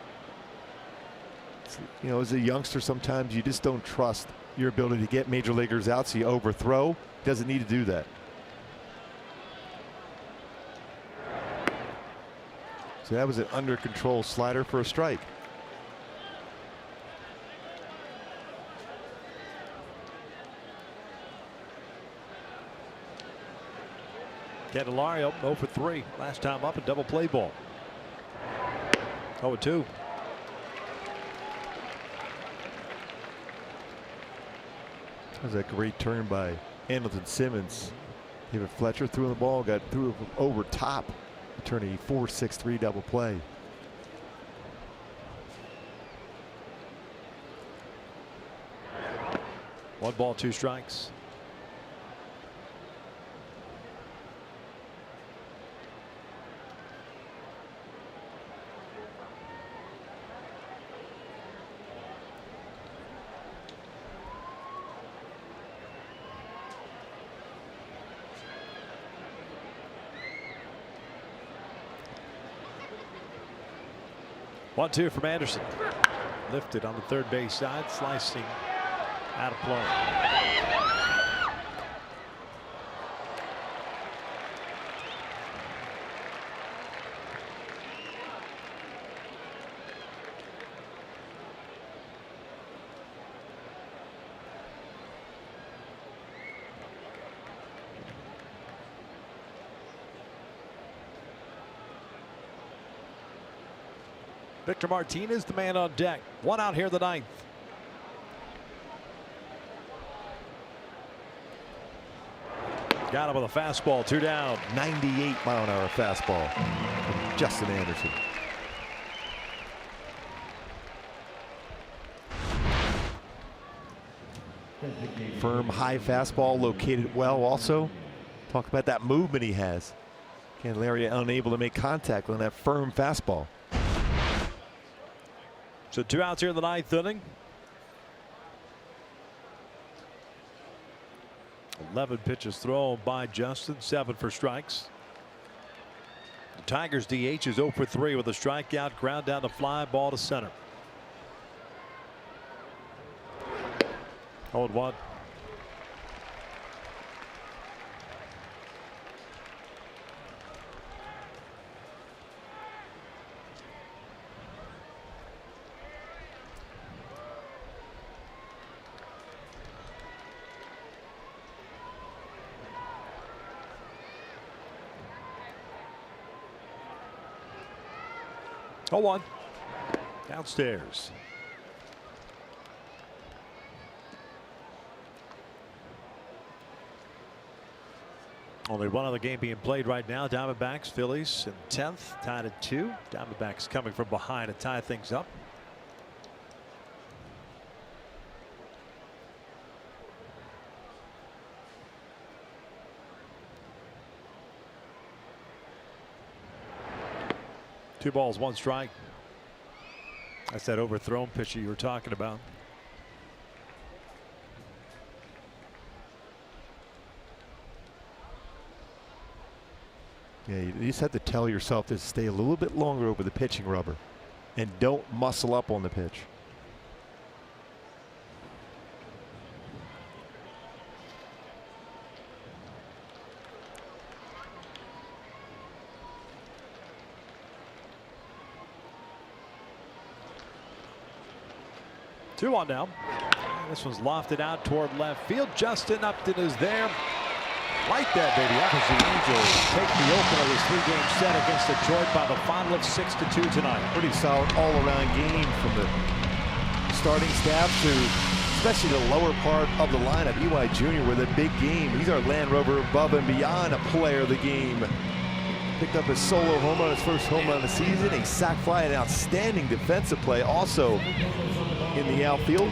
You know, as a youngster, sometimes you just don't trust your ability to get major leaguers out, so you overthrow. Doesn't need to do that. So that was an under control slider for a strike. Candelario 0 for 3. Last time up, a double play ball. 0-2. That was a great turn by Hamilton Simmons. David Fletcher threw the ball, got through over top, turn a 4-6-3 double play. One ball, 2 strikes. One-two from Anderson. Lifted on the third base side, slicing out of play. Victor Martinez, the man on deck. 1 out here in the 9th. Got him with a fastball, 2 down. 98-mile-an-hour fastball from Justin Anderson. Firm high fastball, located well also. Talk about that movement he has. Candelario unable to make contact on that firm fastball. So 2 outs here in the 9th inning. 11 pitches thrown by Justin, 7 for strikes. The Tigers DH is 0 for 3 with a strikeout, ground down to fly ball to center. Hold one. Oh, one. Downstairs. Only one other game being played right now. Diamondbacks, Phillies in 10th, tied at 2. Diamondbacks coming from behind to tie things up. Two balls, one strike. That's that overthrown pitcher you were talking about. Yeah, you just have to tell yourself to stay a little bit longer over the pitching rubber and don't muscle up on the pitch. Two on now. This one's lofted out toward left field. Justin Upton is there. Like that, baby. As the Angels take the opener of this 3-game set against Detroit by the final of 6-2 tonight. Pretty solid all-around game from the starting staff to especially the lower part of the lineup. EY Jr. with a big game. He's our Land Rover above and beyond a player of the game. Picked up his solo home run, his first home run of the season, a sac fly, an outstanding defensive play also in the outfield.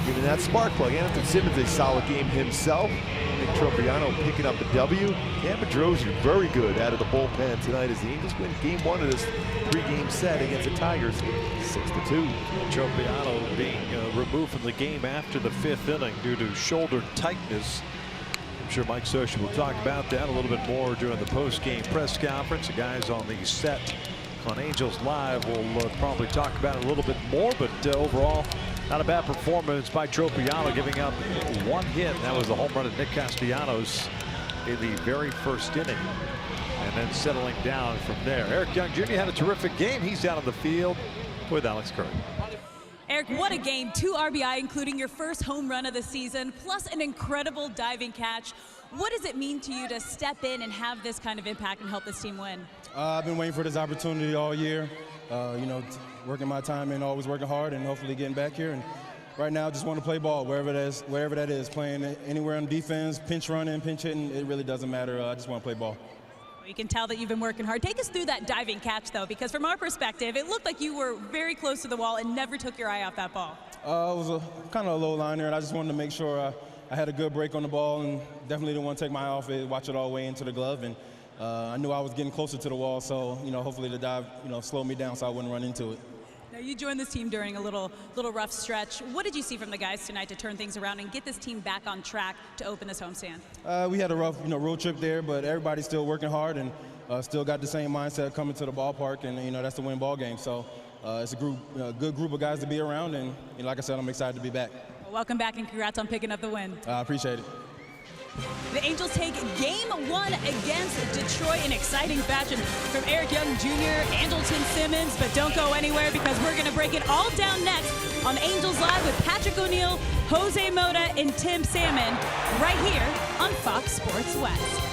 Giving that spark plug. Anthony Simmons a solid game himself. Nick Tropiano picking up a W. Cam Bedrosian very good out of the bullpen tonight as the Angels win game 1 of this 3-game set against the Tigers 6-2. Tropiano being removed from the game after the 5th inning due to shoulder tightness. I'm sure Mike Scioscia will talk about that a little bit more during the post-game press conference. The guys on the set on Angels Live will probably talk about it a little bit more, but overall, not a bad performance by Tropiano, giving up 1 hit. That was the home run of Nick Castellanos in the very first inning, and then settling down from there. Eric Young Jr. had a terrific game. He's down on the field with Alex Curry. Eric, what a game. 2 RBI, including your first home run of the season, plus an incredible diving catch. What does it mean to you to step in and have this kind of impact and help this team win? I've been waiting for this opportunity all year. You know, working my time and always working hard and hopefully getting back here. And right now, just want to play ball wherever that is, playing anywhere on defense, pinch running, pinch hitting. It really doesn't matter. I just want to play ball. Well, you can tell that you've been working hard. Take us through that diving catch, though, because from our perspective, it looked like you were very close to the wall and never took your eye off that ball. It was kind of a low liner, and I just wanted to make sure I had a good break on the ball and definitely didn't want to take my eye off it, watch it all the way into the glove. And I knew I was getting closer to the wall, so, you know, hopefully the dive, you know, slowed me down so I wouldn't run into it. Now, you joined this team during a little rough stretch. What did you see from the guys tonight to turn things around and get this team back on track to open this homestand? We had a rough, road trip there, but everybody's still working hard and still got the same mindset coming to the ballpark, and, that's the win ball game. So it's a good group of guys to be around, and like I said, I'm excited to be back. Well, welcome back, and congrats on picking up the win. I appreciate it. The Angels take game 1 against Detroit in exciting fashion. From Eric Young Jr., Andrelton Simmons, but don't go anywhere because we're going to break it all down next on Angels Live with Patrick O'Neill, Jose Mota, and Tim Salmon right here on Fox Sports West.